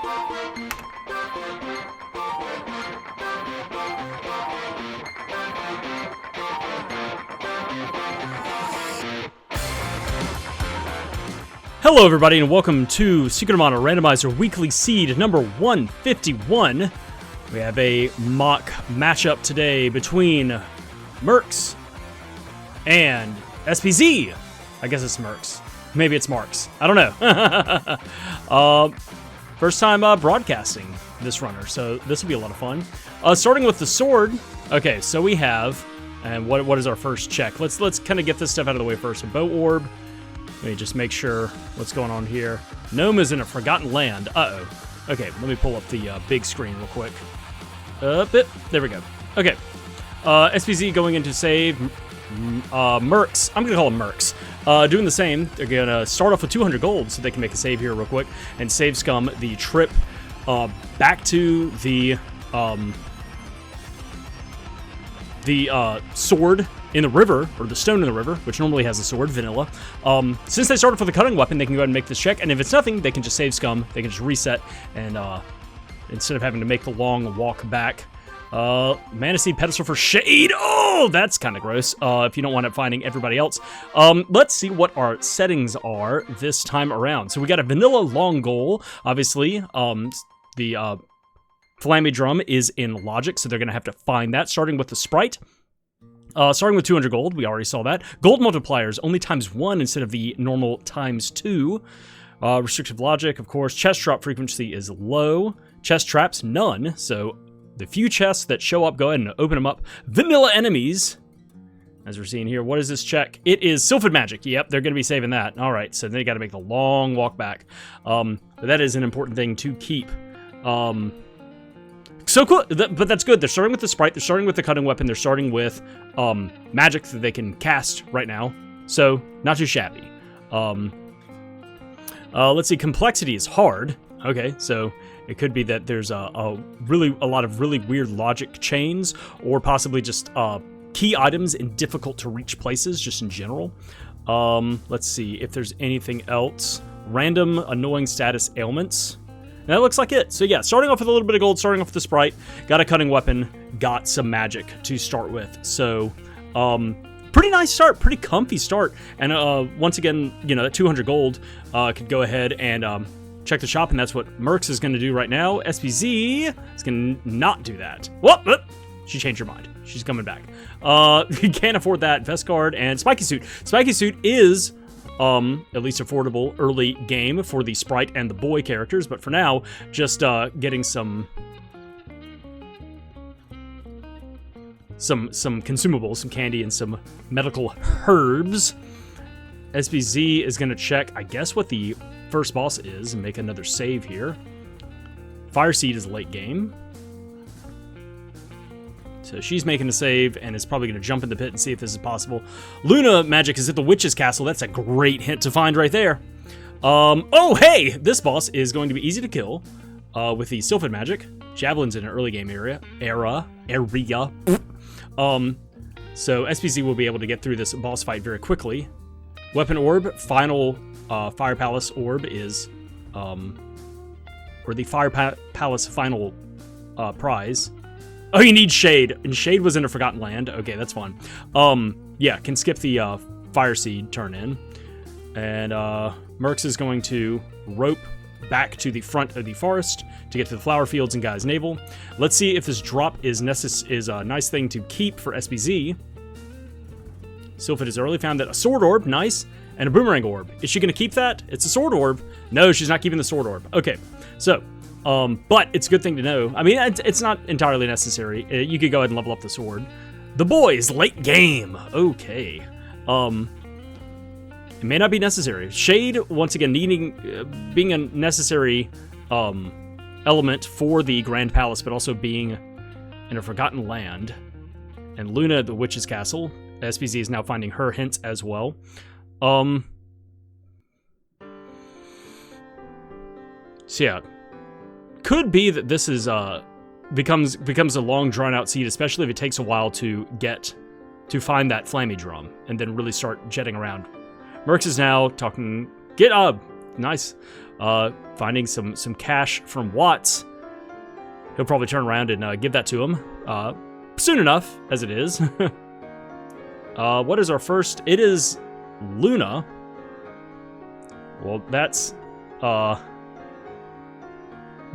Hello everybody and welcome to Secret Amount of Randomizer Weekly Seed number 151. We have a mock matchup today between Merks and SoBeeZee. I guess it's Merks. Maybe it's Marks. I don't know. First time broadcasting this runner, so this will be a lot of fun. Starting with the sword. Okay, so we have, and what is our first check? Let's kind of get this stuff out of the way first. A bow orb. Let me just make sure what's going on here. Gnome is in a forgotten land. Uh-oh. Okay, let me pull up the big screen real quick. There we go. Okay. SoBeeZee going into save. Merks. I'm going to call him Merks. Doing the same. They're going to start off with 200 gold so they can make a save here real quick and save scum the trip back to the sword in the river, or the stone in the river, which normally has a sword, vanilla. Since they started with a cutting weapon, they can go ahead and make this check, and if it's nothing, they can just save scum, they can just reset, and instead of having to make the long walk back. Mana Seed pedestal for shade. Oh, that's kind of gross, if you don't wind up finding everybody else. Let's see what our settings are this time around. So we got a vanilla long goal, obviously. The Flammie Drum is in logic, so they're going to have to find that, starting with the Sprite. Starting with 200 gold, we already saw that. Gold multipliers, only ×1 instead of the normal ×2. Restrictive logic, of course. Chest drop frequency is low. Chest traps, none. So the few chests that show up, go ahead and open them up. Vanilla enemies, as we're seeing here. What is this check? It is Sylphid magic. Yep, they're going to be saving that. All right, so they got to make the long walk back. But that is an important thing to keep. So cool, but that's good. They're starting with the Sprite, they're starting with the cutting weapon, they're starting with magic that they can cast right now. So, not too shabby. Let's see, complexity is hard. Okay, so it could be that there's a lot of really weird logic chains, or possibly just key items in difficult to reach places, just in general. Let's see if there's anything else. Random annoying status ailments. And that looks like it. So yeah, starting off with a little bit of gold, starting off with the Sprite, got a cutting weapon, got some magic to start with. So, pretty nice start, pretty comfy start. And once again, you know, that 200 gold could go ahead and check the shop, and that's what Merks is going to do right now. SoBeeZee is going to not do that. Whoop! She changed her mind. She's coming back. You can't afford that. Vest guard and Spiky Suit. Spiky Suit is at least affordable early game for the Sprite and the boy characters, but for now, just getting some consumables, some candy, and some medical herbs. SoBeeZee is going to check, I guess, what the first boss is and make another save here. Fire Seed is late game. So she's making a save and is probably going to jump in the pit and see if this is possible. Luna magic is at the witch's castle. That's a great hint to find right there. Oh, hey! This boss is going to be easy to kill with the Sylphid magic. Javelin's in an early game area. So SoBeeZee will be able to get through this boss fight very quickly. Weapon orb, final Fire Palace orb is, or the Fire Palace final prize. Oh, you need Shade, and Shade was in a Forgotten Land. Okay, that's fine. Yeah, can skip the Fire Seed turn in. And Merks is going to rope back to the front of the forest to get to the flower fields and Guy's Navel. Let's see if this drop is a nice thing to keep for SoBeeZee. Sylphid has early found that a sword orb, nice, and a boomerang orb. Is she going to keep that? It's a sword orb. No, she's not keeping the sword orb. Okay, so... but it's a good thing to know. I mean, it's not entirely necessary. You could go ahead and level up the sword. The boys, late game. Okay. It may not be necessary. Shade, once again, being a necessary element for the Grand Palace, but also being in a Forgotten Land. And Luna at the Witch's Castle. SoBeeZee is now finding her hints as well. So yeah. Could be that this is becomes a long drawn out seed, especially if it takes a while to find that Flammie Drum and then really start jetting around. Merks is now talking. nice. Finding some cash from Watts. He'll probably turn around and give that to him soon enough, as it is. What is our first? It is Luna. Well, that's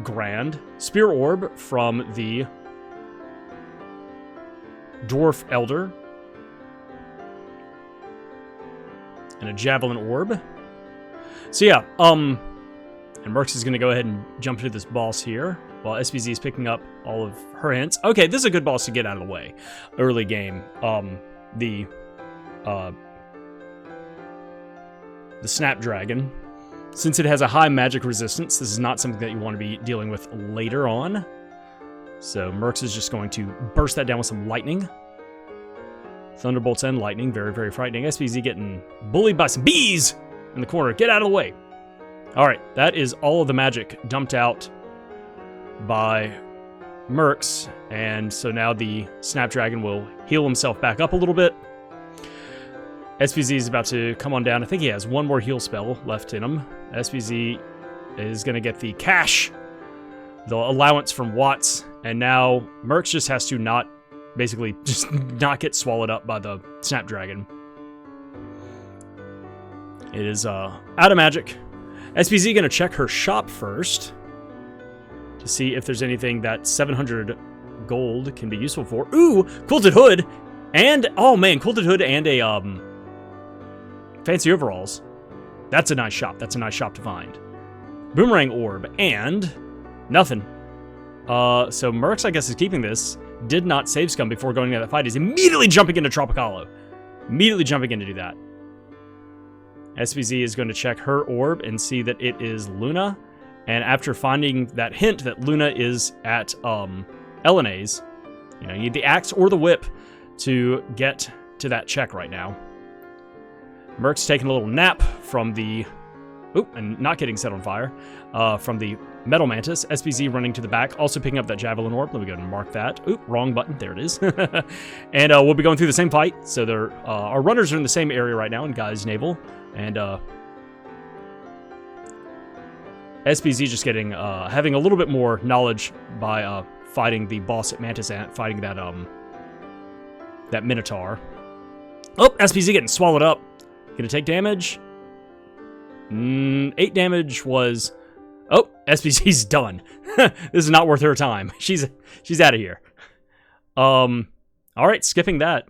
grand. Spear Orb from the Dwarf Elder. And a Javelin Orb. So yeah, and Mercs is going to go ahead and jump into this boss here, while SoBeeZee is picking up all of her hints. Okay, this is a good boss to get out of the way. Early game. The Snapdragon. Since it has a high magic resistance, this is not something that you want to be dealing with later on. So Mercs is just going to burst that down with some lightning. Thunderbolts and lightning, very, very frightening. SoBeeZee getting bullied by some bees in the corner. Get out of the way. All right, that is all of the magic dumped out by Mercs, and so now the Snapdragon will heal himself back up a little bit. SoBeeZee is about to come on down. I think he has one more heal spell left in him. SoBeeZee is going to get the cash, the allowance from Watts, and now Mercs just has to basically just not get swallowed up by the Snapdragon. It is out of magic. SoBeeZee going to check her shop first to see if there's anything that 700 gold can be useful for. Ooh, quilted hood, and oh man, quilted hood and a fancy overalls. That's a nice shop. That's a nice shop to find. Boomerang orb and nothing. So Mercs, I guess, is keeping this. Did not save scum before going into that fight. He's immediately jumping into Tropicalu. Immediately jumping in to do that. SoBeeZee is going to check her orb and see that it is Luna. And after finding that hint that Luna is at Elena's, you need the axe or the whip to get to that check right now. Merc's taking a little nap from the... Oop, and not getting set on fire. From the Metal Mantis. SoBeeZee running to the back, also picking up that Javelin Orb. Let me go ahead and mark that. Oop, wrong button. There it is. And we'll be going through the same fight. So our runners are in the same area right now in Guy's Naval. And SoBeeZee just getting having a little bit more knowledge by fighting the boss at Mantis Ant, fighting that Minotaur. Oh, SoBeeZee getting swallowed up. Gonna take damage. 8 damage was... Oh, SoBeeZee's done. This is not worth her time. She's out of here. All right, skipping that.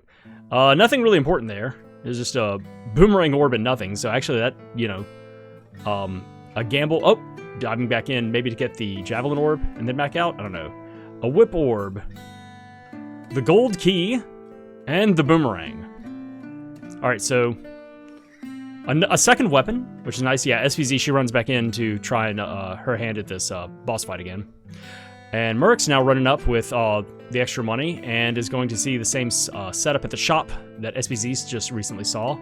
Nothing really important there. There's just a boomerang orb and nothing. So actually that, a gamble. Oh, diving back in maybe to get the Javelin Orb and then back out. I don't know. A Whip Orb. The Gold Key. And the Boomerang. All right, so a second weapon, which is nice. Yeah, SoBeeZee, she runs back in to try and her hand at this boss fight again. And Merc's now running up with the extra money and is going to see the same setup at the shop that SoBeeZee just recently saw.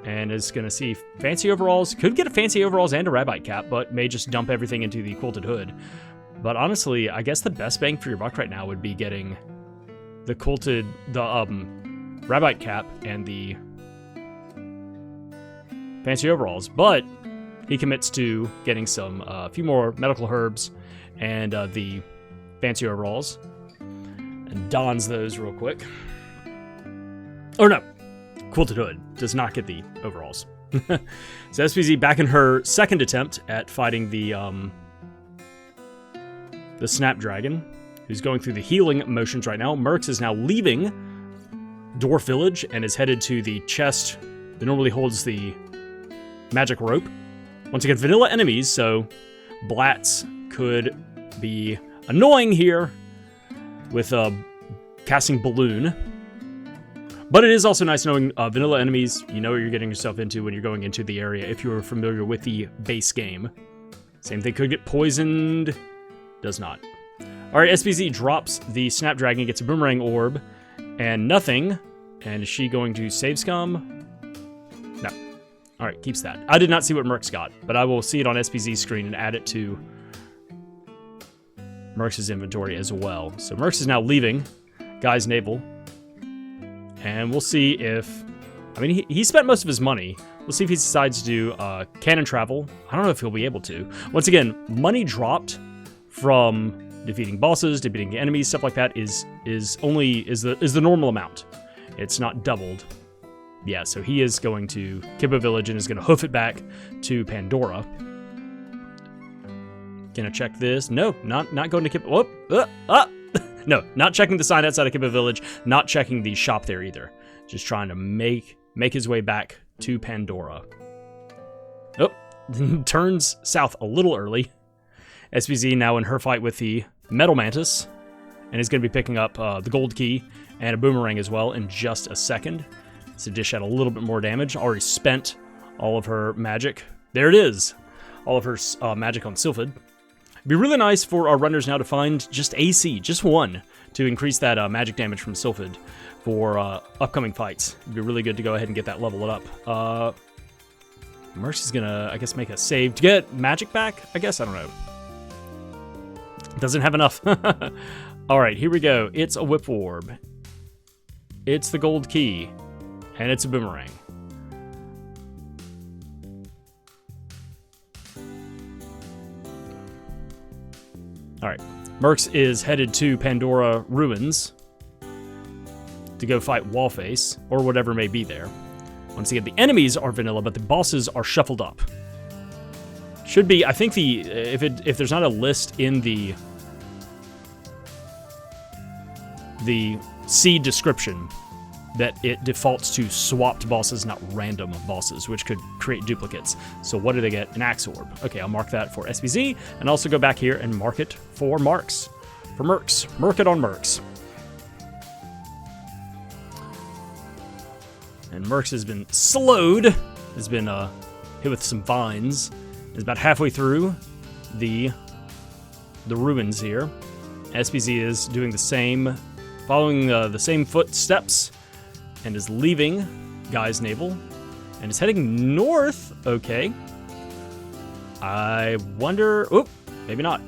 And is going to see fancy overalls. Could get a fancy overalls and a rabbite cap, but may just dump everything into the quilted hood. But honestly, I guess the best bang for your buck right now would be getting the rabbite cap and the fancy overalls. But he commits to getting some a few more medical herbs and the fancy overalls, and dons those real quick. Or no, quilted hood does not get the overalls. So SoBeeZee back in her second attempt at fighting the Snapdragon, who's going through the healing motions right now. Mercs is now leaving Dwarf Village and is headed to the chest that normally holds the magic rope. Once again, vanilla enemies, so Blatz could be annoying here with casting Balloon. But it is also nice knowing vanilla enemies. You know what you're getting yourself into when you're going into the area if you're familiar with the base game. Same thing, could get poisoned. Does not. Alright, SoBeeZee drops the Snapdragon, gets a Boomerang Orb, and nothing. And is she going to save scum? No. Alright, keeps that. I did not see what Mercs got, but I will see it on SoBeeZee's screen and add it to Mercs' inventory as well. So Mercs is now leaving Guy's Naval. And we'll see if... I mean, he spent most of his money, We'll see if he decides to do cannon travel. I don't know if he'll be able to. Once again, money dropped from defeating bosses, defeating enemies, stuff like that is the normal amount. It's not doubled. Yeah, so he is going to Kibba Village and is going to hoof it back to Pandora. Gonna check this. No, not going to Kibba. Whoop, no, not checking the sign outside of Kibba Village. Not checking the shop there either. Just trying to make his way back to Pandora. Oh, turns south a little early. SoBeeZee now in her fight with the Metal Mantis, and is going to be picking up the gold key and a boomerang as well in just a second. So dish out a little bit more damage. Already spent all of her magic. There it is. All of her magic on Sylphid. It'd be really nice for our runners now to find just AC, just one, to increase that magic damage from Sylphid for upcoming fights. It'd be really good to go ahead and get that leveled up. Mercs is gonna, I guess, make a save to get magic back, I guess? I don't know. Doesn't have enough. Alright, here we go. It's a Whip Orb. It's the gold key. And it's a boomerang. Alright. Mercs is headed to Pandora Ruins to go fight Wallface, or whatever may be there. Once again, the enemies are vanilla, but the bosses are shuffled up. Should be, I think if there's not a list in the seed description, that it defaults to swapped bosses, not random bosses, which could create duplicates. So what do they get? An Axe Orb. Okay, I'll mark that for SoBeeZee, and also go back here and mark it for Marks. For Mercs. Merc it on Mercs. And Mercs has been slowed, has been hit with some vines, is about halfway through the ruins here. SoBeeZee is doing the same, following the same footsteps, and is leaving Guy's Navel, and is heading north. Okay. I wonder, oop, maybe not.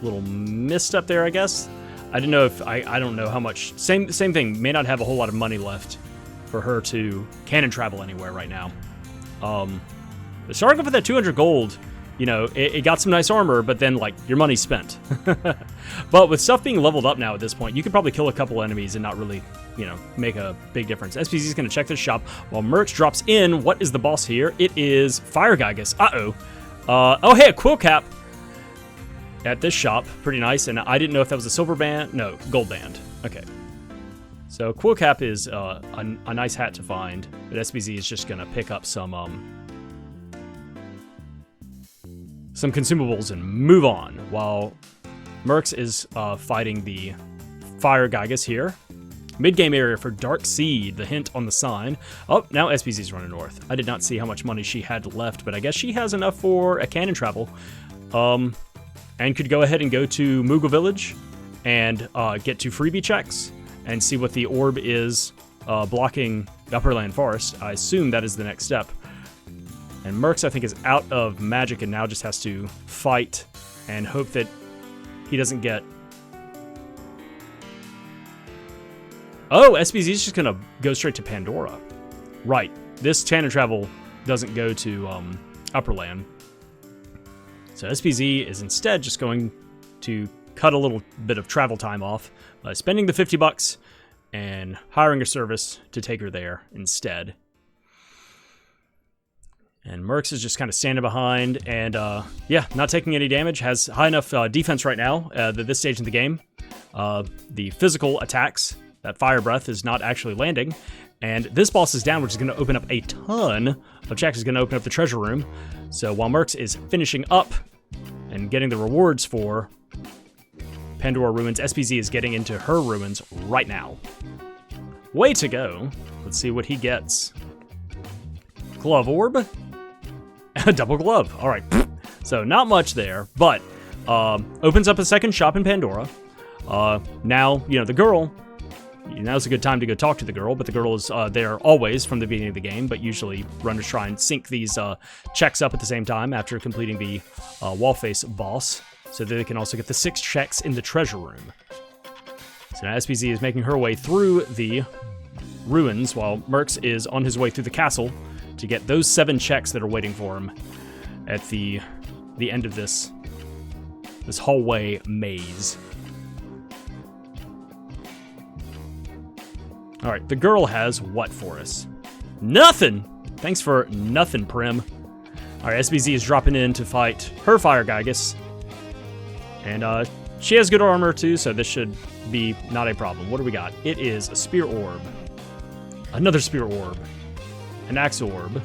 Little misstep there, I guess. I didn't know if, I don't know how much, same thing, may not have a whole lot of money left for her to cannon travel anywhere right now. But starting off with that 200 gold, you know, it got some nice armor, but then, like, your money's spent. But with stuff being leveled up now at this point, you could probably kill a couple enemies and not really, you know, make a big difference. SoBeeZee is going to check this shop while Mercs drops in. What is the boss here? It is Fire Gygus. Uh-oh. Oh, hey, a Quill Cap at this shop. Pretty nice. And I didn't know if that was a silver band. No, gold band. Okay. So Quill Cap is a nice hat to find, but SoBeeZee is just going to pick up some consumables and move on, while Mercs is fighting the Fire Gygus here. Mid-game area for Dark Seed, the hint on the sign. Oh, now SoBeeZee's running north. I did not see how much money she had left, but I guess she has enough for a cannon travel. And could go ahead and go to Moogle Village and get to freebie checks and see what the orb is blocking Upperland Forest. I assume that is the next step. And Mercs, I think, is out of magic and now just has to fight and hope that he doesn't get... Oh, SoBeeZee is just going to go straight to Pandora. Right. This cannon travel doesn't go to Upperland. So SoBeeZee is instead just going to cut a little bit of travel time off by spending the 50 bucks and hiring a service to take her there instead. And Mercs is just kind of standing behind and, yeah, not taking any damage. Has high enough defense right now at this stage in the game. The physical attacks, that Fire Breath, is not actually landing. And this boss is down, which is going to open up a ton of checks. Is going to open up the treasure room. So while Mercs is finishing up and getting the rewards for Pandora Ruins, SoBeeZee is getting into her ruins right now. Way to go. Let's see what he gets. Glove Orb. A double glove. All right. So not much there, but opens up a second shop in Pandora. Now, you know, the girl, now's a good time to go talk to the girl, but the girl is there always from the beginning of the game, but usually runners try and sync these checks up at the same time after completing the Wallface boss, so that they can also get the 6 checks in the treasure room. So now SoBeeZee is making her way through the ruins while Mercs is on his way through the castle to get those 7 checks that are waiting for him at the end of this hallway maze. All right, the girl has what for us? Nothing! Thanks for nothing, Prim. All right, SoBeeZee is dropping in to fight her Fire Gygus. And she has good armor too, so this should be not a problem. What do we got? It is a Spear Orb. Another Spear Orb. An Axe Orb.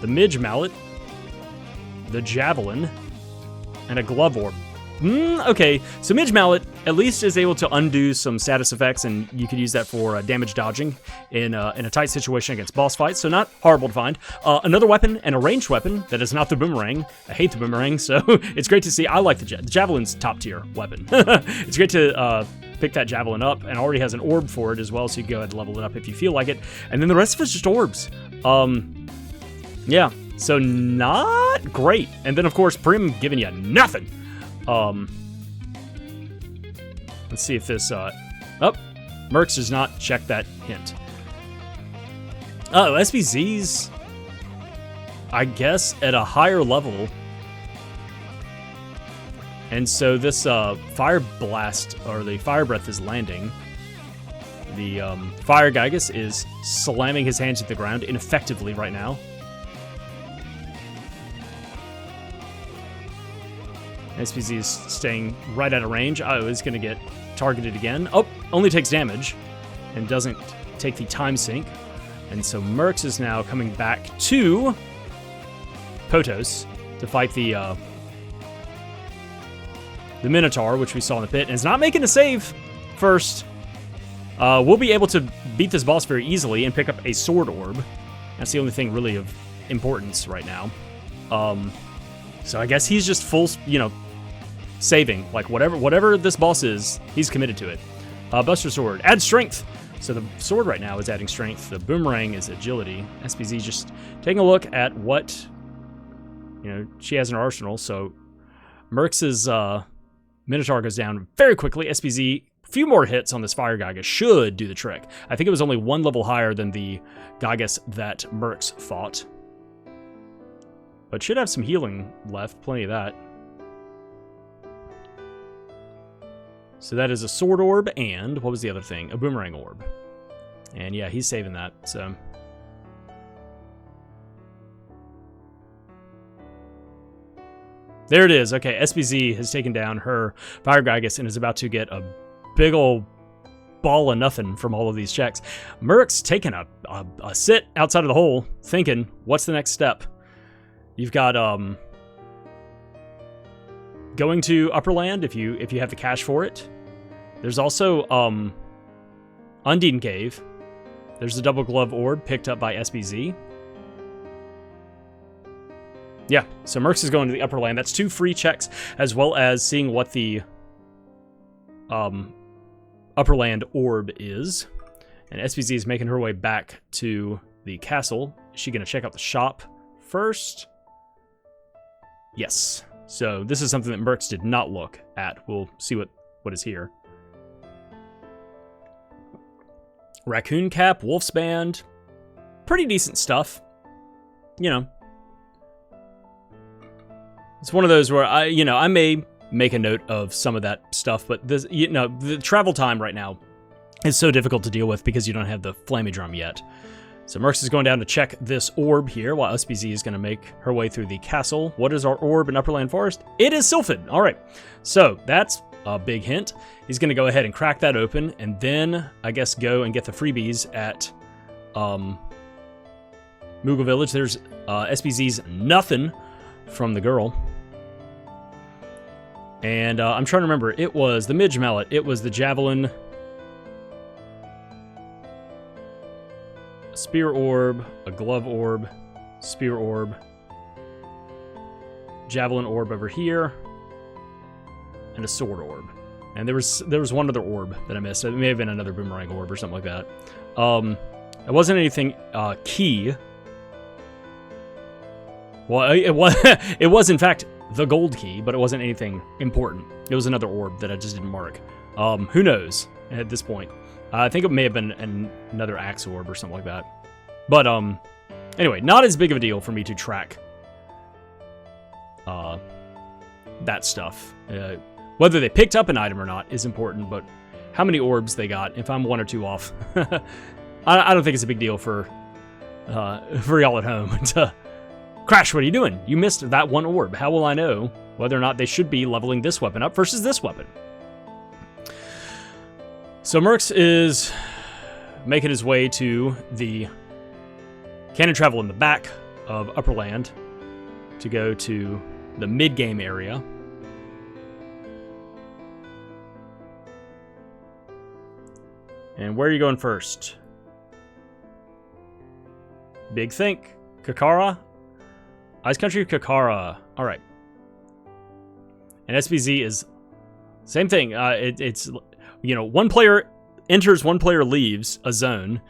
The Midge Mallet. The Javelin. And a Glove Orb. Okay, so Midge Mallet at least is able to undo some status effects, and you could use that for damage dodging in a tight situation against boss fights, so not horrible to find. Another weapon, and a ranged weapon, that is not the boomerang. I hate the boomerang, so it's great to see. I like the Javelin's top tier weapon. It's great to pick that Javelin up, and already has an orb for it as well, so you can go ahead and level it up if you feel like it. And then the rest of it's just orbs. Yeah, so not great. And then, of course, Prim giving you nothing. Let's see if this, Mrks does not check that hint. Oh, SoBeeZee's, I guess, at a higher level. And so this, Fire Blast, or the Fire Breath is landing. The, Fire Gygus is slamming his hands to the ground ineffectively right now. SoBeeZee is staying right out of range. Oh, it's going to get targeted again. Oh, only takes damage and doesn't take the time sink. And so Mrks is now coming back to Potos to fight the Minotaur, which we saw in the pit, and is not making a save first. We'll be able to beat this boss very easily and pick up a Sword Orb. That's the only thing really of importance right now. So I guess he's just full, saving. Like, whatever this boss is, he's committed to it. Buster Sword. Add strength. So the sword right now is adding strength. The boomerang is agility. SoBeeZee just taking a look at what, she has in her arsenal. So Mrks's Minotaur goes down very quickly. SoBeeZee, a few more hits on this Fire Gygus should do the trick. I think it was only 1 level higher than the Gygus that Mrks fought. But should have some healing left, plenty of that. So that is a Sword Orb, and what was the other thing? A Boomerang Orb. And yeah, he's saving that, so. There it is. Okay, SoBeeZee has taken down her Fire Gygus and is about to get a big ol' ball of nothing from all of these checks. Mrks taking a sit outside of the hole, thinking, what's the next step? You've got going to Upperland if you have the cash for it. There's also Undine Cave. There's the Double Glove Orb picked up by SoBeeZee. Yeah, so Mrks is going to the Upperland. That's 2 free checks, as well as seeing what the Upperland Orb is. And SoBeeZee is making her way back to the castle. Is she going to check out the shop first? Yes. So this is something that Mrks did not look at. We'll see what is here. Raccoon Cap, Wolf's Band. Pretty decent stuff. It's one of those where I may make a note of some of that stuff, but this, the travel time right now is so difficult to deal with because you don't have the Flammie Drum yet. So Mrks is going down to check this orb here, while SoBeeZee is going to make her way through the castle. What is our orb in Upperland Forest? It is Sylphid. All right. So that's a big hint. He's going to go ahead and crack that open, and then, I guess, go and get the freebies at Moogle Village. There's SoBeeZee's nothing from the girl. And I'm trying to remember. It was the Midge Mallet. It was the Javelin. Spear Orb, a Glove Orb, Spear Orb, Javelin Orb over here, and a Sword Orb. And there was one other orb that I missed. It may have been another Boomerang Orb or something like that. It wasn't anything key. Well, it was in fact the gold key, but it wasn't anything important. It was another orb that I just didn't mark. Who knows at this point? I think it may have been another Axe Orb or something like that. But Anyway, not as big of a deal for me to track that stuff. Whether they picked up an item or not is important, but how many orbs they got, if I'm 1 or 2 off, I don't think it's a big deal for y'all at home to... Crash, what are you doing? You missed that 1 orb. How will I know whether or not they should be leveling this weapon up versus this weapon? So Mercs is making his way to the cannon travel in the back of Upper Land to go to the mid-game area. And where are you going first? Big Think. Kakara? Ice Country, Kakara. All right. And SoBeeZee is same thing. It's, you know, 1 player enters, 1 player leaves a zone.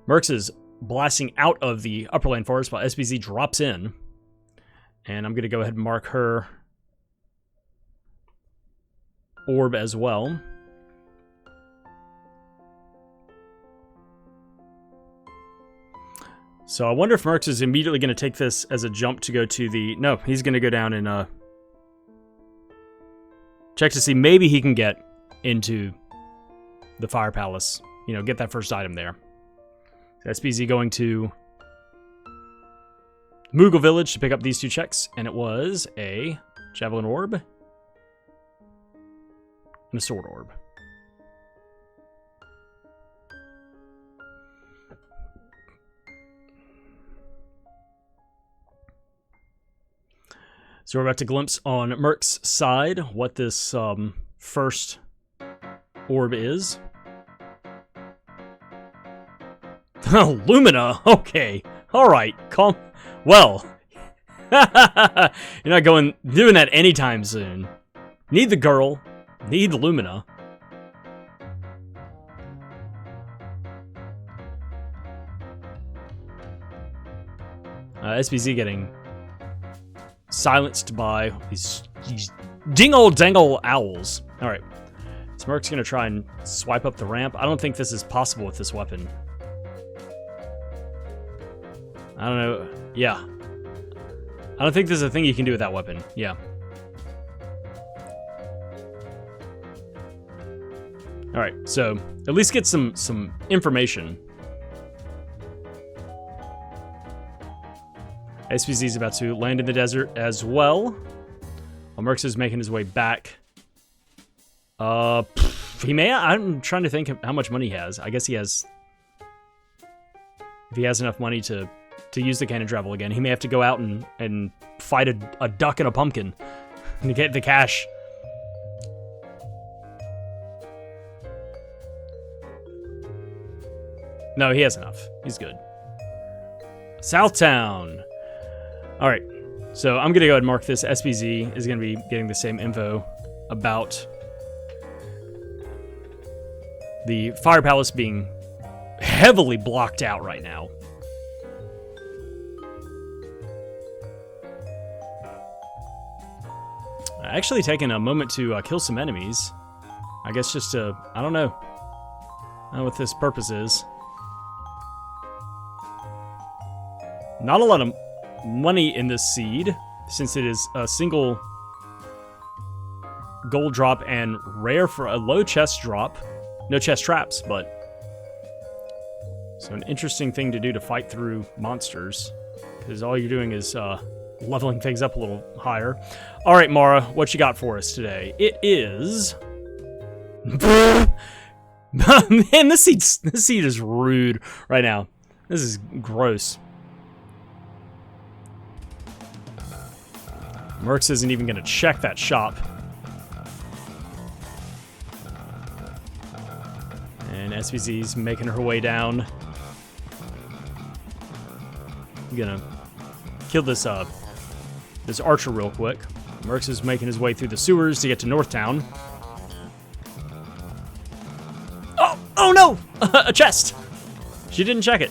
Mercs is blasting out of the Upper Land Forest while SoBeeZee drops in. And I'm going to go ahead and mark her orb as well. So I wonder if Mercs is immediately going to take this as a jump to go to the... No, he's going to go down and check to see maybe he can get into the Fire Palace. You know, get that first item there. So SoBeeZee going to Moogle Village to pick up these 2 checks. And it was a Javelin Orb and a Sword Orb. So we're about to glimpse on Mercs' side what this first orb is. Lumina? Okay. Alright. Calm. Well. You're not doing that anytime soon. Need the girl. Need Lumina. SoBeeZee getting silenced by these dingle-dangle owls. Alright. So Merc's gonna try and swipe up the ramp. I don't think this is possible with this weapon. I don't know. Yeah. I don't think there's a thing you can do with that weapon. Yeah. Alright, so at least get some information. SoBeeZee is about to land in the desert as well. While Mercs is making his way back. He may... I'm trying to think of how much money he has. I guess he has... If he has enough money to use the cannon travel again, he may have to go out and fight a duck and a pumpkin to get the cash. No, he has enough. He's good. Southtown. All right, so I'm going to go ahead and mark this. SoBeeZee is going to be getting the same info about the Fire Palace being heavily blocked out right now. Actually taking a moment to kill some enemies. I guess just to, I don't know what this purpose is. Not a lot of money in this seed, since it is a single gold drop and rare for a low chest drop. No chest traps, but... So an interesting thing to do to fight through monsters, because all you're doing is leveling things up a little higher. All right, Mara, what you got for us today? It is... Man, this seed is rude right now. This is gross. Mercs isn't even going to check that shop. And SoBeeZee's making her way down. I'm going to kill this this archer real quick. Mercs is making his way through the sewers to get to Northtown. Oh no! A chest! She didn't check it.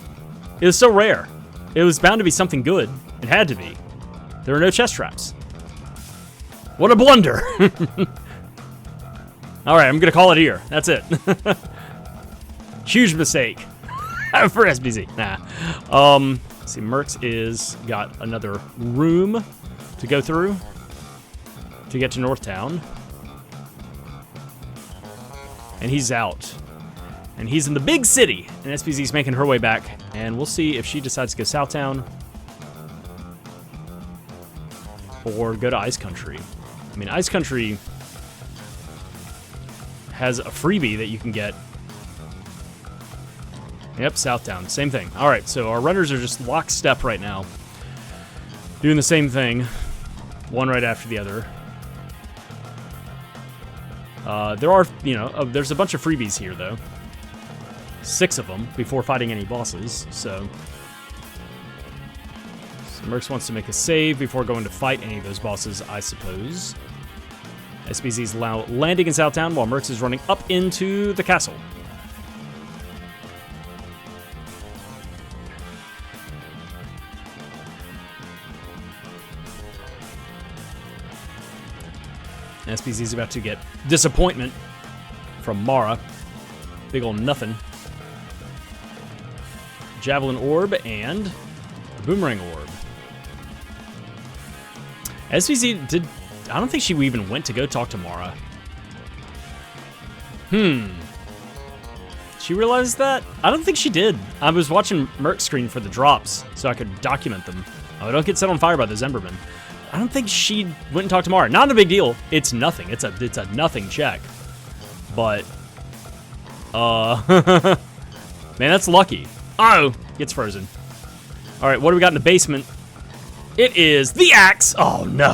It was so rare. It was bound to be something good. It had to be. There were no chest traps. What a blunder! Alright, I'm gonna call it here. That's it. Huge mistake. For SoBeeZee. Nah. See, Mercs is got another room to go through to get to Northtown. And he's out. And he's in the big city. And SoBeeZee's making her way back. And we'll see if she decides to go Southtown or go to Ice Country. I mean, Ice Country has a freebie that you can get. Yep, Southtown. Same thing. All right, so our runners are just lockstep right now. Doing the same thing. One right after the other. There are, there's a bunch of freebies here, though. 6 of them before fighting any bosses, so Mercs wants to make a save before going to fight any of those bosses, I suppose. SoBeeZee's landing in Southtown while Mercs is running up into the castle. SoBeeZee's about to get disappointment from Mara. Big ol' nothing. Javelin Orb and Boomerang Orb. SoBeeZee did... I don't think she even went to go talk to Mara. She realized that? I don't think she did. I was watching Merc's screen for the drops so I could document them. Oh, don't get set on fire by the Embermen. I don't think she went and talked to Mara. Not a big deal. It's nothing. It's a nothing check. But, man, that's lucky. Oh, gets frozen. All right, what do we got in the basement? It is the axe. Oh, no.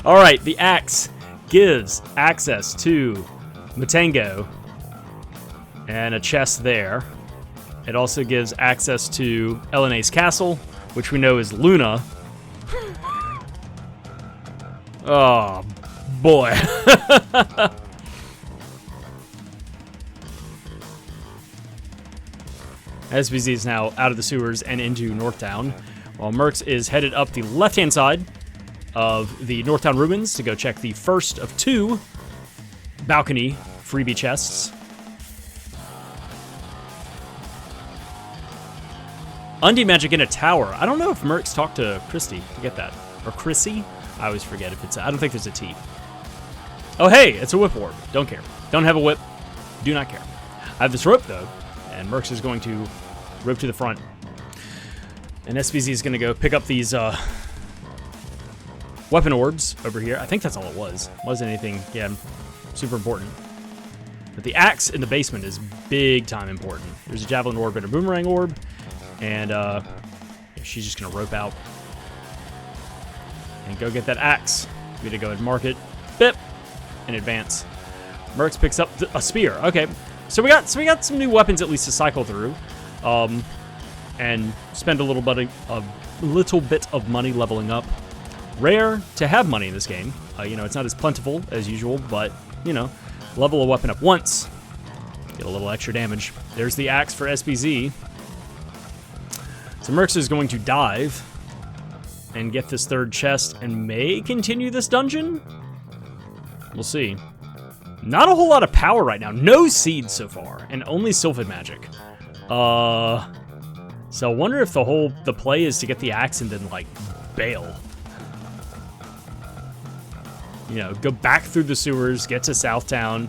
All right, the axe gives access to Matango and a chest there. It also gives access to Elena's castle, which we know is Luna. Oh, boy. SoBeeZee is now out of the sewers and into Northtown, while Mercs is headed up the left-hand side of the Northtown ruins to go check the first of 2 balcony freebie chests. Undie Magic in a tower. I don't know if Mercs talked to Christy to get that. Or Chrissy? I always forget if it's... I don't think there's a T. Oh, hey, it's a whip orb. Don't care. Don't have a whip. Do not care. I have this rope, though, and Mercs is going to rope to the front. And SoBeeZee is going to go pick up these weapon orbs over here. I think that's all it was. Wasn't anything, super important. But the axe in the basement is big time important. There's a javelin orb and a boomerang orb, and she's just going to rope out and go get that axe. We need to go ahead and mark it. Bip! And advance. Mercs picks up a spear. Okay. So we got some new weapons at least to cycle through. And spend a little bit of money leveling up. Rare to have money in this game. It's not as plentiful as usual, but, level a weapon up once. Get a little extra damage. There's the axe for SoBeeZee. So Mercs is going to dive and get this 3rd chest and may continue this dungeon? We'll see. Not a whole lot of power right now. No seeds so far, and only Sylvan Magic. So I wonder if the play is to get the axe and then, bail. Go back through the sewers, get to Southtown,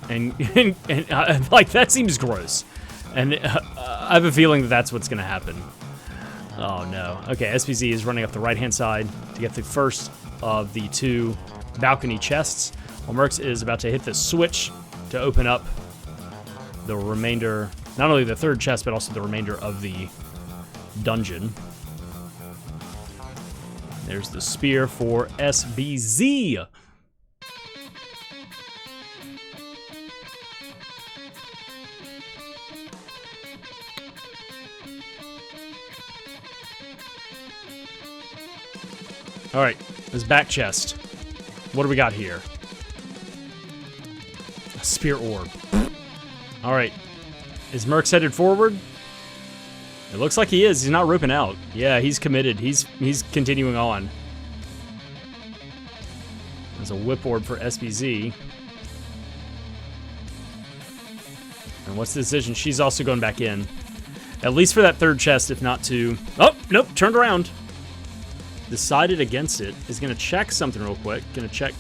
and that seems gross. And I have a feeling that that's what's going to happen. Oh, no. Okay, SoBeeZee is running up the right-hand side to get the first of the 2 balcony chests, while Mercs is about to hit the switch to open up the remainder, not only the 3rd chest, but also the remainder of the dungeon. There's the spear for SoBeeZee. All right, this back chest. What do we got here? A spear orb. All right, is Mercs headed forward? It looks like he is. He's not roping out. Yeah, he's committed. He's continuing on. There's a whip orb for SoBeeZee. And what's the decision? She's also going back in. At least for that third chest, if not two. Oh, nope, turned around. Decided against it. Is going to check something real quick. Going to check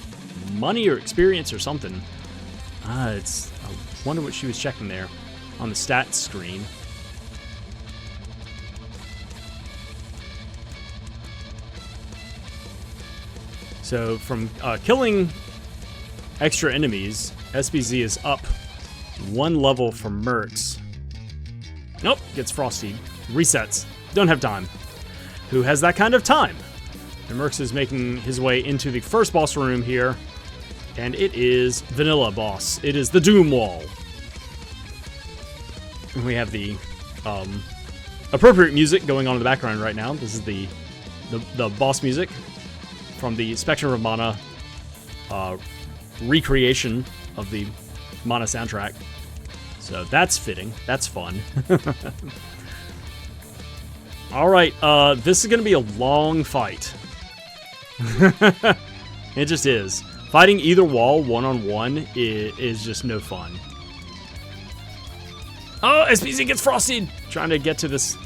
money or experience or something. I wonder what she was checking there on the stats screen. So from killing extra enemies, SoBeeZee is up 1 level from Mrks. Nope, gets frosty. Resets. Don't have time. Who has that kind of time? And Mrks is making his way into the first boss room here. And it is Vanilla Boss. It is the Doom Wall. And we have the appropriate music going on in the background right now. This is the boss music from the Spectrum of Mana recreation of the Mana soundtrack. So that's fitting. That's fun. Alright, this is going to be a long fight. It just is. Fighting either wall one-on-one is just no fun. Oh, SoBeeZee gets frosted! Trying to get to this.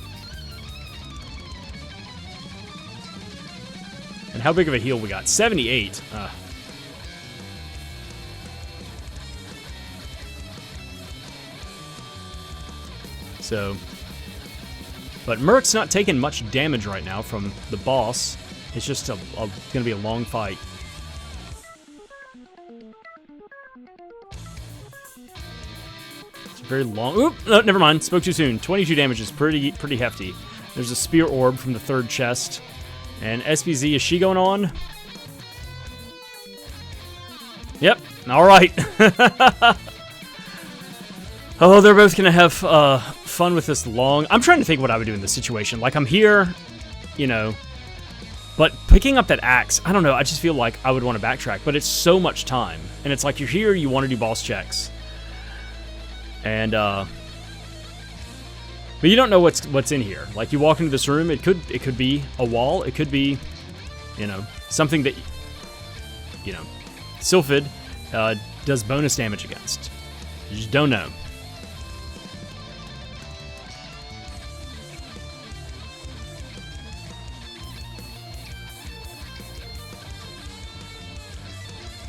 And how big of a heal we got? 78. So, but Mrks not taking much damage right now from the boss. It's just going to be a long fight. It's very long. Oop! Oh, never mind. Spoke too soon. 22 damage is pretty hefty. There's a spear orb from the third chest. And SoBeeZee, is she going on? Yep. All right. Oh, they're both going to have fun with this long... I'm trying to think what I would do in this situation. Like, I'm here, you know... But picking up that axe, I don't know, I just feel like I would want to backtrack. But it's so much time. And it's like you're here, you want to do boss checks. And, but you don't know what's in here. Like, you walk into this room, it could be a wall. It could be, you know, something that, you know, Sylphid does bonus damage against. You just don't know.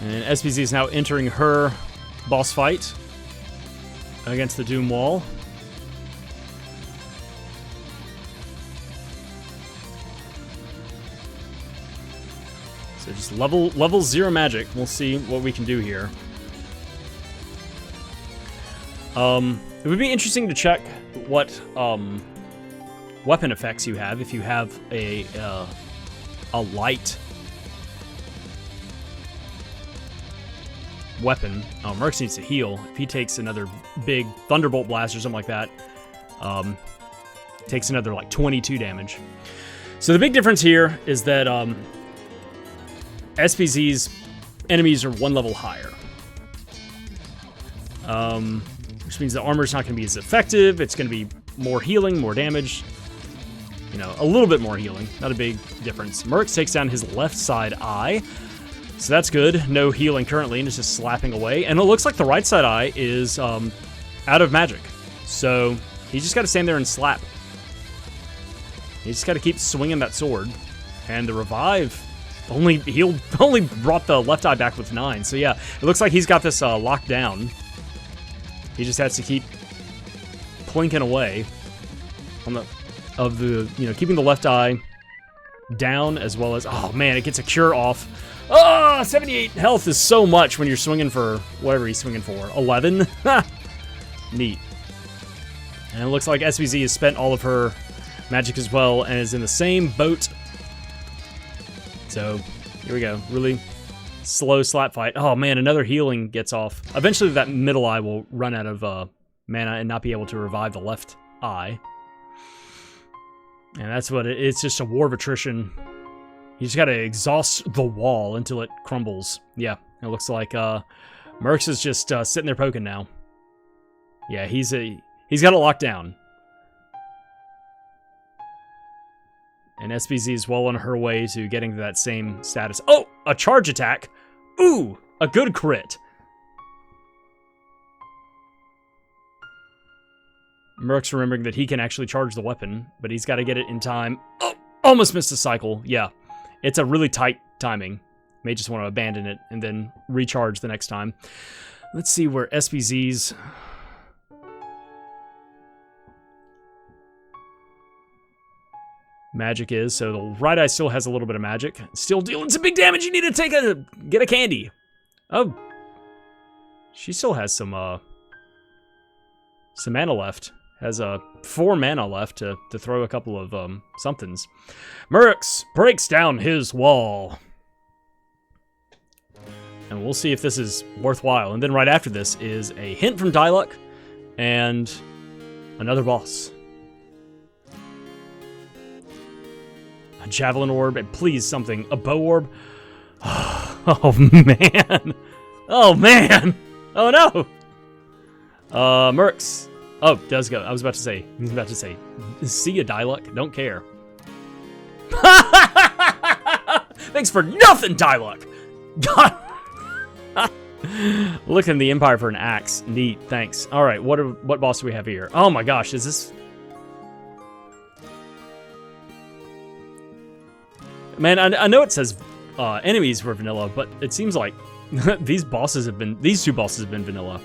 And SoBeeZee is now entering her boss fight against the Doom Wall. So just level 0 magic. We'll see what we can do here. It would be interesting to check what weapon effects you have if you have a light weapon. Oh, Mrks needs to heal. If he takes another big Thunderbolt Blast or something like that, takes another like 22 damage. So the big difference here is that SoBeeZee's enemies are 1 level higher. Which means the armor's not going to be as effective. It's going to be more healing, more damage. You know, a little bit more healing. Not a big difference. Mrks takes down his left side eye. So that's good. No healing currently, and it's just slapping away. And it looks like the right side eye is out of magic. So he just got to stand there and slap. He just got to keep swinging that sword. And the revive only brought the left eye back with 9. So yeah, it looks like he's got this locked down. He just has to keep plinking away on keeping the left eye down, as well as, oh man, it gets a cure off. Oh, 78 health is so much when you're swinging for whatever he's swinging for. 11? Neat. And it looks like SoBeeZee has spent all of her magic as well and is in the same boat. So, here we go. Really slow slap fight. Oh man, another healing gets off. Eventually that middle eye will run out of mana and not be able to revive the left eye. And that's what it's just a war of attrition. You just gotta exhaust the wall until it crumbles. Yeah, it looks like Mrks is just sitting there poking now. Yeah, he's got it locked down. And SoBeeZee is well on her way to getting to that same status. Oh, a charge attack. Ooh, a good crit. Mercs remembering that he can actually charge the weapon, but he's got to get it in time. Oh, almost missed a cycle. Yeah, it's a really tight timing. May just want to abandon it and then recharge the next time. Let's see where SoBeeZee's... magic is. So the right eye still has a little bit of magic. Still dealing some big damage. You need to get a candy. Oh. She still has some mana left. Has 4 mana left to throw a couple of somethings. Mrks breaks down his wall. And we'll see if this is worthwhile. And then right after this is a hint from Diluc and another boss. A javelin orb, and please something. A bow orb. Oh, man. Oh, man. Oh, no. Mrks. Oh, does go. I was about to say. He's about to say. See ya, Diluc. Don't care. Thanks for nothing, Diluc. God. Look in the Empire for an axe. Neat. Thanks. All right. What boss do we have here? Oh my gosh. Is this? Man, I know it says enemies were vanilla, but it seems like these two bosses have been vanilla.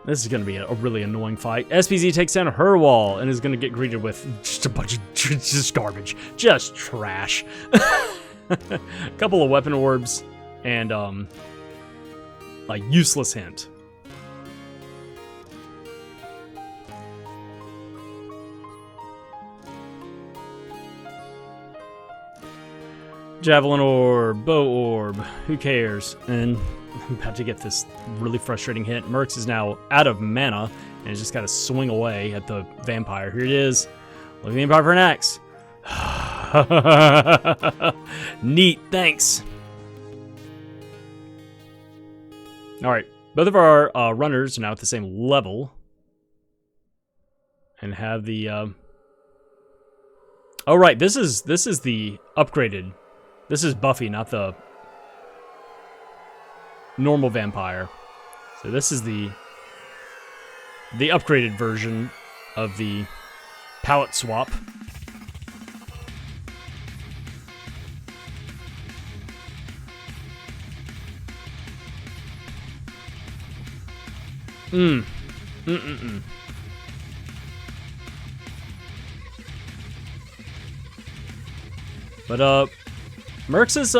This is going to be a really annoying fight. SoBeeZee takes down her wall and is going to get greeted with just a bunch of just garbage. Just trash. A couple of weapon orbs and a useless hint. Javelin orb, bow orb, who cares? And I'm about to get this really frustrating hit. Mrks is now out of mana and has just got to swing away at the vampire. Here it is. Look at the Empire for an axe. Neat, thanks. All right, both of our runners are now at the same level and have the. Oh right, this is the upgraded. This is Buffy, not the normal vampire. So this is the upgraded version of the palette swap. But Mrks is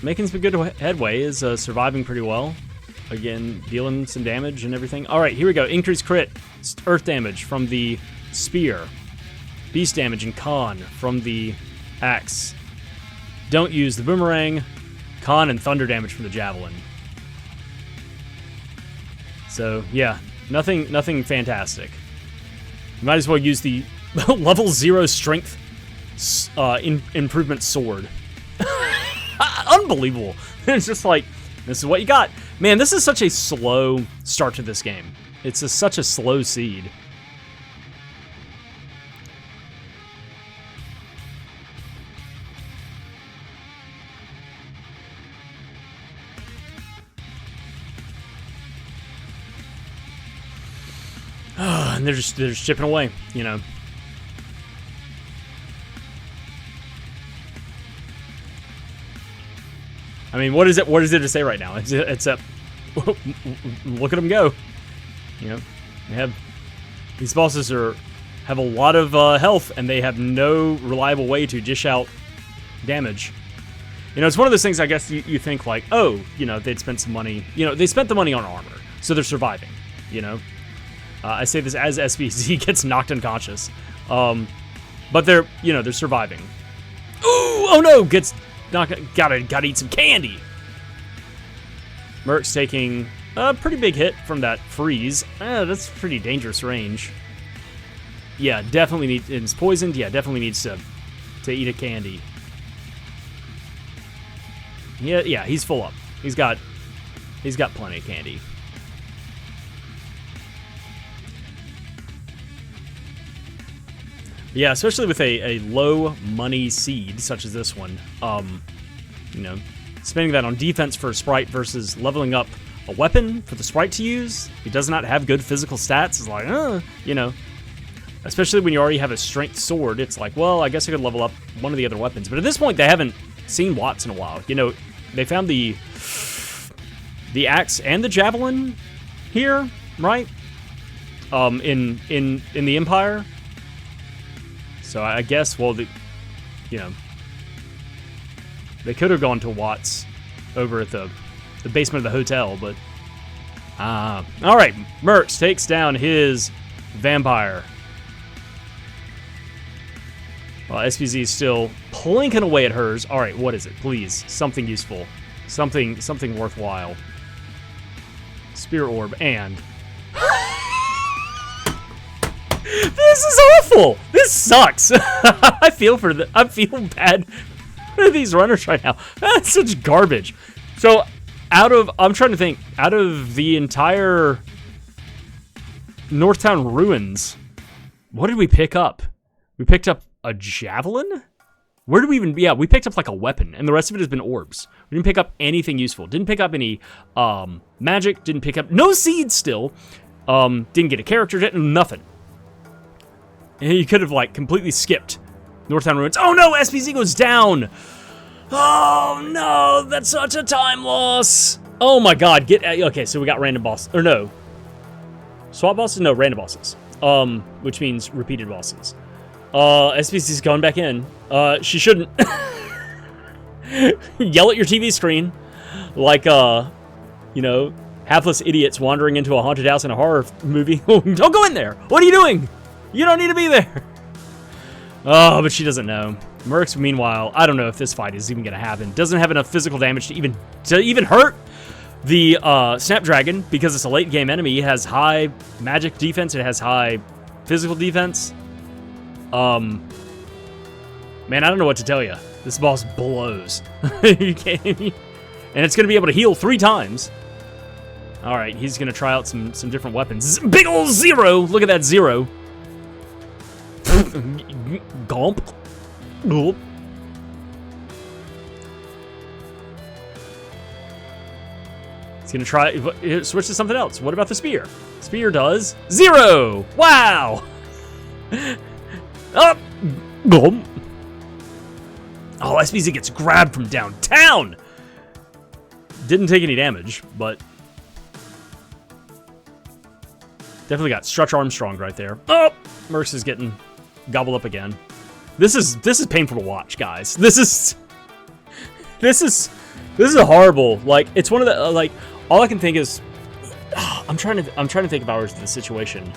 making some good headway, is surviving pretty well. Again, dealing some damage and everything. All right, here we go. Increased crit, earth damage from the spear. Beast damage and con from the axe. Don't use the boomerang. Con and thunder damage from the javelin. So, yeah, nothing fantastic. You might as well use the level 0 strength improvement sword. Unbelievable. It's just like, this is what you got. Man, this is such a slow start to this game. It's such a slow seed. And they're just chipping away, you know. I mean, what is it to say right now? It's a look at them go. You know, these bosses have a lot of health, and they have no reliable way to dish out damage. You know, it's one of those things. I guess you think like, oh, you know, they'd spent some money. You know, they spent the money on armor, so they're surviving. You know, I say this as SoBeeZee gets knocked unconscious, but they're surviving. Ooh, oh no, gets. Gotta eat some candy. Mrks taking a pretty big hit from that freeze. That's pretty dangerous range. Yeah, definitely needs. It's poisoned. Yeah, definitely needs to eat a candy. Yeah, he's full up. He's got plenty of candy. Yeah, especially with a low money seed such as this one. You know, spending that on defense for a Sprite versus leveling up a weapon for the Sprite to use. He does not have good physical stats. It's like, you know, Especially when you already have a strength sword, it's like, well, I guess I could level up one of the other weapons. But at this point, they haven't seen Watts in a while. You know, they found the axe and the javelin here, right? In the Empire. So I guess, well, you know, they could have gone to Watts over at the basement of the hotel, but all right, Mercs takes down his vampire. Well, SoBeeZee is still plinking away at hers. All right, what is it? Please, something useful, something worthwhile. Spirit orb and. This is awful. This sucks. I feel bad for these runners right now. That's such garbage. So, I'm trying to think, out of the entire Northtown ruins, what did we pick up? We picked up a javelin? Where did we even, yeah, we picked up like a weapon, and the rest of it has been orbs. We didn't pick up anything useful. Didn't pick up any magic, didn't pick up, no seeds still. Didn't get a character, nothing. And you could have like completely skipped Northtown ruins. Oh no, SoBeeZee goes down. Oh no, that's such a time loss. Oh my god, okay, so we got random bosses, or no. Swap bosses? No, random bosses. Which means repeated bosses. SoBeeZee's going back in. She shouldn't. Yell at your TV screen like, you know, halfless idiots wandering into a haunted house in a horror movie. Don't go in there. What are you doing? You don't need to be there. Oh, but she doesn't know. Mercs, meanwhile, I don't know if this fight is even going to happen. Doesn't have enough physical damage to even hurt the Snapdragon, because it's a late game enemy. It has high magic defense. It has high physical defense. Man, I don't know what to tell you. This boss blows. You can't, and it's going to be able to heal 3 times. All right, he's going to try out some different weapons. Big ol' 0. Look at that 0. Gomp. Gulp. He's going to try, switch to something else. What about the spear? Spear does 0. Wow. Up. Gulp. Oh, SoBeeZee gets grabbed from downtown. Didn't take any damage, but definitely got Stretch Armstrong right there. Oh, Mercs is getting gobbled up again. This is painful to watch, guys. This is horrible. Like, it's one of the like, all I can think is, I'm trying to think of hours of the situation.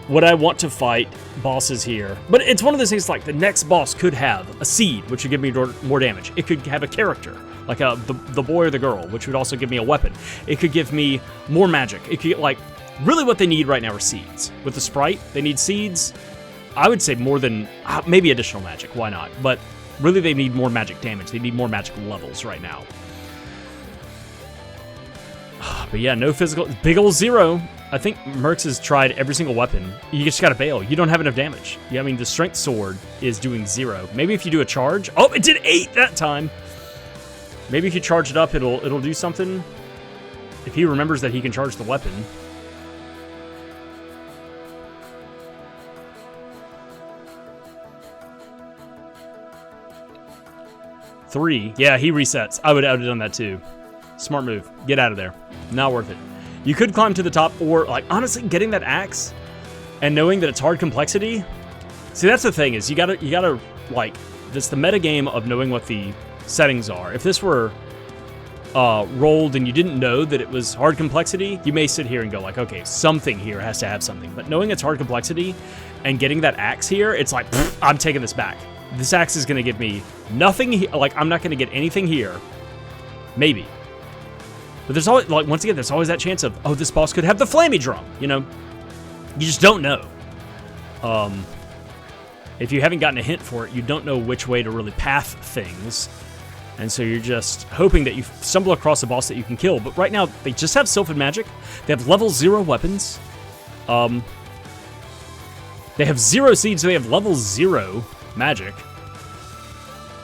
Would I want to fight bosses here? But it's one of those things like the next boss could have a seed, which would give me more damage. It could have a character, like the boy or the girl, which would also give me a weapon. It could give me more magic. It could get, like, really what they need right now are seeds. With the Sprite, they need seeds. I would say more than, maybe additional magic, why not? But really they need more magic damage. They need more magic levels right now. But yeah, no physical, big ol' 0. I think Mercs has tried every single weapon. You just gotta bail. You don't have enough damage. Yeah, I mean, the strength sword is doing 0. Maybe if you do a charge. Oh, it did 8 that time. Maybe if you charge it up, it'll do something. If he remembers that he can charge the weapon. Three. Yeah, he resets. I would have done that too. Smart move. Get out of there. Not worth it. You could climb to the top, or, like, honestly, getting that axe and knowing that it's hard complexity. See, that's the thing, is you gotta, like, this the meta game of knowing what the settings are. If this were rolled and you didn't know that it was hard complexity, you may sit here and go like, okay, something here has to have something. But knowing it's hard complexity and getting that axe here, it's like, I'm taking this back. This axe is gonna give me nothing, like, I'm not gonna get anything here. Maybe. But there's always, like, once again, there's always that chance of, oh, this boss could have the Flammie Drum, you know? You just don't know. If you haven't gotten a hint for it, you don't know which way to really path things. And so you're just hoping that you stumble across a boss that you can kill. But right now, they just have Sylphin magic. They have level 0 weapons. They have 0 seeds, so they have level 0 magic.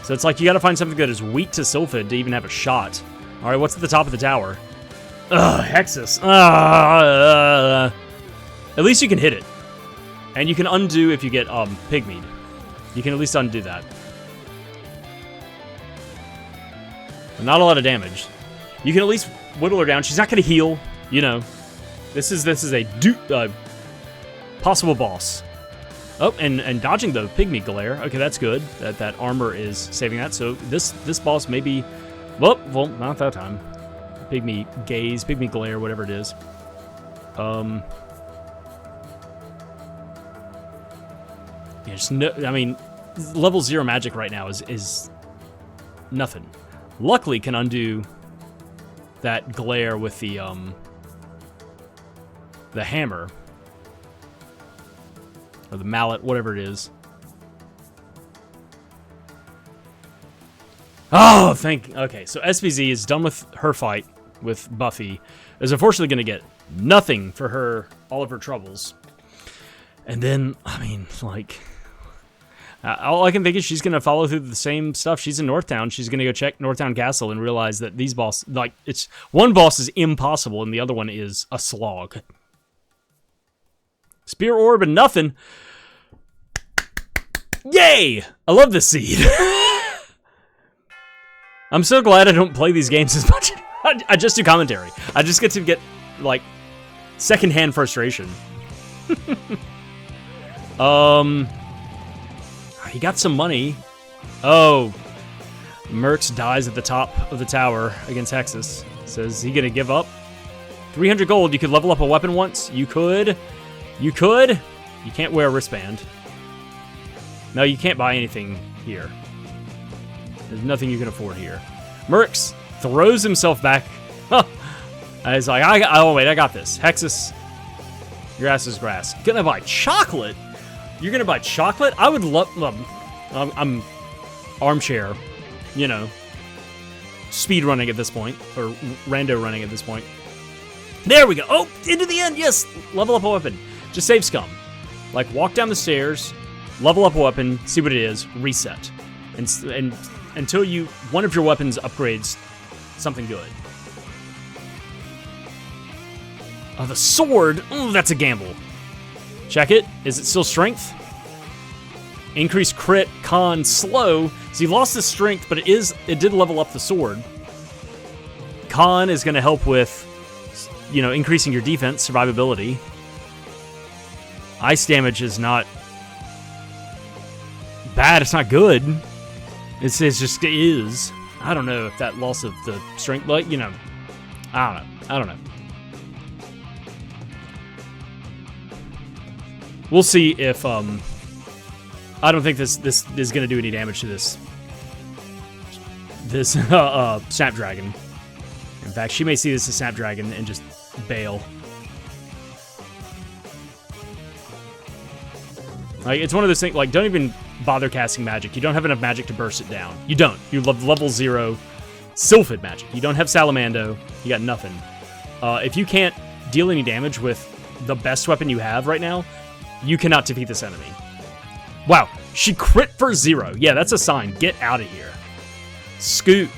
So it's like you gotta find something that is weak to Sylphid to even have a shot. Alright, what's at the top of the tower? Ugh, Hexus. At least you can hit it. And you can undo if you get Pygmied. You can at least undo that. Not a lot of damage. You can at least whittle her down. She's not going to heal, you know. This is a possible boss. Oh, and dodging the Pygmy glare. Okay, that's good. That armor is saving that. So this boss may be... Well, not that time. Pygmy gaze, Pygmy glare, whatever it is. Yeah, just no, I mean, level 0 magic right now is nothing. Luckily, can undo that glare with the hammer. Or the mallet, whatever it is. Oh, okay, so SoBeeZee is done with her fight with Buffy. Is unfortunately going to get nothing for all of her troubles. And then, I mean, like... all I can think is she's going to follow through the same stuff. She's in Northtown. She's going to go check Northtown Castle and realize that these bosses... Like, it's... One boss is impossible, and the other one is a slog. Spear orb and nothing. Yay! I love this seed. I'm so glad I don't play these games as much. I just do commentary. I just get to get, like, secondhand frustration. He got some money. Oh. Mercs dies at the top of the tower against Hexus. Says he gonna give up? 300 gold. You could level up a weapon once. You could. You could. You can't wear a wristband. No, you can't buy anything here. There's nothing you can afford here. Mercs throws himself back. He's like, oh wait, I got this. Hexus, your ass is grass. Gonna buy chocolate? You're gonna buy chocolate? I would love. I'm armchair, you know, speed running at this point, or rando running at this point. There we go. Oh, into the end. Yes, level up a weapon. Just save scum. Like walk down the stairs, level up a weapon, see what it is, reset, and until one of your weapons upgrades something good. Oh, the sword. Ooh, that's a gamble. Check it. Is it still strength? Increased crit, con, slow. So he lost his strength, but it did level up the sword. Con is going to help with, you know, increasing your defense, survivability. Ice damage is not bad. It's not good. It's just, it is. I don't know if that loss of the strength, like, you know, I don't know. We'll see if, I don't think this is going to do any damage to this Snapdragon. In fact, she may see this as Snapdragon and just bail. Like, it's one of those things, like, don't even bother casting magic. You don't have enough magic to burst it down. You don't. You love level 0 Sylphid magic. You don't have Salamando. You got nothing. If you can't deal any damage with the best weapon you have right now, you cannot defeat this enemy. Wow, she crit for 0. Yeah, that's a sign. Get out of here. Scoot.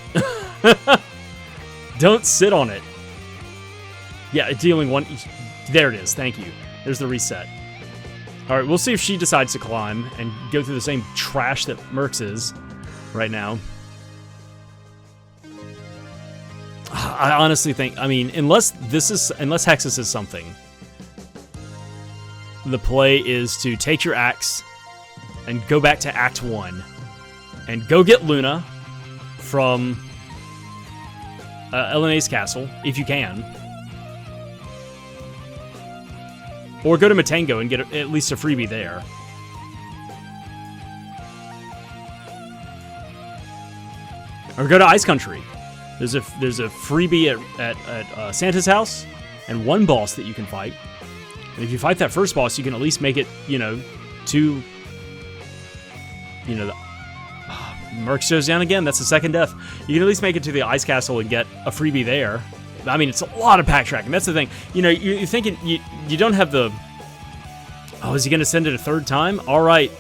Don't sit on it. Yeah, dealing 1... There it is. Thank you. There's the reset. All right, we'll see if she decides to climb and go through the same trash that Mercs is right now. I honestly think, I mean, unless Hexus is something, the play is to take your axe and go back to Act 1 and go get Luna from Elena's castle, if you can. Or go to Matango and get at least a freebie there. Or go to Ice Country. There's a freebie at Santa's house and one boss that you can fight. And if you fight that first boss, you can at least make it, you know, to, you know, Mercs goes down again. That's the second death. You can at least make it to the Ice Castle and get a freebie there. I mean, it's a lot of pack tracking. That's the thing. You know, you're thinking you don't have the... Oh, is he going to send it a third time? All right.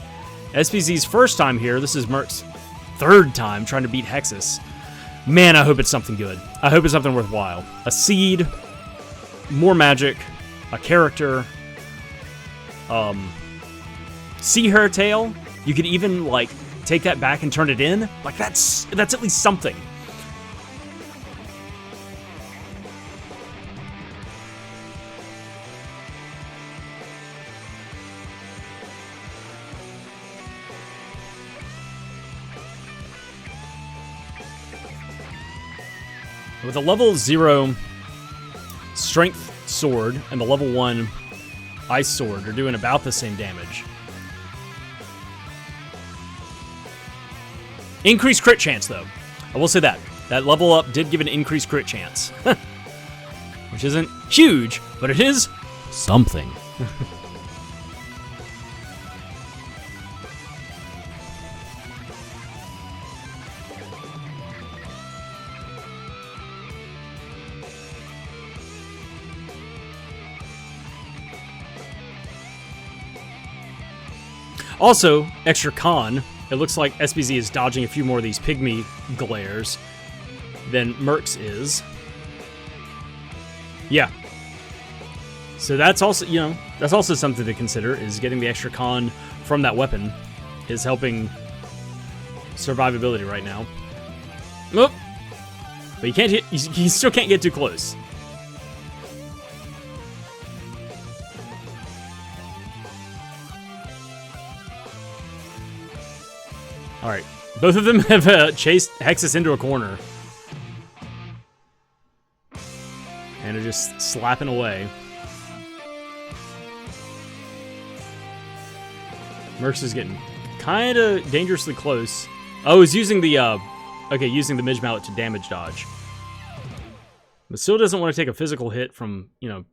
SoBeeZee's first time here. This is Merc's third time trying to beat Hexus. Man, I hope it's something good. I hope it's something worthwhile. A seed, more magic, a character, sea hair tail, you could even like take that back and turn it in. Like that's at least something. With a level 0 strength sword and the level 1 ice sword, they're doing about the same damage. Increased crit chance, though. I will say that. That level up did give an increased crit chance. Which isn't huge, but it is something. Also, extra con, it looks like SoBeeZee is dodging a few more of these pygmy glares than Mrks is. Yeah. So that's also, you know, that's also something to consider, is getting the extra con from that weapon is helping survivability right now. Nope. But you can't hit, you still can't get too close. Alright, both of them have chased Hexus into a corner. And are just slapping away. Mrks is getting kind of dangerously close. Oh, he's using the, okay, using the Midge Mallet to damage dodge. But still doesn't want to take a physical hit from, you know,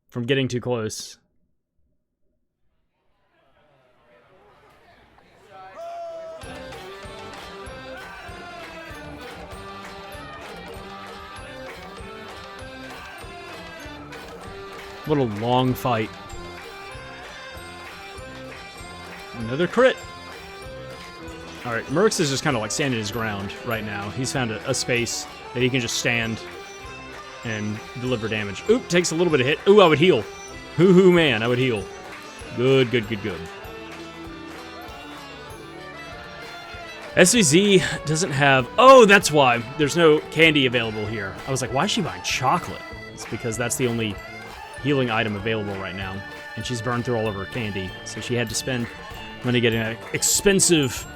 from getting too close. What a long fight. Another crit. Alright, Mrks is just kind of like standing his ground right now. He's found a space that he can just stand and deliver damage. Oop, takes a little bit of hit. Ooh, I would heal. Hoo-hoo, man, I would heal. Good, good, good, good. SoBeeZee doesn't have... Oh, that's why. There's no candy available here. I was like, why is she buying chocolate? It's because that's the only healing item available right now. And she's burned through all of her candy. So she had to spend money getting an expensive,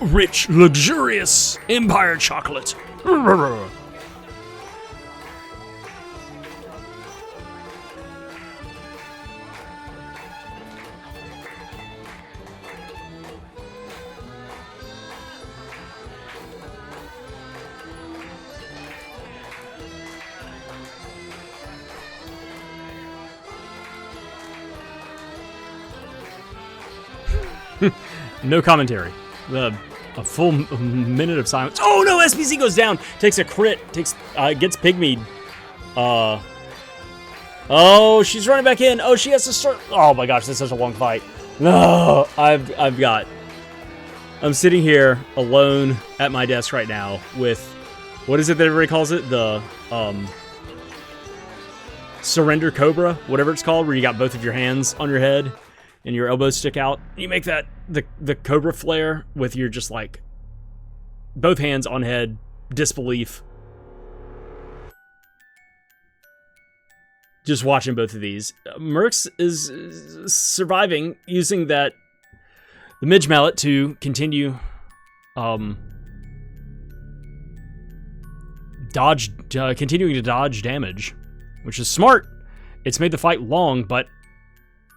rich, luxurious Empire chocolate. No commentary. A full minute of silence. Oh no, SoBeeZee goes down. Takes a crit. Gets pygmied. Oh, she's running back in. Oh, she has to start. Oh my gosh, this is such a long fight. No, I'm sitting here alone at my desk right now with, what is it that everybody calls it? The surrender cobra, whatever it's called, where you got both of your hands on your head and your elbows stick out. You make that the cobra flare with your just like both hands on head, disbelief. Just watching both of these. Mrks is surviving using that the Midge Mallet to continue continuing to dodge damage, which is smart. It's made the fight long, but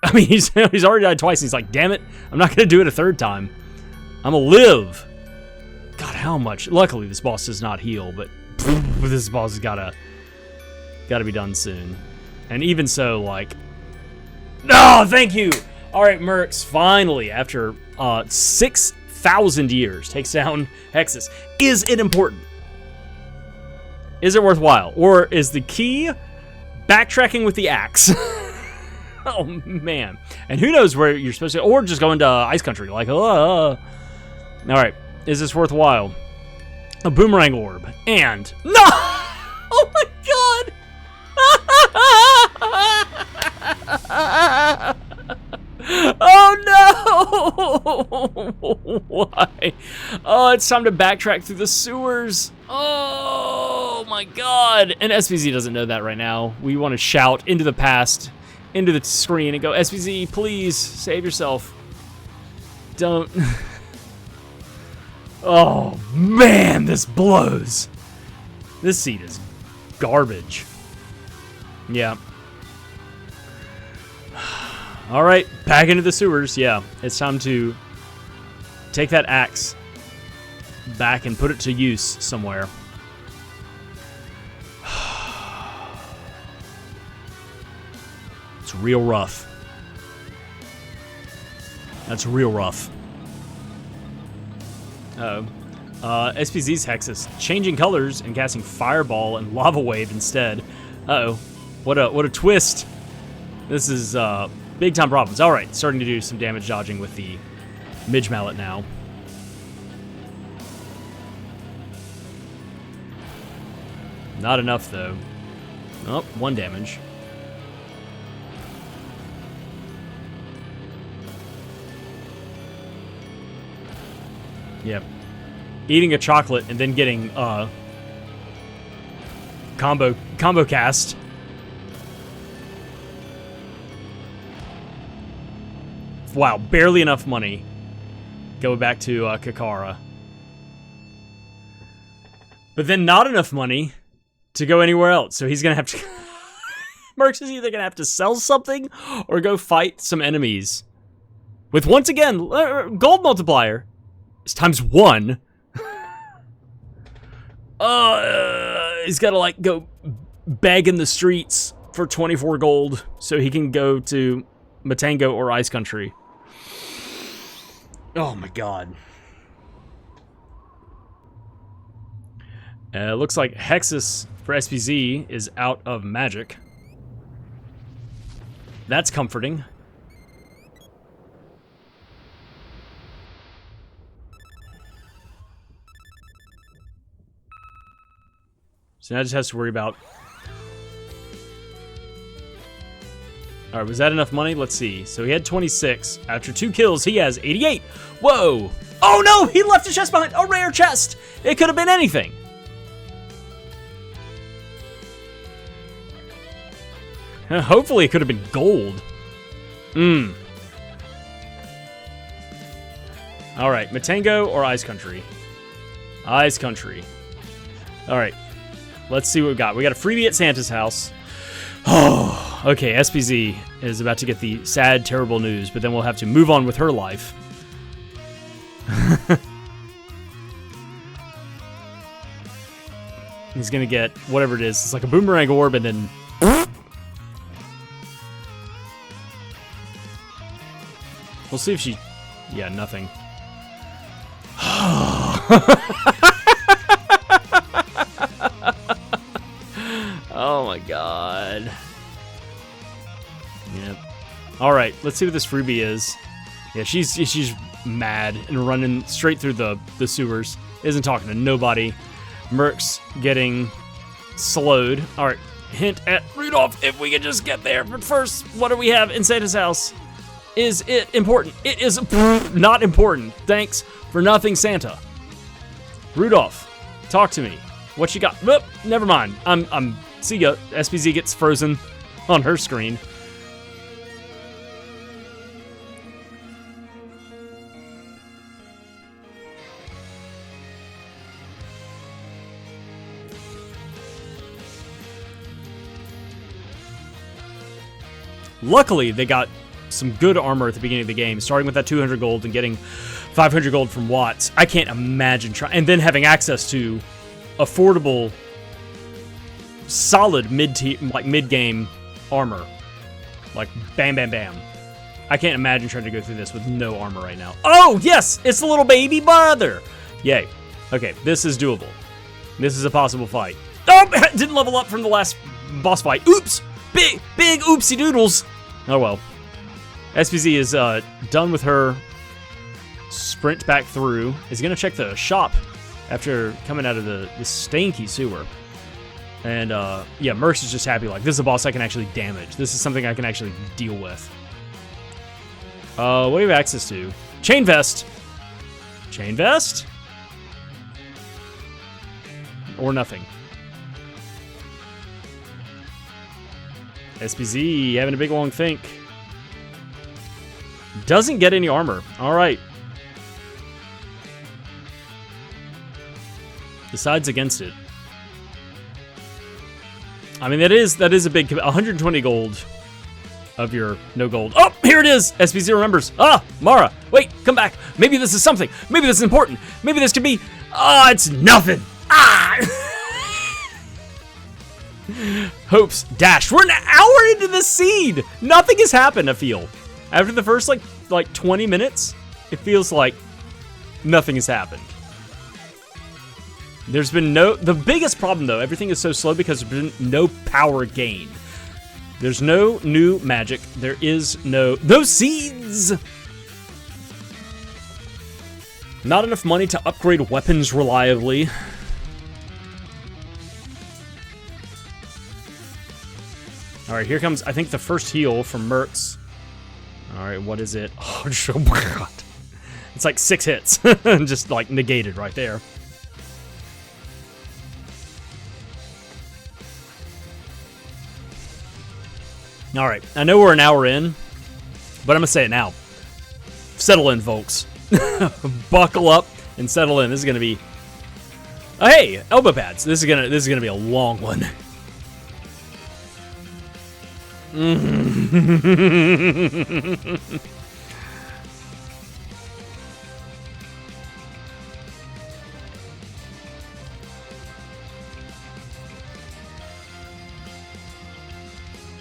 I mean, he's already died twice, and he's like, damn it, I'm not going to do it a third time. I'm going to live. God, how much? Luckily, this boss does not heal, but this boss has got to be done soon. And even so, like, no, thank you. All right, Mrks, finally, after 6,000 years, takes down Hexus. Is it important? Is it worthwhile? Or is the key backtracking with the axe? Oh, man. And who knows where you're supposed to... Or just go into Ice Country. Like, All right. Is this worthwhile? A boomerang orb. And... No! Oh, my God! Why? Oh, it's time to backtrack through the sewers. Oh my god. And SoBeeZee doesn't know that right now. We want to shout into the past, into the screen, and go, SoBeeZee, please save yourself. Don't. Oh man, this blows. This seat is garbage. Yeah. All right, back into the sewers. Yeah, it's time to take that axe back and put it to use somewhere. It's real rough. That's real rough. Uh-oh. SoBeeZee's Hex is changing colors and casting Fireball and Lava Wave instead. Uh-oh. What a twist. This is big time problems. All right, starting to do some damage dodging with the Midge Mallet now. Not enough though. Oh, 1 damage. Yep. Eating a chocolate and then getting combo cast. Wow, barely enough money. Go back to Kakara. But then not enough money to go anywhere else. So he's gonna have to Merks is either gonna have to sell something or go fight some enemies. With once again, gold multiplier. It's ×1. He's gotta like go beg in the streets for 24 gold so he can go to Matango or Ice Country. Oh my god. Looks like Hexus for SoBeeZee is out of magic. That's comforting. So now just has to worry about... Alright, was that enough money? Let's see. So he had 26. After 2 kills, he has 88. Whoa! Oh no! He left a chest behind! A rare chest! It could have been anything! Hopefully it could have been gold. Alright, Matango or Ice Country? Ice Country. Alright. Let's see what we got. We got a freebie at Santa's house. Oh, okay, SoBeeZee is about to get the sad, terrible news, but then we'll have to move on with her life. He's gonna get whatever it is. It's like a boomerang orb, and then... We'll see if she... Yeah, nothing. Oh my god. Yep. Alright, let's see what this freebie is. Yeah, she's mad and running straight through the sewers. Isn't talking to nobody. Merks getting slowed. Alright, hint at Rudolph if we can just get there. But first, what do we have in Santa's house? Is it important? It is not important. Thanks for nothing, Santa. Rudolph, talk to me. What you got? Oop, never mind. See ya. SoBeeZee gets frozen on her screen. Luckily, they got some good armor at the beginning of the game, starting with that 200 gold and getting 500 gold from Watts. I can't imagine trying, and then having access to affordable, solid mid-game armor, like bam, bam, bam. I can't imagine trying to go through this with no armor right now. Oh yes, it's the little baby brother. Yay. Okay, this is doable. This is a possible fight. Oh, didn't level up from the last boss fight. Oops, big oopsie doodles. Oh well. SoBeeZee is done with her sprint back through. Is gonna check the shop after coming out of the stanky sewer. And yeah, Merks is just happy, like, this is a boss I can actually damage. This is something I can actually deal with. What do we have access to? Chain vest. Chain vest? Or nothing. SoBeeZee having a big long think. Doesn't get any armor. All right. Decides against it. I mean, that is a big 120 gold of your no gold. Oh, here it is. SoBeeZee remembers. Ah, Mara. Wait, come back. Maybe this is something. Maybe this is important. Maybe this could be. Ah, it's nothing. Ah. Hopes dashed. We're an hour into the seed. Nothing has happened, I feel. After the first like 20 minutes, it feels like nothing has happened. There's been the biggest problem though, everything is so slow because there's been no power gain. There's no new magic. There is no seeds. Not enough money to upgrade weapons reliably. All right, here comes, I think, the first heal from Mercs. All right, what is it? Oh, God. It's like 6 hits. Just like negated right there. All right, I know we're an hour in, but I'm gonna say it now. Settle in, folks. Buckle up and settle in. This is gonna be. Oh, hey, elbow pads. This is gonna be a long one.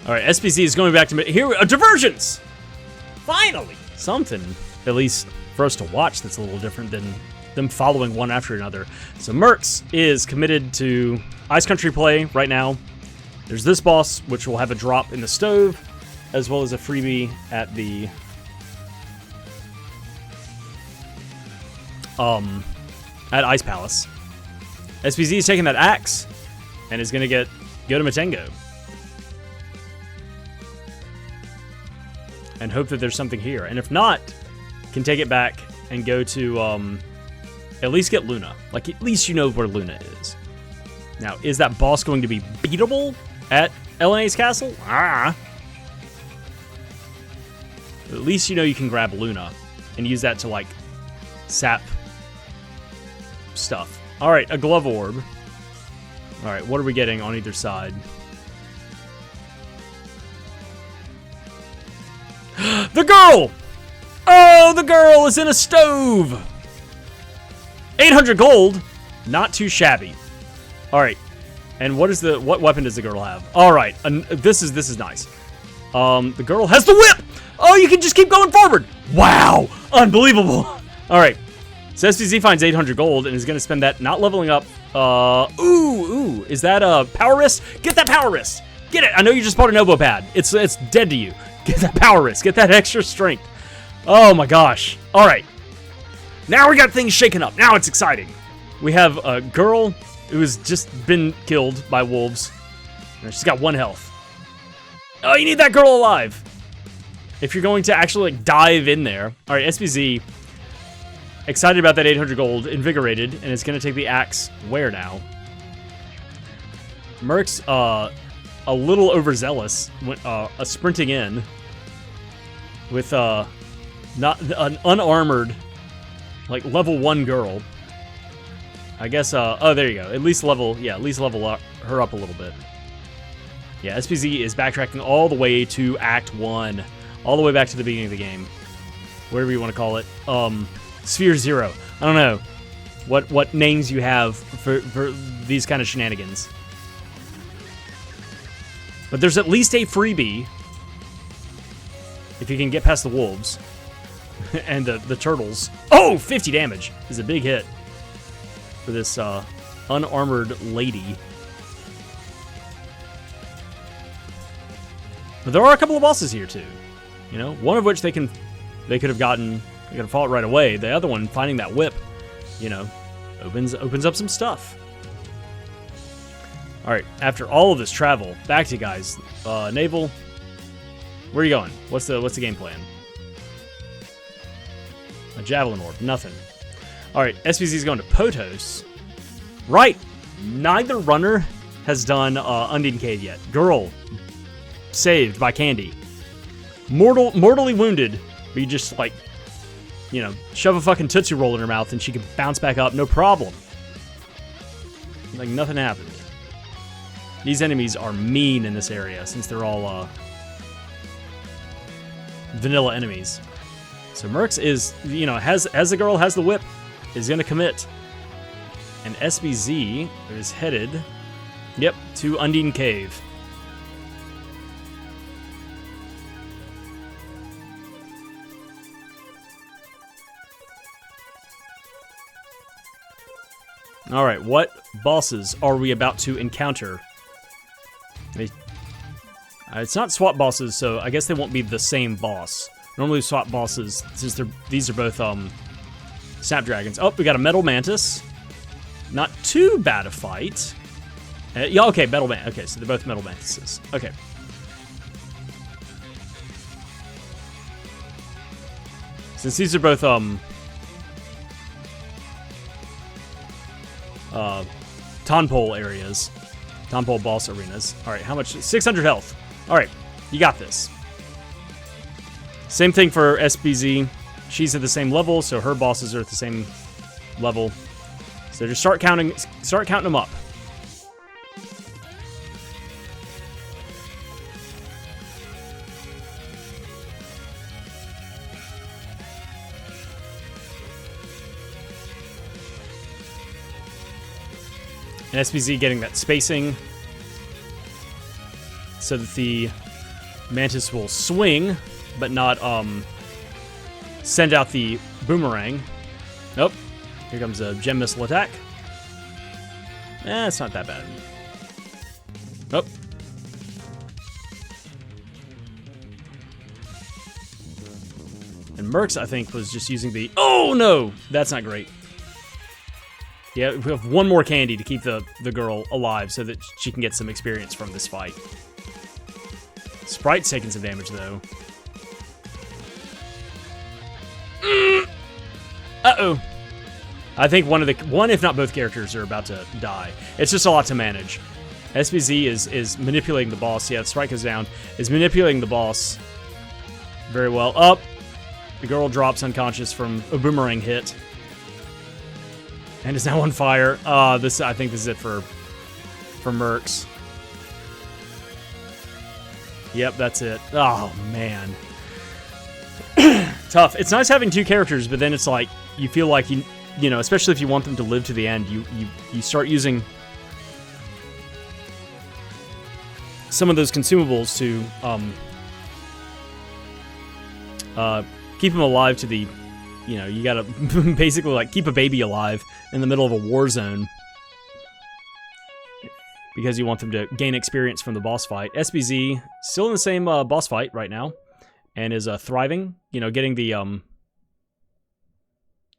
All right, SoBeeZee is going back to here. Diversions. Finally, something at least for us to watch that's a little different than them following one after another. So Mercs is committed to Ice Country play right now. There's this boss, which will have a drop in the stove, as well as a freebie at the at Ice Palace. SoBeeZee is taking that axe and is gonna go to Matengo and hope that there's something here. And if not, can take it back and go to at least get Luna. Like, at least you know where Luna is. Now, is that boss going to be beatable at LNA's castle? Ah. At least you know you can grab Luna and use that to, like, sap stuff. All right, a glove orb. All right, what are we getting on either side? The girl! Oh, the girl is in a stove! 800 gold. Not too shabby. All right. And what weapon does the girl have? All right. This is nice. The girl has the whip! Oh, you can just keep going forward! Wow! Unbelievable! All right. So SoBeeZee finds 800 gold and is going to spend that not leveling up. Ooh. Is that a power wrist? Get that power wrist! Get it! I know you just bought an elbow pad. It's dead to you. Get that power wrist. Get that extra strength. Oh my gosh. All right. Now we got things shaken up. Now it's exciting. We have a girl who has just been killed by wolves. She's got 1 health. Oh, you need that girl alive. If you're going to actually like dive in there. All right, SoBeeZee, excited about that 800 gold, invigorated, and it's going to take the axe where now? Mercs, a little overzealous, sprinting in with not an unarmored, like level 1 girl. I guess. Oh, there you go. At least level her up a little bit. Yeah, SoBeeZee is backtracking all the way to Act 1, all the way back to the beginning of the game, whatever you want to call it. Sphere 0. I don't know what names you have for these kind of shenanigans. But there's at least a freebie if you can get past the wolves and the turtles. Oh, 50 damage is a big hit for this unarmored lady. But there are a couple of bosses here too. You know, one of which they could have fought right away. The other one, finding that whip, you know, opens up some stuff. All right, after all of this travel, back to you guys. Naval, where are you going? What's the game plan? A Javelin Orb. Nothing. Alright, SBZ's going to Potos. Right! Neither runner has done Undine Cave yet. Girl, saved by Candy. Mortally wounded, but you just, like, you know, shove a fucking Tootsie Roll in her mouth and she can bounce back up, no problem. Like, nothing happened. These enemies are mean in this area, since they're all, vanilla enemies. So Mercs is, you know, as the girl has the whip, is gonna commit. And SBZ is headed, yep, to Undine Cave. Alright, what bosses are we about to encounter? It's not SWAT bosses, so I guess they won't be the same boss. Normally SWAT bosses, since these are both Snapdragons. Oh, we got a Metal Mantis. Not too bad a fight. Yeah, okay, Metal Mantis. Okay, so they're both Metal Mantises. Okay. Since these are both Tonpole areas. Tonpole boss arenas. Alright, how much? 600 health. Alright, you got this. Same thing for SBZ. She's at the same level, so her bosses are at the same level. So just start counting them up. And SBZ getting that spacing so that the Mantis will swing, but not send out the boomerang. Nope. Here comes a gem missile attack. It's not that bad. Nope. And Mercs, I think, was just using the... Oh, no! That's not great. Yeah, we have one more candy to keep the girl alive so that she can get some experience from this fight. Sprite's taking some damage, though. Uh-oh. I think one, if not both characters are about to die. It's just a lot to manage. SBZ is manipulating the boss. Yeah, the Sprite goes down. Is manipulating the boss very well. Up. The girl drops unconscious from a boomerang hit. And is now on fire. I think this is it for Mercs. Yep, that's it. Oh, man. Tough. It's nice having two characters, but then it's like, you feel like, you know, especially if you want them to live to the end, you start using some of those consumables to keep them alive to the... You know, you gotta basically, like, keep a baby alive in the middle of a war zone. Because you want them to gain experience from the boss fight. SBZ, still in the same boss fight right now. And is thriving. You know, getting the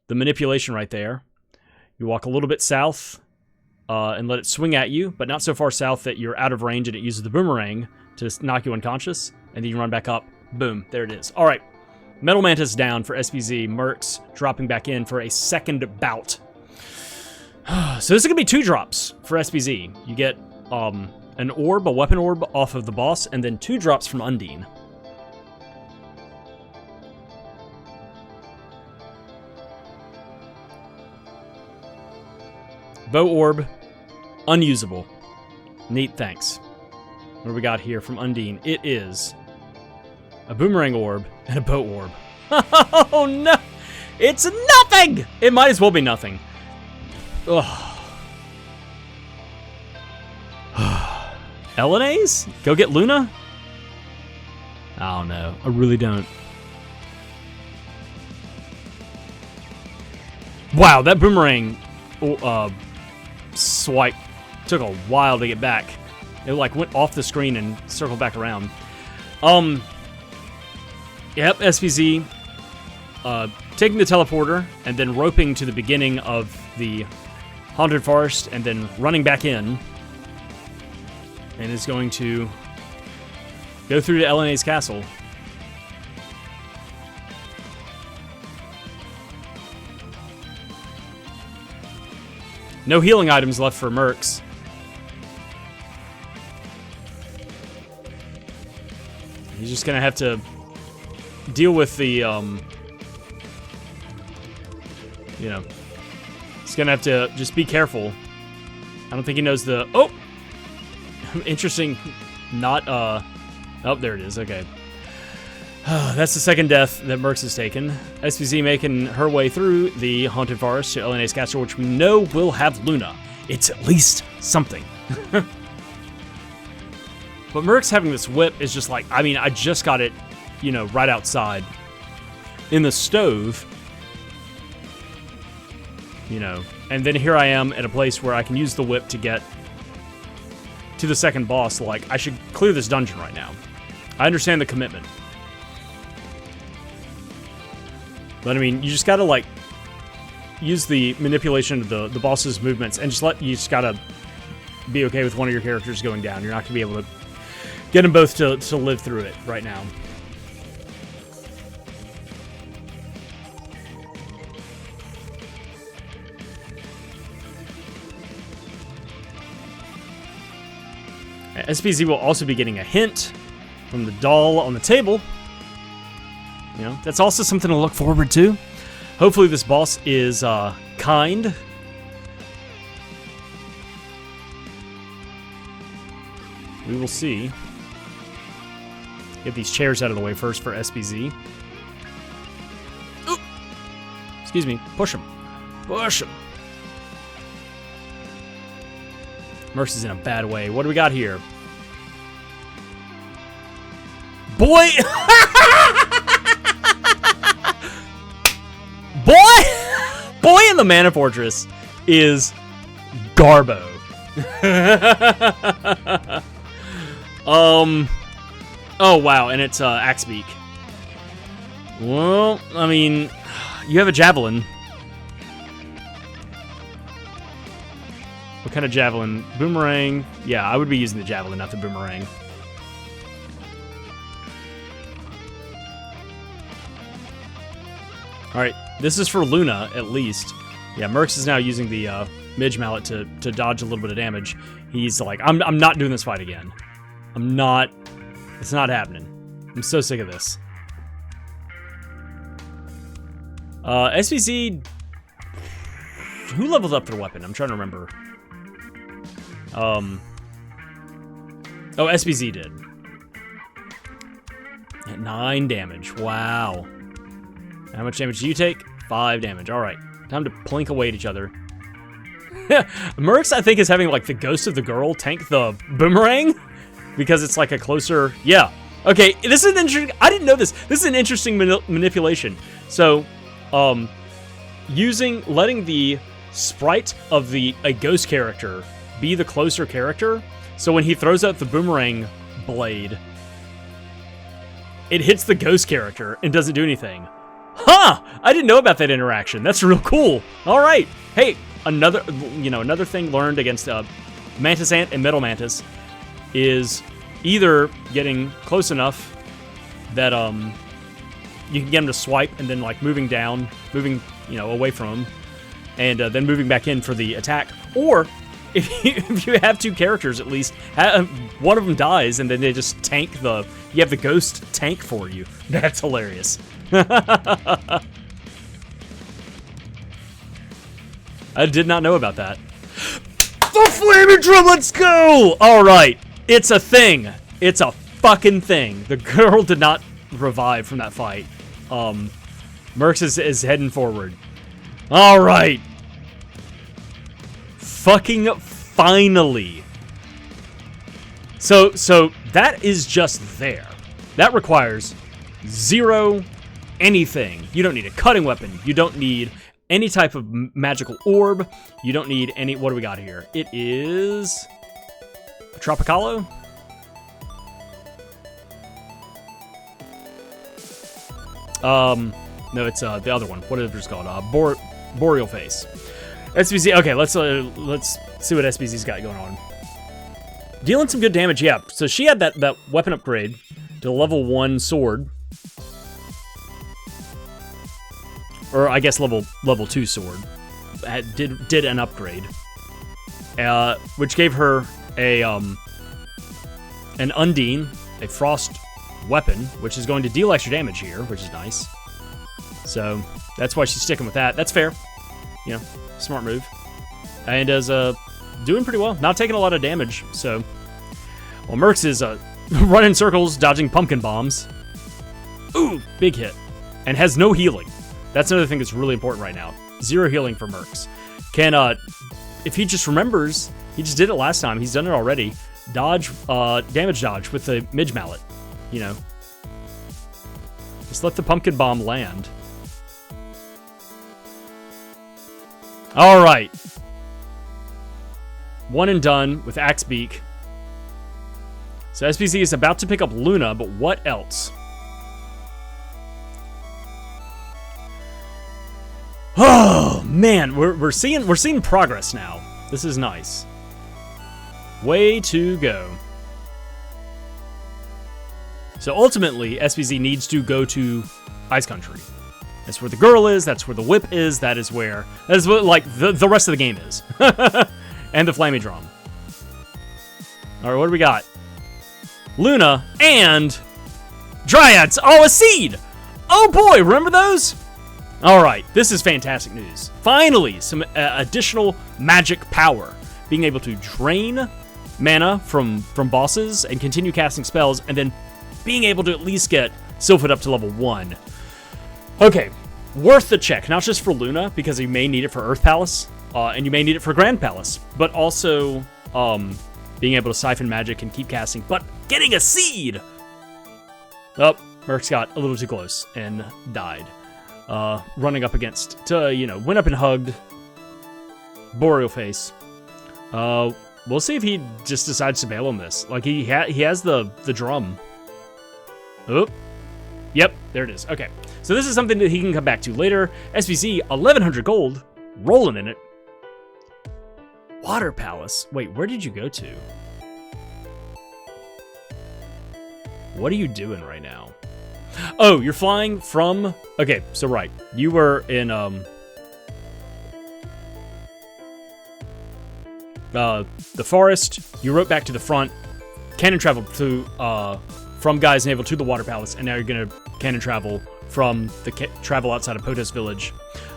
manipulation right there. You walk a little bit south and let it swing at you. But not so far south that you're out of range and it uses the boomerang to knock you unconscious. And then you run back up. Boom. There it is. Alright. Metal Mantis down for SBZ. Mercs dropping back in for a second bout. So this is going to be 2 drops for SBZ. You get an orb, a weapon orb off of the boss, and then 2 drops from Undine. Bow orb, unusable. Neat, thanks. What do we got here from Undine? It is a boomerang orb and a bow orb. Oh no! It's nothing! It might as well be nothing. Ugh. LNAs? Go get Luna? I don't know. I really don't. Wow, that boomerang swipe took a while to get back. It like went off the screen and circled back around. Yep, SVZ taking the teleporter and then roping to the beginning of the Haunted Forest and then running back in. And is going to go through to LNA's castle. No healing items left for Mercs. He's just gonna have to deal with the, you know, he's gonna have to just be careful. I don't think he knows the, oh! Interesting, not, oh, there it is, okay. That's the second death that Mercs has taken. SoBeeZee making her way through the Haunted Forest to LNA's castle, which we know will have Luna. It's at least something. But Mercs having this whip is just like, I mean, I just got it, you know, right outside in the stove, you know, and then here I am at a place where I can use the whip to get to the second boss. Like, I should clear this dungeon right now. I understand the commitment. But I mean, you just gotta, like, use the manipulation of the boss's movements and you just gotta be okay with one of your characters going down. You're not gonna be able to get them both to live through it right now. SoBeeZee will also be getting a hint from the doll on the table. You know, that's also something to look forward to. Hopefully this boss is kind. We will see. Get these chairs out of the way first for SoBeeZee. Ooh. Excuse me. Push him. Push him. Mercs is in a bad way. What do we got here? Boy! Boy in the Mana Fortress is Garbo. Oh wow, and it's Axebeak. Well, I mean, you have a javelin. What kind of javelin? Boomerang? Yeah, I would be using the javelin, not the boomerang. Alright, this is for Luna, at least. Yeah, Mercs is now using the Midge Mallet to dodge a little bit of damage. He's like, I'm not doing this fight again. I'm not... It's not happening. I'm so sick of this. SoBeeZee... Who leveled up their weapon? I'm trying to remember. Oh, SoBeeZee did. At 9 damage. Wow. How much damage do you take? 5 damage. Alright. Time to plink away at each other. Mercs, I think, is having, like, the ghost of the girl tank the boomerang. Because it's, like, a closer... Yeah. Okay, this is an interesting... I didn't know this. This is an interesting manipulation. So, letting the sprite of a ghost character be the closer character. So when he throws out the boomerang blade, it hits the ghost character and doesn't do anything. Huh! I didn't know about that interaction. That's real cool. All right. Hey, another thing learned against Mantis Ant and Metal Mantis is either getting close enough that you can get him to swipe and then like moving away from him, and then moving back in for the attack, or if you have two characters at least, one of them dies and then they just tank you have the ghost tank for you. That's hilarious. I did not know about that. The Flammie Drum, let's go! Alright, it's a thing. It's a fucking thing. The girl did not revive from that fight. Mercs is heading forward. Alright. Fucking finally. So that is just there. That requires 0 anything. You don't need a cutting weapon. You don't need any type of magical orb. You don't need any... What do we got here? It is... a Tropicalo? No, it's the other one. What is it called? Boreal Face. SoBeeZee. Okay, let's see what SoBeeZee's got going on. Dealing some good damage, yeah. So she had that weapon upgrade to level 1 sword, or I guess level 2 sword. Did an upgrade. which gave her a an Undine, a frost weapon, which is going to deal extra damage here, which is nice. So that's why she's sticking with that. That's fair. You know, smart move. And is doing pretty well. Not taking a lot of damage, so... Well, Mercs is running circles, dodging pumpkin bombs. Ooh, big hit. And has no healing. That's another thing that's really important right now. 0 healing for Mercs. Can, if he just remembers, he just did it last time, he's done it already, dodge, damage dodge with the Midge Mallet. You know. Just let the pumpkin bomb land. Alright. One and done with Axe Beak. So SoBeeZee is about to pick up Luna, but what else? Oh man, we're seeing progress now. This is nice. Way to go. So ultimately, SoBeeZee needs to go to Ice Country. That's where the girl is. That's where the whip is. That is what like the rest of the game is. And the Flammie Drum. All right, what do we got? Luna and Dryads. Oh, a seed. Oh boy, remember those? All right, this is fantastic news. Finally, some additional magic power. Being able to drain mana from bosses and continue casting spells, and then being able to at least get Sylphid up to level 1. Okay, worth the check, not just for Luna, because you may need it for Earth Palace, and you may need it for Grand Palace, but also being able to siphon magic and keep casting, but getting a seed! Oh, Mercs got a little too close and died. Running up against, went up and hugged Boreal Face. We'll see if he just decides to bail on this. Like, he has the drum. Oh, yep, there it is. Okay, so this is something that he can come back to later. SoBeeZee, 1,100 gold, rolling in it. Water Palace. Wait, where did you go to? What are you doing right now? Oh, you're flying from... Okay, so right. You were in, the forest. You wrote back to the front. Cannon traveled to, from Guy's Navel to the Water Palace, and now you're gonna cannon travel from the travel outside of Potos Village.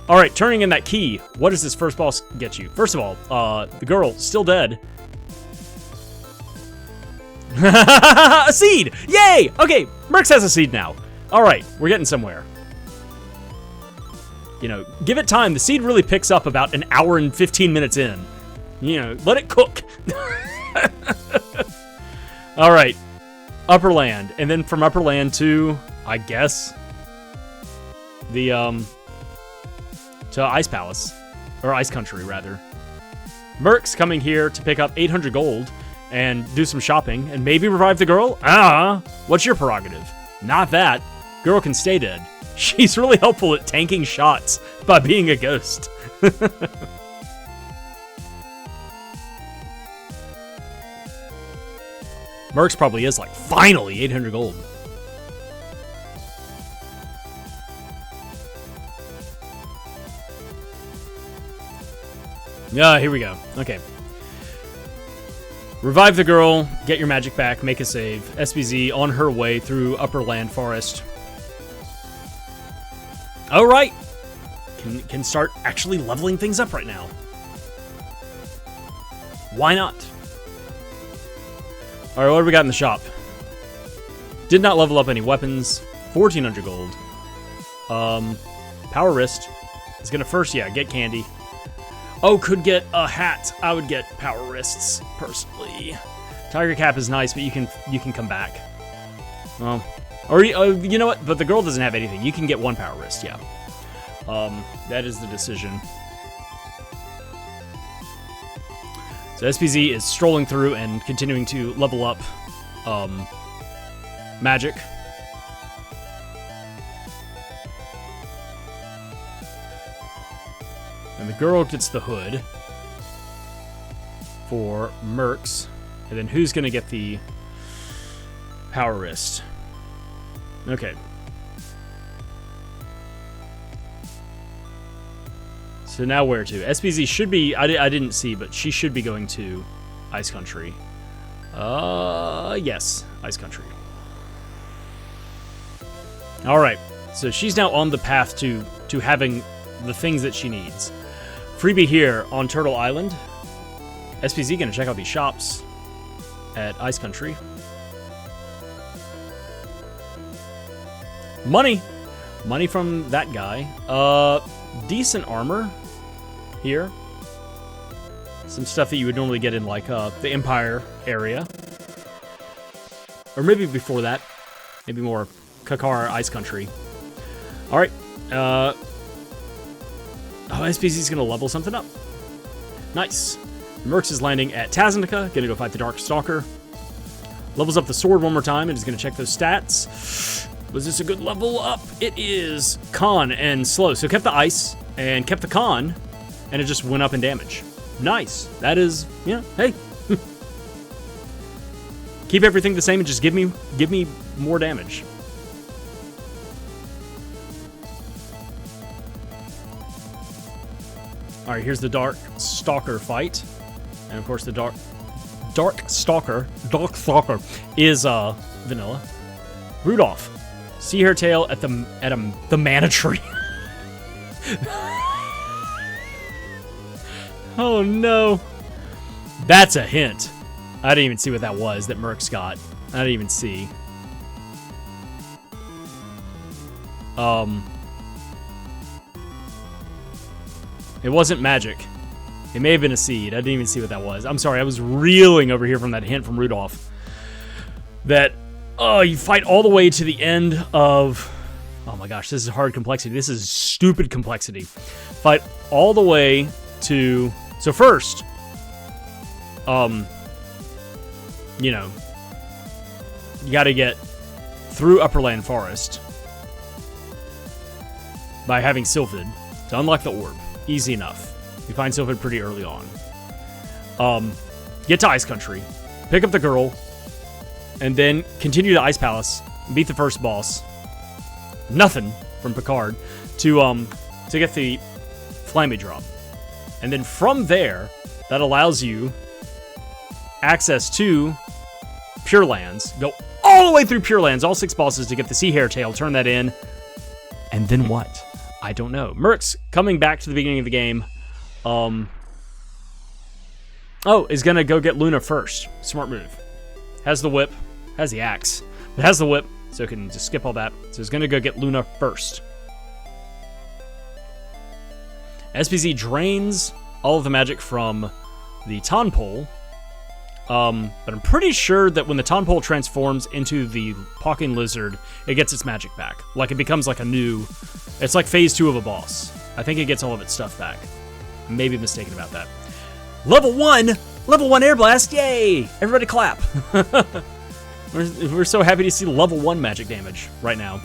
All right, turning in that key. What does this first boss get you? First of all, the girl, still dead. A seed! Yay! Okay, Mercs has a seed now. All right, we're getting somewhere. You know, give it time. The seed really picks up about an hour and 15 minutes in. You know, let it cook. All right, Upper Land, and then from Upper Land to, I guess, the to Ice Palace, or Ice Country rather. Mercs coming here to pick up 800 gold and do some shopping and maybe revive the girl. What's your prerogative? Not that. Girl can stay dead. She's really helpful at tanking shots by being a ghost. Mercs probably is like, finally, 800 gold. Yeah, here we go. Okay. Revive the girl, get your magic back, make a save. SoBeeZee on her way through Upper Land Forest. All right. Can start actually leveling things up right now. Why not? All right, what do we got in the shop? Did not level up any weapons. 1,400 gold. Power Wrist is gonna first, yeah, get candy. Oh, could get a hat. I would get Power Wrists personally. Tiger Cap is nice, but you can come back. Or you know what? But the girl doesn't have anything. You can get 1 Power Wrist. Yeah. That is the decision. So SoBeeZee is strolling through and continuing to level up magic. And the girl gets the hood for Mercs. And then who's going to get the Power Wrist? Okay. So now where to? SBZ should be... I didn't see, but she should be going to Ice Country. Yes. Ice Country. Alright. So she's now on the path to having the things that she needs. Freebie here on Turtle Island. SBZ gonna check out these shops at Ice Country. Money! Money from that guy. Decent armor here. Some stuff that you would normally get in, like, the Empire area. Or maybe before that. Maybe more Kakar Ice Country. Alright. Oh, SPZ's gonna level something up. Nice. Mercs is landing at Taznica, gonna go fight the Dark Stalker. Levels up the sword one more time and is gonna check those stats. Was this a good level up? It is. Con and slow. So kept the ice and kept the con, and it just went up in damage. Nice. That is, yeah, hey. Keep everything the same and just give me more damage. All right, here's the Dark Stalker fight. And of course the Dark Stalker is vanilla. Rudolph. See her tail at the mana tree. Oh no. That's a hint. I didn't even see what that was that Mercs got. I didn't even see. It wasn't magic. It may have been a seed. I didn't even see what that was. I'm sorry, I was reeling over here from that hint from Rudolph. That, you fight all the way to the end of... Oh my gosh, this is hard complexity. This is stupid complexity. Fight all the way to... So first, you know, you gotta get through Upperland Forest by having Sylphid to unlock the orb. Easy enough. You find Sylphid pretty early on. Get to Ice Country, pick up the girl, and then continue to Ice Palace, beat the first boss. Nothing from Picard to get the Flammie Drum. And then from there, that allows you access to Pure Lands. Go all the way through Pure Lands, all 6 bosses to get the Sea Hare Tail, turn that in. And then what? I don't know. Mercs coming back to the beginning of the game. Is gonna go get Luna first. Smart move. Has the whip, has the axe, but has the whip, so it can just skip all that. So he's gonna go get Luna first. SPZ drains all of the magic from the Tonpole. But I'm pretty sure that when the Tonpole transforms into the Pawking Lizard, it gets its magic back. Like, it becomes like a new... It's like phase 2 of a boss. I think it gets all of its stuff back. Maybe mistaken about that. Level 1! Level 1 Air Blast! Yay! Everybody clap! We're so happy to see level 1 magic damage right now.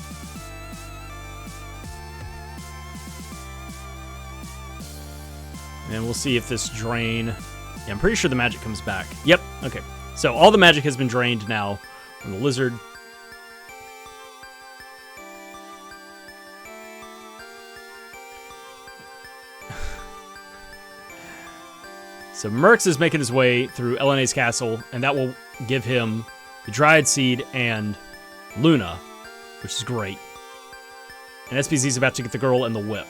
And we'll see if this drain... Yeah, I'm pretty sure the magic comes back. Yep, okay. So all the magic has been drained now from the lizard. So Mercs is making his way through LNA's castle, and that will give him the Dryad Seed and Luna, which is great. And SPZ is about to get the girl and the whip.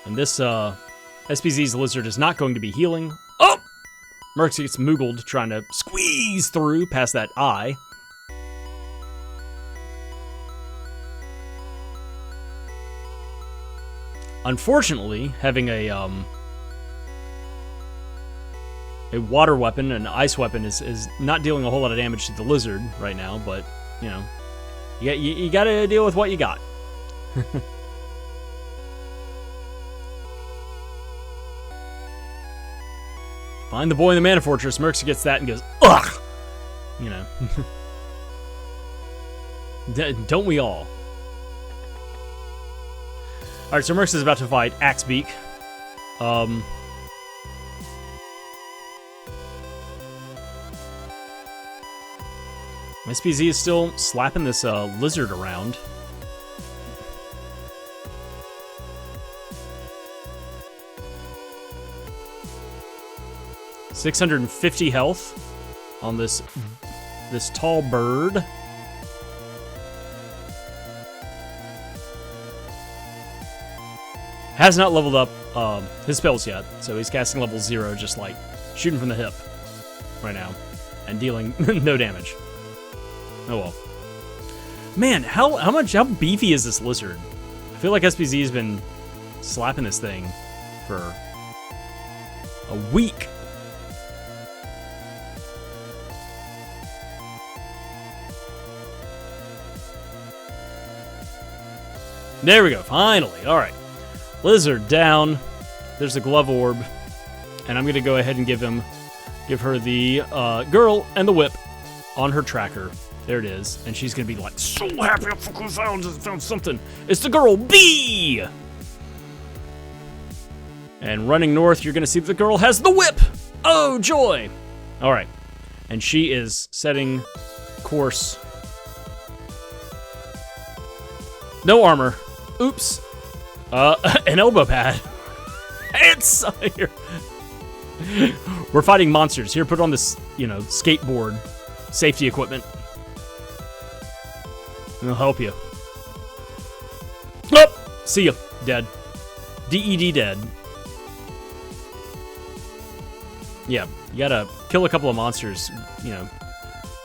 And this, SPZ's lizard is not going to be healing. Oh! Mercs gets moogled trying to squeeze through past that eye. Unfortunately, having a water weapon, an ice weapon, is not dealing a whole lot of damage to the lizard right now, but, you know, you gotta deal with what you got. Find the boy in the Mana Fortress. Mercs gets that and goes, ugh! You know. Don't we all? Alright, so Mercs is about to fight Axebeak. SPZ is still slapping this lizard around. 650 health on this tall bird. Has not leveled up his spells yet, so he's casting level 0, just like shooting from the hip right now, and dealing no damage. Oh well. Man, how beefy is this lizard? I feel like SoBeeZee has been slapping this thing for a week. There we go, finally. All right. Lizard down. There's the glove orb. And I'm going to go ahead and give her the girl and the whip on her tracker. There it is. And she's going to be like, so happy I found something. It's the girl B! And running north, you're going to see that the girl has the whip. Oh, joy. All right. And she is setting course. No armor. Oops. An elbow pad. It's here. We're fighting monsters. Here, put on this, skateboard safety equipment. It'll help you. Oh, see ya. Dead. DED dead. Yeah, you gotta kill a couple of monsters,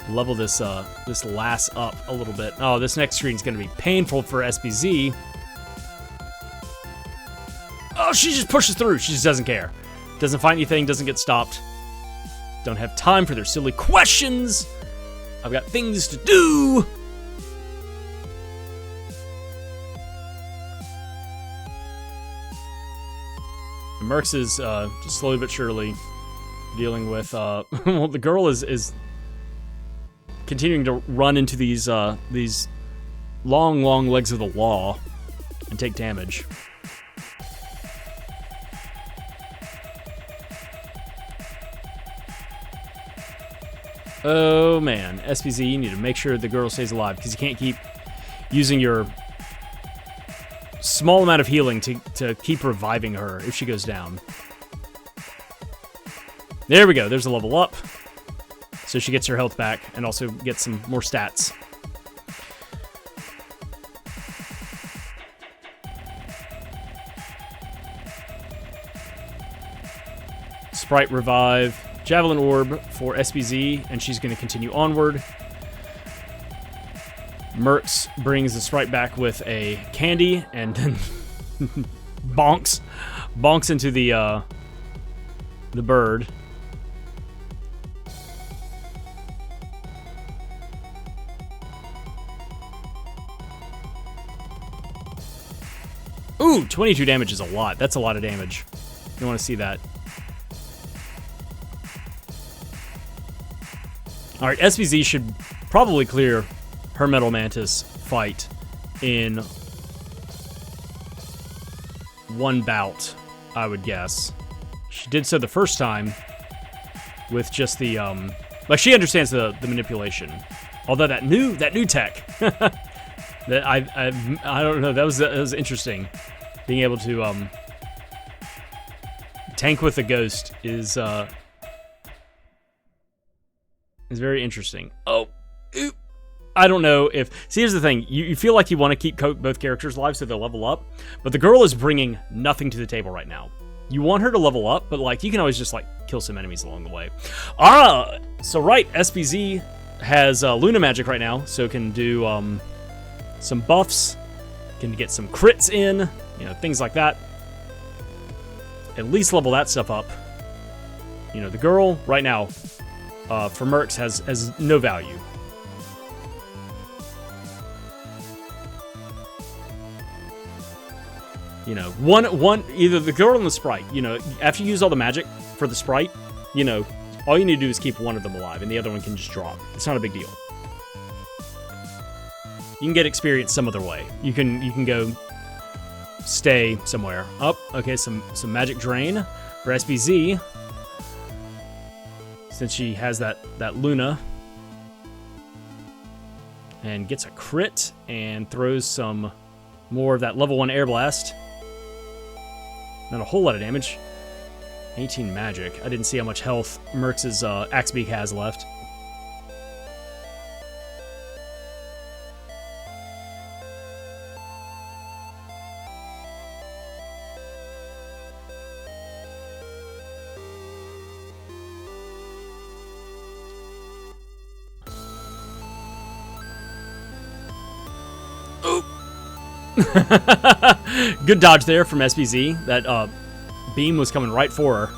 level this this lass up a little bit. Oh, this next screen is gonna be painful for SoBeeZee. Oh, she just pushes through. She just doesn't care. Doesn't find anything, doesn't get stopped. Don't have time for their silly questions. I've got things to do. And Mercs is just slowly but surely dealing with, well, the girl is continuing to run into these long legs of the law and take damage. Oh man, SoBeeZee, you need to make sure the girl stays alive because you can't keep using your small amount of healing to keep reviving her if she goes down. There we go, there's a level up. So she gets her health back and also gets some more stats. Sprite revive. Javelin orb for SoBeeZee, and she's going to continue onward. Mercs brings the Sprite back with a candy, and then bonks into the bird. Ooh, 22 damage is a lot. That's a lot of damage. You want to see that. All right, SoBeeZee should probably clear her Metal Mantis fight in one bout, I would guess. She did so the first time with just the like she understands the manipulation. Although that new tech that I don't know, that was interesting. Being able to tank with a ghost is very interesting. Oh, oop. I don't know if... See, here's the thing. You feel like you want to keep both characters alive so they'll level up, but the girl is bringing nothing to the table right now. You want her to level up, but like you can always just like kill some enemies along the way. So right, SoBeeZee has Luna magic right now, so can do some buffs, can get some crits in, things like that. At least level that stuff up. The girl right now... for Mercs has no value. One either the girl and the Sprite. After you use all the magic for the Sprite, all you need to do is keep one of them alive, and the other one can just drop. It's not a big deal. You can get experience some other way. You can go stay somewhere. Okay, some magic drain for SoBeeZee. Since she has that Luna. And gets a crit and throws some more of that level 1 air blast. Not a whole lot of damage. 18 magic. I didn't see how much health Mercs' Axe Beak has left. Good dodge there from SoBeeZee. That beam was coming right for her,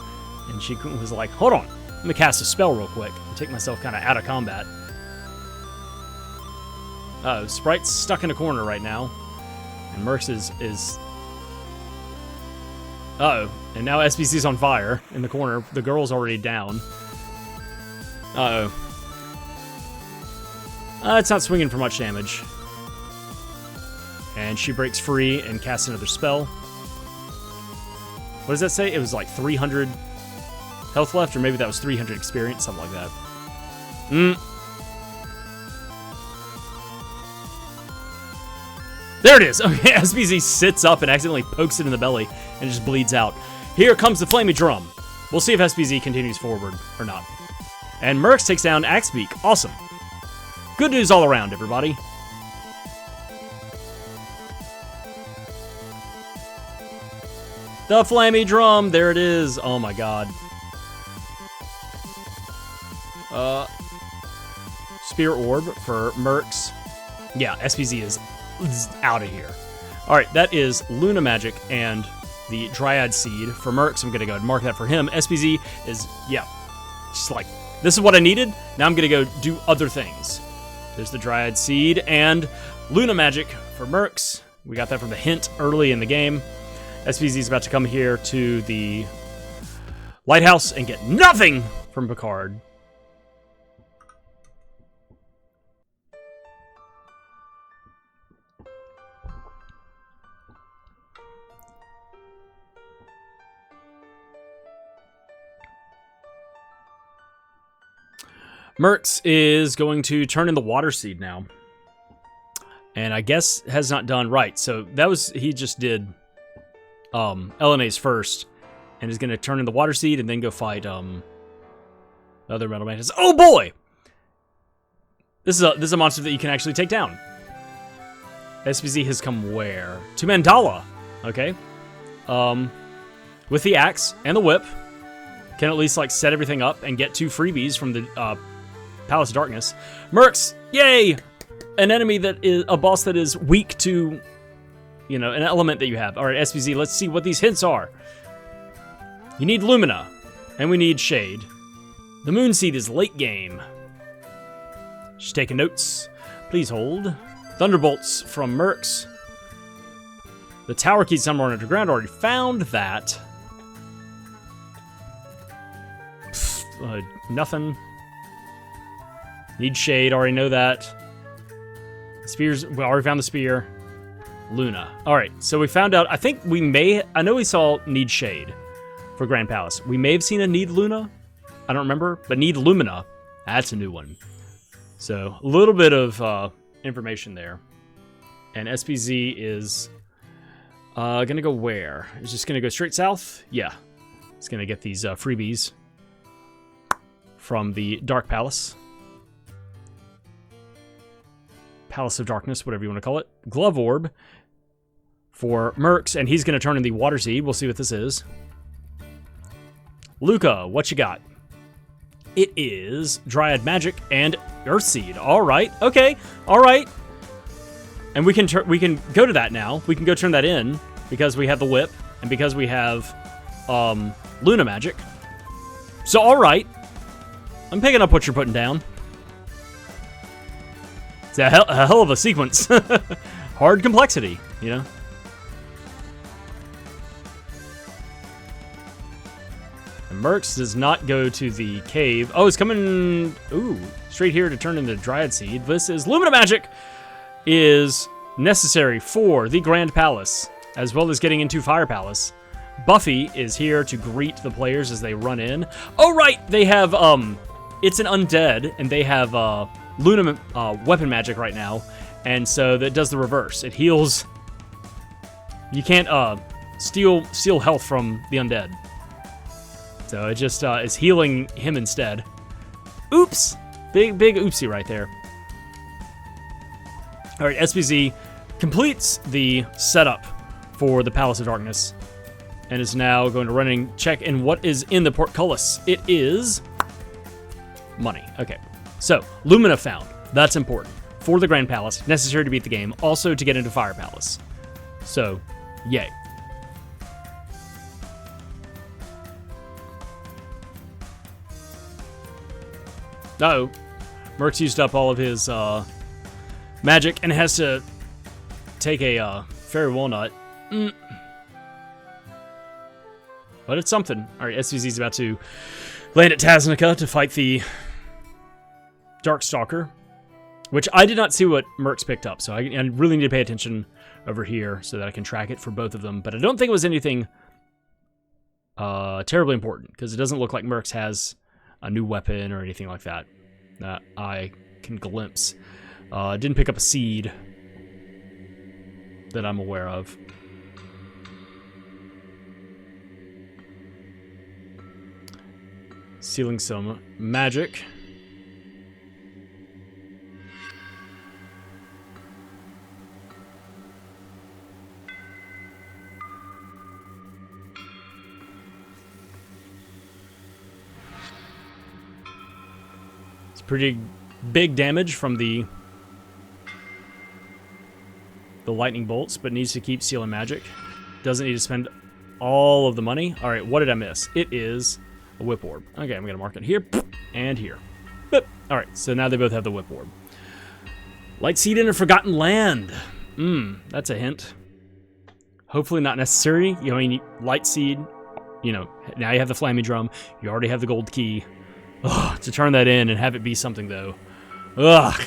and she was like, hold on, let me cast a spell real quick and take myself kind of out of combat. Sprite's stuck in a corner right now, and Mercs is uh-oh, and now SoBeeZee's on fire in the corner. The girl's already down. Uh-oh. It's not swinging for much damage. And she breaks free and casts another spell. What does that say? It was like 300 health left, or maybe that was 300 experience, something like that. There it is! Okay, SoBeeZee sits up and accidentally pokes it in the belly and just bleeds out. Here comes the Flammie Drum. We'll see if SoBeeZee continues forward or not. And Mercs takes down Axe Beak. Awesome. Good news all around, everybody. The Flammie Drum, there it is. Oh my god. Spear Orb for Mercs. Yeah, SoBeeZee is out of here. Alright, that is Luna Magic and the Dryad Seed for Mercs. I'm gonna go ahead and mark that for him. SoBeeZee is, yeah, just like, this is what I needed. Now I'm gonna go do other things. There's the Dryad Seed and Luna Magic for Mercs. We got that from the hint early in the game. SoBeeZee is about to come here to the lighthouse and get nothing from Picard. Mercs is going to turn in the Water Seed now. And I guess has not done right. So that was, he just did LNA's first, and is going to turn in the Water Seed and then go fight the other Metal Mantis. Oh boy! This is a monster that you can actually take down. SoBeeZee has come where? To Mandala. Okay. With the axe and the whip, can at least like set everything up and get 2 freebies from the Palace of Darkness. Mercs, yay! An enemy that is a boss that is weak to, you know, an element that you have. All right, SoBeeZee, let's see what these hints are. You need Lumina, and we need Shade. The Moon Seed is late game. Just taking notes. Please hold. Thunderbolts from Mercs. The Tower Key somewhere underground. Already found that. Nothing. Need Shade. Already know that. Spears. We already found the spear. Luna. Alright, so we found out, I think we may, I know we saw Need Shade for Grand Palace. We may have seen a Need Luna. I don't remember, but Need Lumina. That's a new one. So, a little bit of information there. And SoBeeZee is gonna go where? Is just gonna go straight south? Yeah. It's gonna get these freebies from the Dark Palace. Palace of Darkness, whatever you want to call it. Glove Orb for Mercs, and he's going to turn in the Water Seed. We'll see what this is. Luca, what you got? It is Dryad Magic and Earth Seed. All right. Okay. All right. And we can go to that now. We can go turn that in because we have the whip and because we have Luna Magic. So, all right. I'm picking up what you're putting down. It's a hell of a sequence. Hard complexity, you know? And Mercs does not go to the cave. Oh, it's coming, ooh, straight here to turn into Dryad Seed. This is Lumina Magic is necessary for the Grand Palace, as well as getting into Fire Palace. Buffy is here to greet the players as they run in. Oh, right, they have, it's an undead, and they have, Luna weapon magic right now, and so that does the reverse. It heals. You can't steal health from the undead. So it just is healing him instead. Oops! Big oopsie right there. All right, SoBeeZee completes the setup for the Palace of Darkness and is now going to running check in what is in the portcullis. It is money. Okay, so Lumina found. That's important for the Grand Palace, necessary to beat the game, also to get into Fire Palace. So, yay. Uh-oh. Mercs used up all of his magic and has to take a fairy walnut. But it's something. All right, SoBeeZee's about to land at Taznica to fight the Darkstalker, which I did not see what Mercs picked up, so I really need to pay attention over here so that I can track it for both of them. But I don't think it was anything terribly important, because it doesn't look like Mercs has a new weapon or anything like that that I can glimpse. Didn't pick up a seed that I'm aware of. Sealing some magic. It's pretty big damage from the lightning bolts, but needs to keep sealing magic. Doesn't need to spend all of the money. All right, what did I miss? It is a whip orb. Okay, I'm gonna mark it here and here. All right, so now they both have the whip orb. Light seed in a forgotten land. That's a hint. Hopefully not necessary. You know, you need light seed. You know, now you have the Flammie Drum. You already have the gold key. Ugh, to turn that in and have it be something though. Ugh.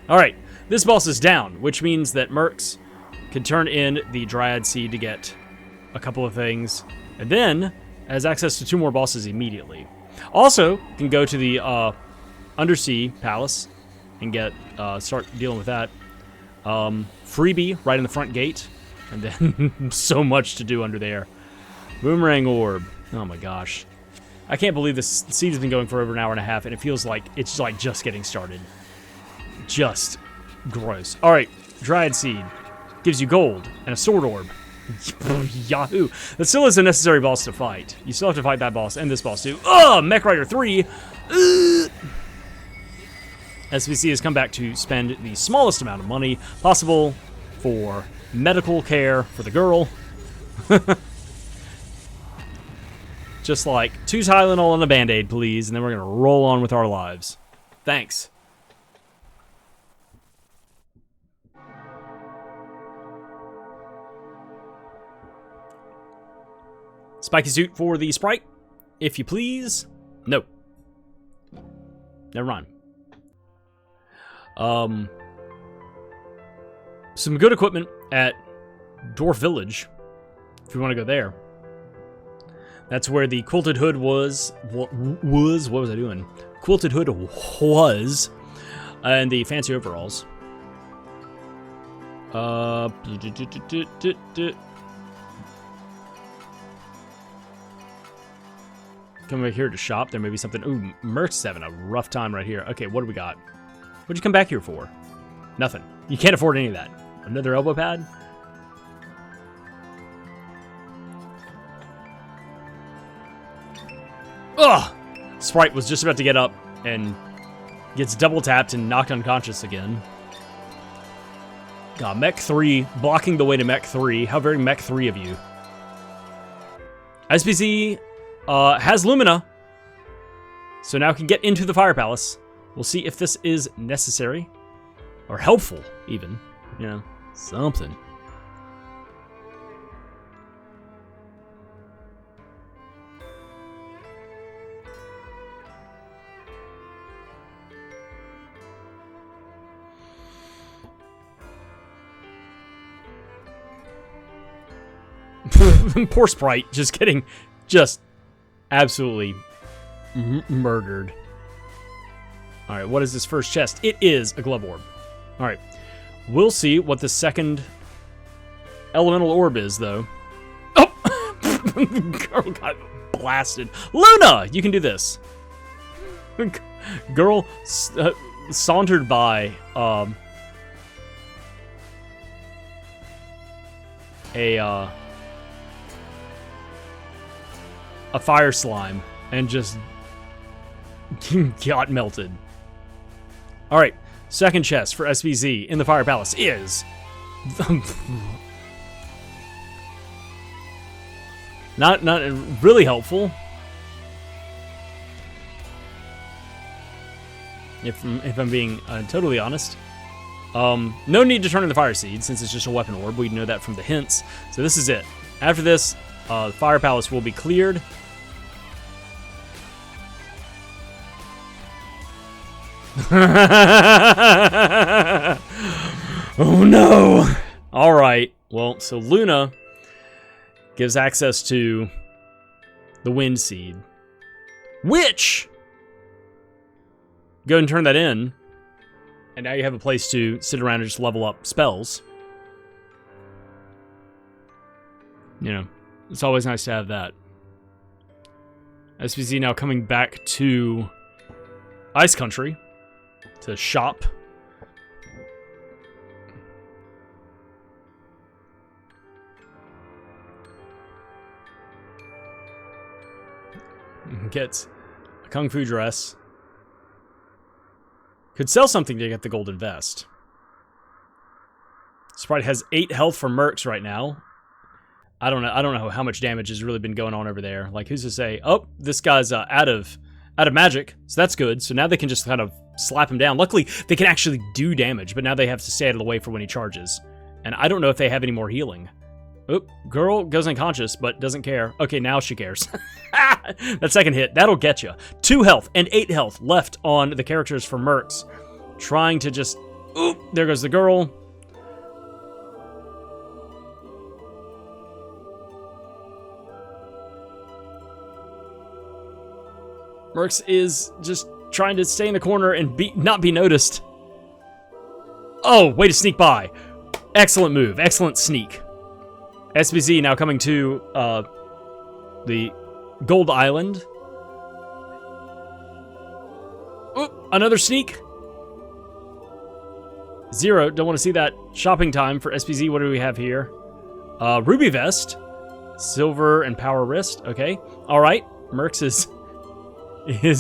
All right, this boss is down, which means that Mercs can turn in the Dryad Seed to get a couple of things, and then has access to 2 more bosses immediately. Also, can go to the Undersea Palace and get start dealing with that. Freebie right in the front gate, and then so much to do under there. Boomerang Orb. Oh my gosh. I can't believe this seed has been going for over an hour and a half, and it feels like it's like just getting started. Just gross. All right, Dryad Seed gives you gold and a sword orb. Yahoo! That still is a necessary boss to fight. You still have to fight that boss and this boss too. Ugh! Mech Rider 3! SoBeeZee has come back to spend the smallest amount of money possible for medical care for the girl. Just like 2 Tylenol and a Band-Aid, please, and then we're gonna roll on with our lives. Thanks. Spiky suit for the Sprite, if you please. No. Never mind. Some good equipment at Dwarf Village, if you want to go there. That's where the Quilted Hood was. What was I doing? Quilted Hood was, and the fancy overalls. Come over here to shop. There may be something. Ooh, Mercs having a rough time right here. Okay, what do we got? What'd you come back here for? Nothing. You can't afford any of that. Another elbow pad? Ugh! Sprite was just about to get up and gets double tapped and knocked unconscious again. God, Mech 3 blocking the way to Mech 3. How very Mech 3 of you. SoBeeZee has Lumina, so now can get into the Fire Palace. We'll see if this is necessary or helpful, even. You know, something. Poor Sprite, just getting absolutely murdered. All right, what is this first chest? It is a glove orb. All right, we'll see what the second elemental orb is, though. Oh, girl got blasted. Luna, you can do this. Girl sauntered by a fire slime and just got melted. All right, second chest for SoBeeZee in the Fire Palace is not really helpful. If I'm being totally honest. No need to turn in the Fire Seed since it's just a weapon orb. We know that from the hints. So this is it. After this, the Fire Palace will be cleared. Oh no! Alright, well, so Luna gives access to the Wind Seed. Which, go ahead and turn that in, and now you have a place to sit around and just level up spells. You know, it's always nice to have that. SoBeeZee now coming back to Ice Country to shop. Gets a Kung Fu dress. Could sell something to get the golden vest. Sprite has 8 health for Mercs right now. I don't know how much damage has really been going on over there. Like, who's to say? Oh, this guy's out of magic, so that's good. So now they can just kind of slap him down. Luckily, they can actually do damage, but now they have to stay out of the way for when he charges. And I don't know if they have any more healing. Oop, girl goes unconscious, but doesn't care. Okay, now she cares. That second hit, that'll get you. 2 health and 8 health left on the characters for Mercs. Trying to just... Oop, there goes the girl. Mercs is just trying to stay in the corner and not be noticed. Oh, way to sneak by. Excellent move, excellent sneak. SoBeeZee now coming to the Gold Island. Oop, another sneak. 0, don't want to see that. Shopping time for SoBeeZee. What do we have here? Ruby Vest. Silver and Power Wrist. Okay. All right. Mercs is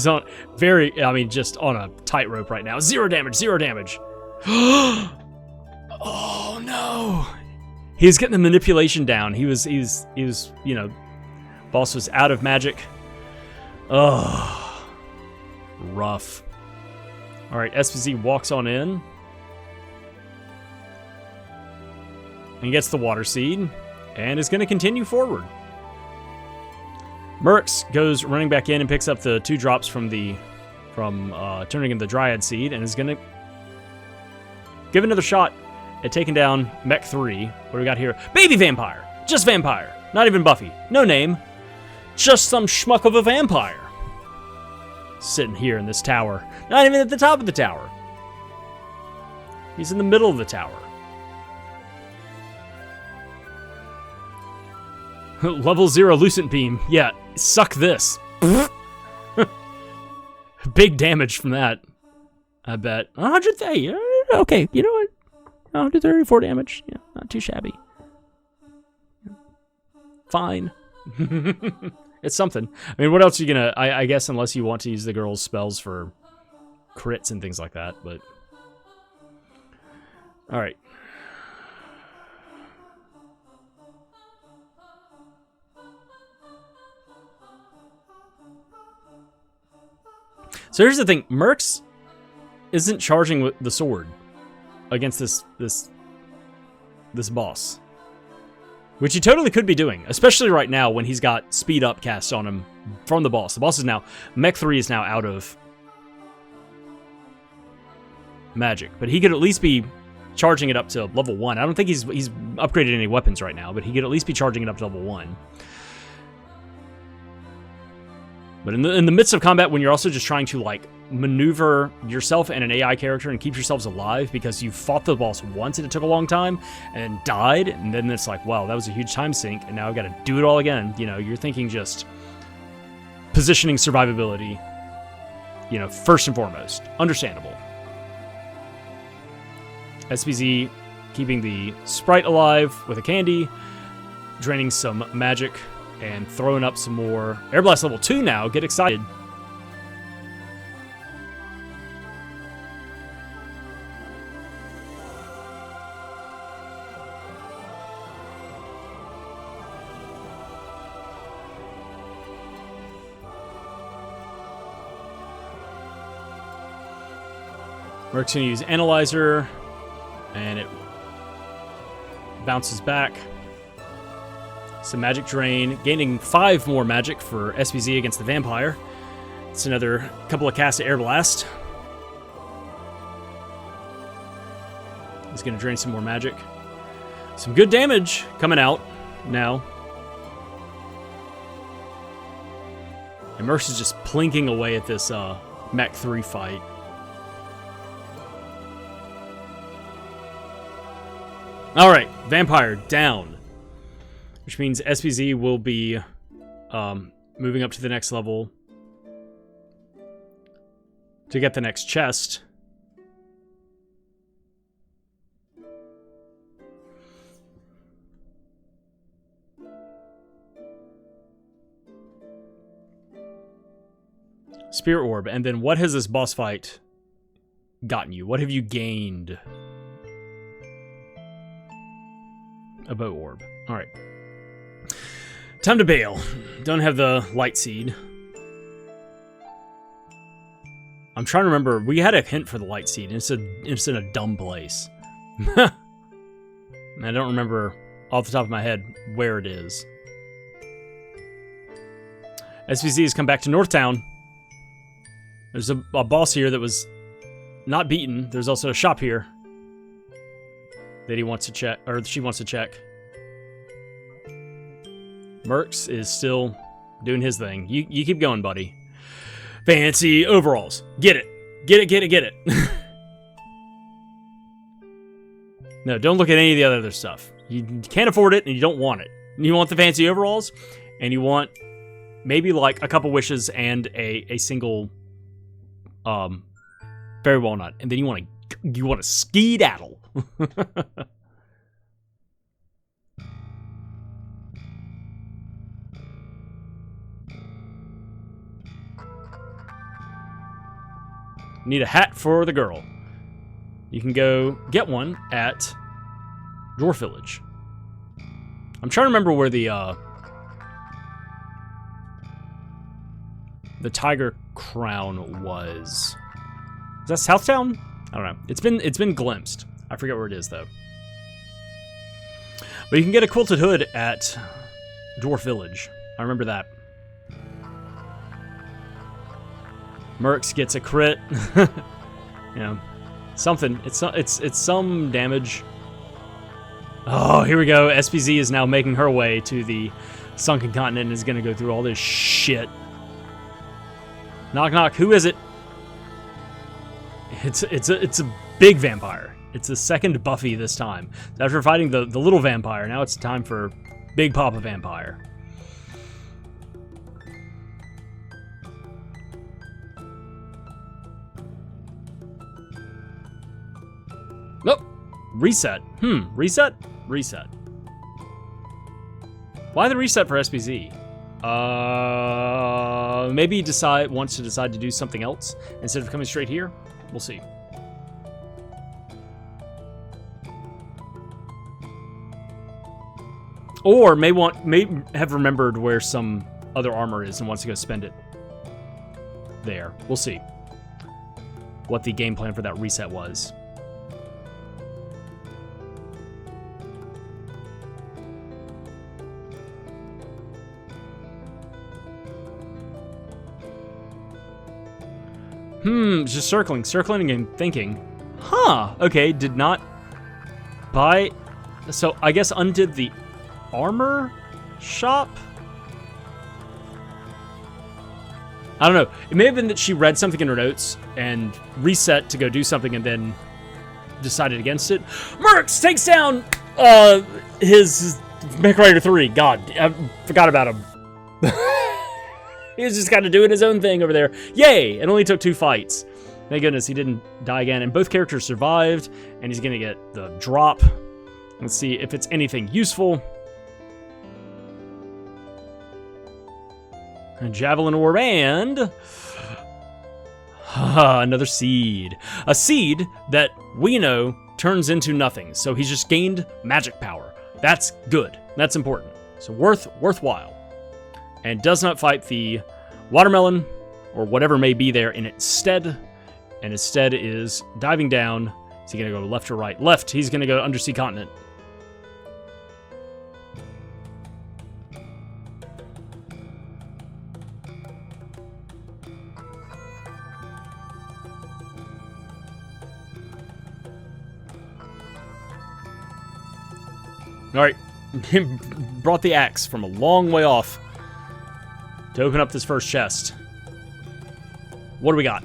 on just on a tightrope right now. 0 damage, 0 damage. Oh no. He's getting the manipulation down. He was, you know, boss was out of magic. Oh, rough. All right, SoBeeZee walks on in and gets the water seed and is going to continue forward. Mercs goes running back in and picks up the 2 drops from turning in the Dryad seed and is going to give another shot at taking down Mech 3. What do we got here? Baby Vampire! Just Vampire. Not even Buffy. No name. Just some schmuck of a vampire. Sitting here in this tower. Not even at the top of the tower. He's in the middle of the tower. Level 0 Lucent Beam. Yeah, suck this. Big damage from that. I bet. 130. Okay, you know what? 134 damage. Yeah, not too shabby. Fine. It's something. I mean, what else are you gonna... I guess unless you want to use the girl's spells for crits and things like that, but... Alright. So here's the thing. Mercs isn't charging with the sword against this boss. Which he totally could be doing, especially right now when he's got speed up cast on him from the boss. The boss is now... Mech 3 is now out of magic, but he could at least be charging it up to level 1. I don't think he's upgraded any weapons right now, but he could at least be charging it up to level 1. But in the midst of combat, when you're also just trying to, like, maneuver yourself and an AI character and keep yourselves alive because you fought the boss once and it took a long time and died, and then it's like, wow, that was a huge time sink, and now I've got to do it all again. You know, you're thinking just positioning survivability, you know, first and foremost. Understandable. SoBeeZee keeping the Sprite alive with a candy, draining some magic, and throwing up some more. Air Blast level 2 now. Get excited. Merc's going to use Analyzer, and it bounces back. Some magic drain, gaining 5 more magic for SoBeeZee against the vampire. It's another couple of casts of Air Blast. He's going to drain some more magic. Some good damage coming out now. And Mercs is just plinking away at this Mech 3 fight. Alright, Vampire down. Which means SoBeeZee will be moving up to the next level to get the next chest. Spirit Orb. And then what has this boss fight gotten you? What have you gained? A bow orb. Alright. Time to bail. Don't have the light seed. I'm trying to remember. We had a hint for the light seed. It's in a dumb place. I don't remember off the top of my head where it is. SoBeeZee has come back to Northtown. There's a boss here that was not beaten. There's also a shop here that he wants to check, or she wants to check. Mercs is still doing his thing. You keep going, buddy. Fancy overalls. Get it. Get it, get it, get it. No, don't look at any of the other stuff. You can't afford it, and you don't want it. You want the fancy overalls, and you want maybe like a couple wishes and a single fairy walnut, and then you want to skedaddle. Need a hat for the girl. You can go get one at Dwarf Village. I'm trying to remember where the tiger crown was. Is that Southtown? I don't know. It's been glimpsed. I forget where it is though. But you can get a quilted hood at Dwarf Village. I remember that. Mercs gets a crit. You know, something. It's some damage. Oh, here we go. SoBeeZee is now making her way to the Sunken Continent and is going to go through all this shit. Knock knock. Who is it? It's a big vampire. It's the second Buffy this time. After fighting the little vampire, now it's time for Big Papa Vampire. Nope. Reset. Reset? Reset. Why the reset for SoBeeZee? Maybe he wants to decide to do something else instead of coming straight here. We'll see. Or may have remembered where some other armor is and wants to go spend it there. We'll see what the game plan for that reset was. Just circling and thinking. Huh, okay, did not buy... So, I guess undid the armor shop? I don't know. It may have been that she read something in her notes and reset to go do something and then decided against it. Mercs takes down his Mech Rider 3. God, I forgot about him. He's just kind of doing his own thing over there. Yay! It only took 2 fights. Thank goodness he didn't die again. And both characters survived. And he's going to get the drop. Let's see if it's anything useful. A Javelin Orb and... another seed. A seed that we know turns into nothing. So he's just gained magic power. That's good. That's important. So worthwhile. And does not fight the watermelon or whatever may be there in its stead. And instead is diving down. Is he going to go left or right? Left. He's going to go undersea continent. All right. Brought the axe from a long way off to open up this first chest. What do we got?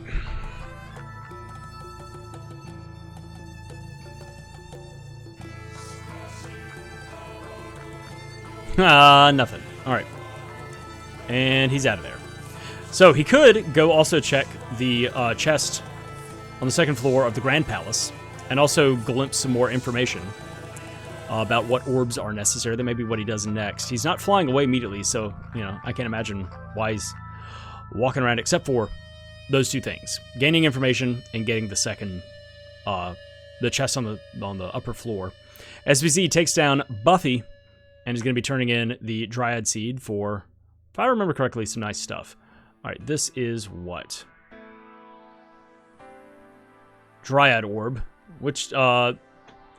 Nothing. All right. And he's out of there. So he could go also check the chest on the second floor of the Grand Palace and also glimpse some more information about what orbs are necessary. That may be what he does next. He's not flying away immediately, so, you know, I can't imagine why he's walking around except for those 2 things. Gaining information and getting the second, the chest on the upper floor. SoBeeZee takes down Buffy and is going to be turning in the Dryad Seed for, if I remember correctly, some nice stuff. All right, this is what? Dryad Orb, which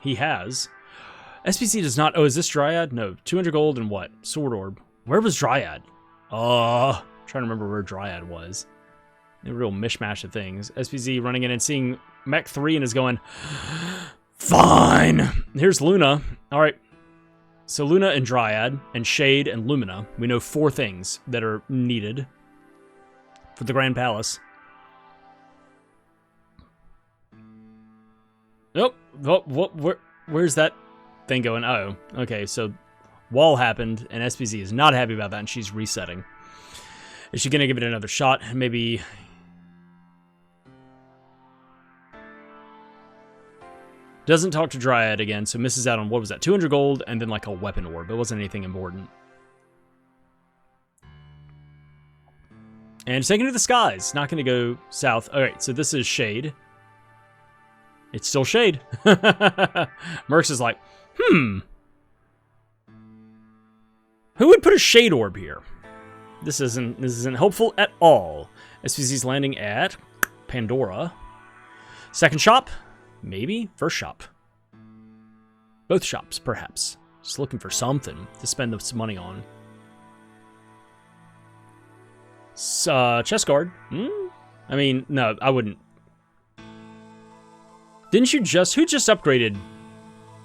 he has. SoBeeZee does not... Oh, is this Dryad? No. 200 gold and what? Sword Orb. Where was Dryad? Trying to remember where Dryad was. A real mishmash of things. SoBeeZee running in and seeing Mech 3 and is going, fine. Here's Luna. All right. So Luna and Dryad and Shade and Lumina. We know 4 things that are needed for the Grand Palace. Nope. Where's that thing going? Oh, okay. So wall happened, and SoBeeZee is not happy about that, and she's resetting. Is she going to give it another shot? Maybe... Doesn't talk to Dryad again, so misses out on, what was that, 200 gold, and then like a weapon orb. It wasn't anything important. And taking to the skies. Not going to go south. All right, so this is Shade. It's still Shade. Mercs is like, Who would put a Shade Orb here? This isn't helpful at all. SoBeeZee's landing at Pandora. Second shop? Maybe. First shop. Both shops, perhaps. Just looking for something to spend some money on. Chest guard. I mean, no, I wouldn't. Didn't you just... Who just upgraded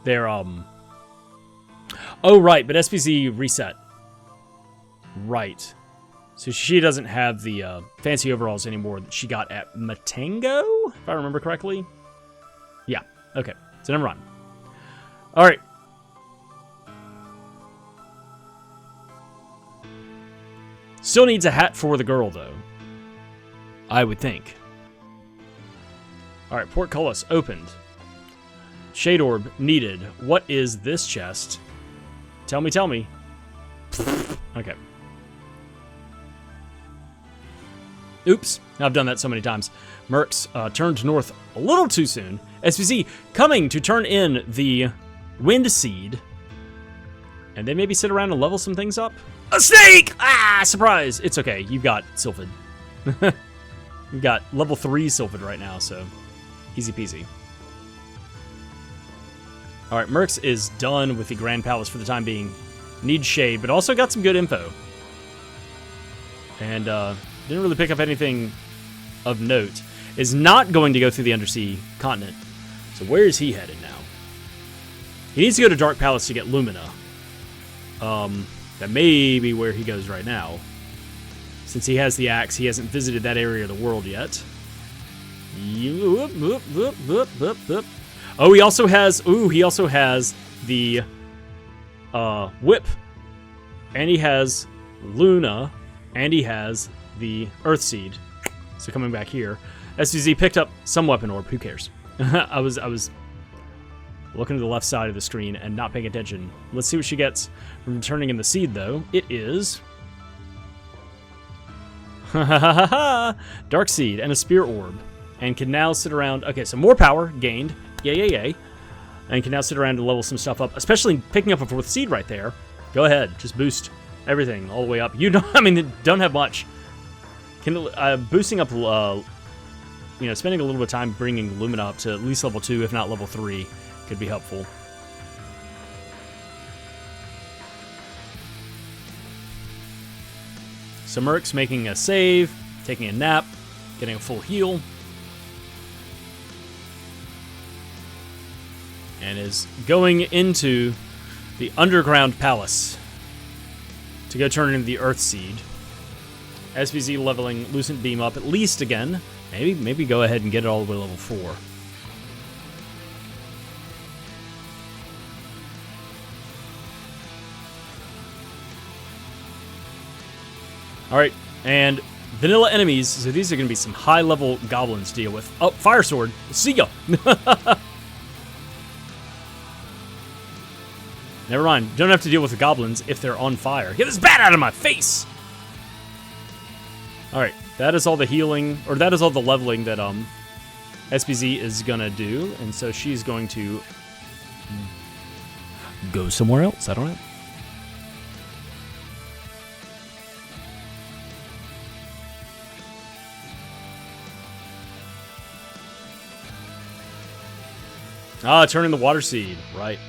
their, Oh, right, but SoBeeZee reset. Right. So she doesn't have the fancy overalls anymore that she got at Matango, if I remember correctly. Yeah, okay. So never mind. All right. Still needs a hat for the girl, though. I would think. All right, portcullis opened. Shade orb needed. What is this chest? Tell me. Okay. Oops, I've done that so many times. Mercs turned north a little too soon. SoBeeZee coming to turn in the Wind Seed. And then maybe sit around and level some things up. A snake! Ah, surprise! It's okay, you've got Sylphid. You've got level 3 Sylphid right now, so easy peasy. All right, Mercs is done with the Grand Palace for the time being. Needs Shade, but also got some good info. And didn't really pick up anything of note. Is not going to go through the undersea continent. So where is he headed now? He needs to go to Dark Palace to get Lumina. That may be where he goes right now. Since he has the axe, he hasn't visited that area of the world yet. Oh, he also has... Ooh, he also has the whip. And he has Luna. And he has the Earth Seed. So coming back here, SoBeeZee picked up some weapon orb. Who cares? I was looking to the left side of the screen and not paying attention. Let's see what she gets from turning in the seed, though. It is Dark Seed and a Spear Orb, and can now sit around. Okay, so more power gained. Yay, yay, yay. And can now sit around and level some stuff up, especially picking up a 4th seed right there. Go ahead, just boost everything all the way up. You don't, I mean, don't have much. Can boosting up, you know, spending a little bit of time bringing Lumina up to at least level 2, if not level 3, could be helpful. So Mercs making a save, taking a nap, getting a full heal. And is going into the Underground Palace to go turn in the Earth Seed. SoBeeZee leveling Lucent Beam up at least again. Maybe go ahead and get it all the way to level 4. Alright, and vanilla enemies, so these are going to be some high-level goblins to deal with. Oh, Fire Sword. See ya! Never mind. Don't have to deal with the goblins if they're on fire. Get this bat out of my face! Alright, that is all the healing, or that is all the leveling that SoBeeZee is gonna do, and so she's going to go somewhere else. I don't know. Ah, turn in the Water Seed. Right.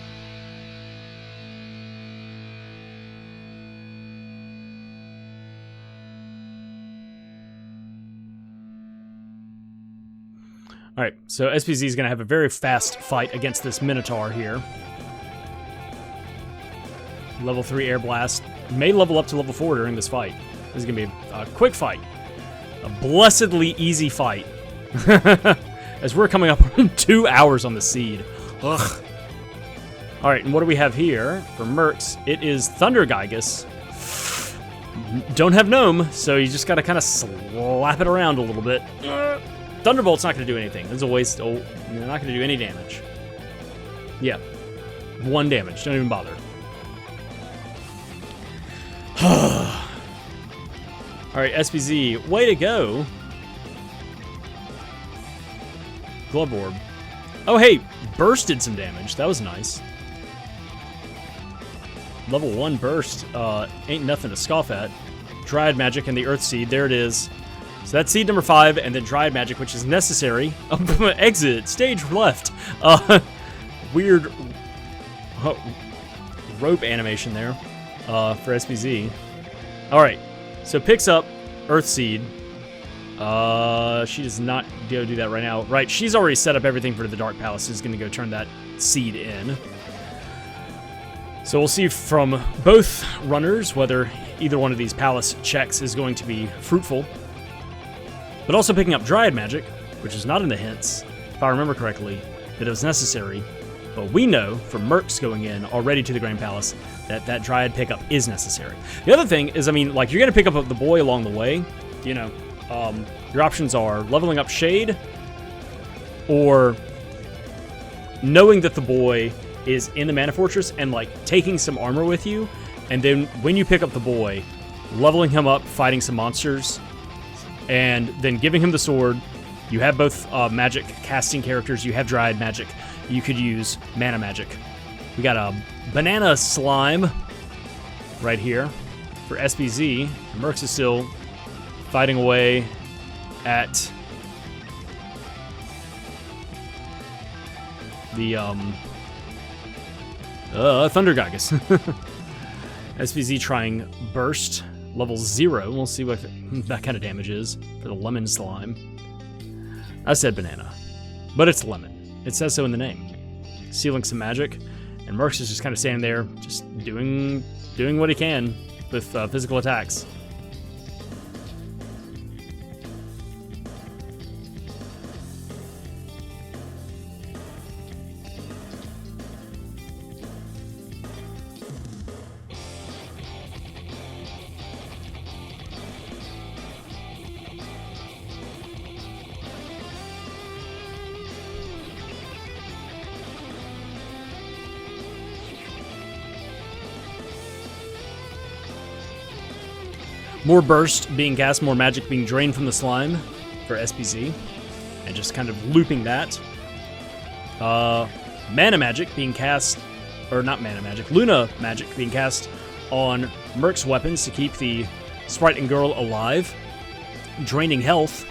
Alright, so SoBeeZee is going to have a very fast fight against this Minotaur here. Level 3 Air Blast. May level up to level 4 during this fight. This is going to be a quick fight. A blessedly easy fight. As we're coming up on 2 hours on the seed. Ugh. Alright, and what do we have here for Mercs? It is Thunder Gigas. Don't have Gnome, so you just got to kind of slap it around a little bit. Thunderbolt's not going to do anything. It's a waste. Oh, you're not going to do any damage. Yeah. 1 damage. Don't even bother. Alright, SoBeeZee. Way to go. Glove Orb. Oh, hey. Burst did some damage. That was nice. Level 1 Burst. Ain't nothing to scoff at. Dryad Magic and the Earth Seed. There it is. So that's seed number 5, and then Dryad Magic, which is necessary. Exit. Stage left. Weird rope animation there for SoBeeZee. Alright. So picks up Earth Seed. She does not go do that right now. Right, she's already set up everything for the Dark Palace. She's going to go turn that seed in. So we'll see from both runners whether either one of these palace checks is going to be fruitful. But also picking up Dryad Magic, which is not in the hints, if I remember correctly, that it was necessary. But we know from Mercs going in already to the Grand Palace that that Dryad pickup is necessary. The other thing is, I mean, like, you're going to pick up the boy along the way. You know, your options are leveling up Shade or knowing that the boy is in the Mana Fortress and, like, taking some armor with you. And then when you pick up the boy, leveling him up, fighting some monsters, and then giving him the sword. You have both magic casting characters. You have Dryad Magic. You could use Mana Magic. We got a Banana Slime right here for SoBeeZee. Mercs is still fighting away at the Thunder Gigas. SoBeeZee trying Burst. Level 0. We'll see what that kind of damage is for the Lemon Slime. I said banana, but it's lemon. It says so in the name. Sealing some magic, and Mercs is just kind of standing there, just doing what he can with physical attacks. More burst being cast, more magic being drained from the slime for SoBeeZee, and just kind of looping that. Mana magic being cast, or not mana magic, Luna magic being cast on Mrks weapons to keep the Sprite and girl alive, draining health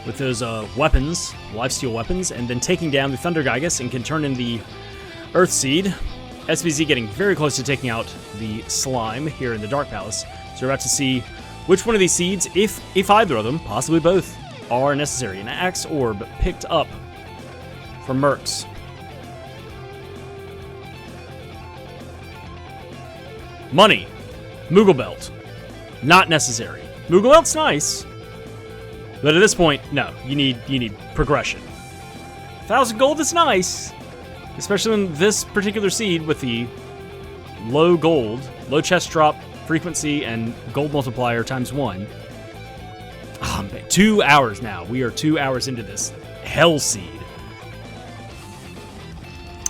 with those weapons, lifesteal weapons, and then taking down the Thunder Gigas and can turn in the Earth Seed. SoBeeZee getting very close to taking out the slime here in the Dark Palace. So we're about to see which one of these seeds, if either of them, possibly both, are necessary. An Axe Orb picked up from Mrks. Money. Moogle Belt. Not necessary. Moogle Belt's nice. But at this point, no. You need progression. 1,000 gold is nice. Especially in this particular seed with the low gold, low chest drop frequency, and gold multiplier ×1. Oh, man, 2 hours now. We are 2 hours into this hell seed.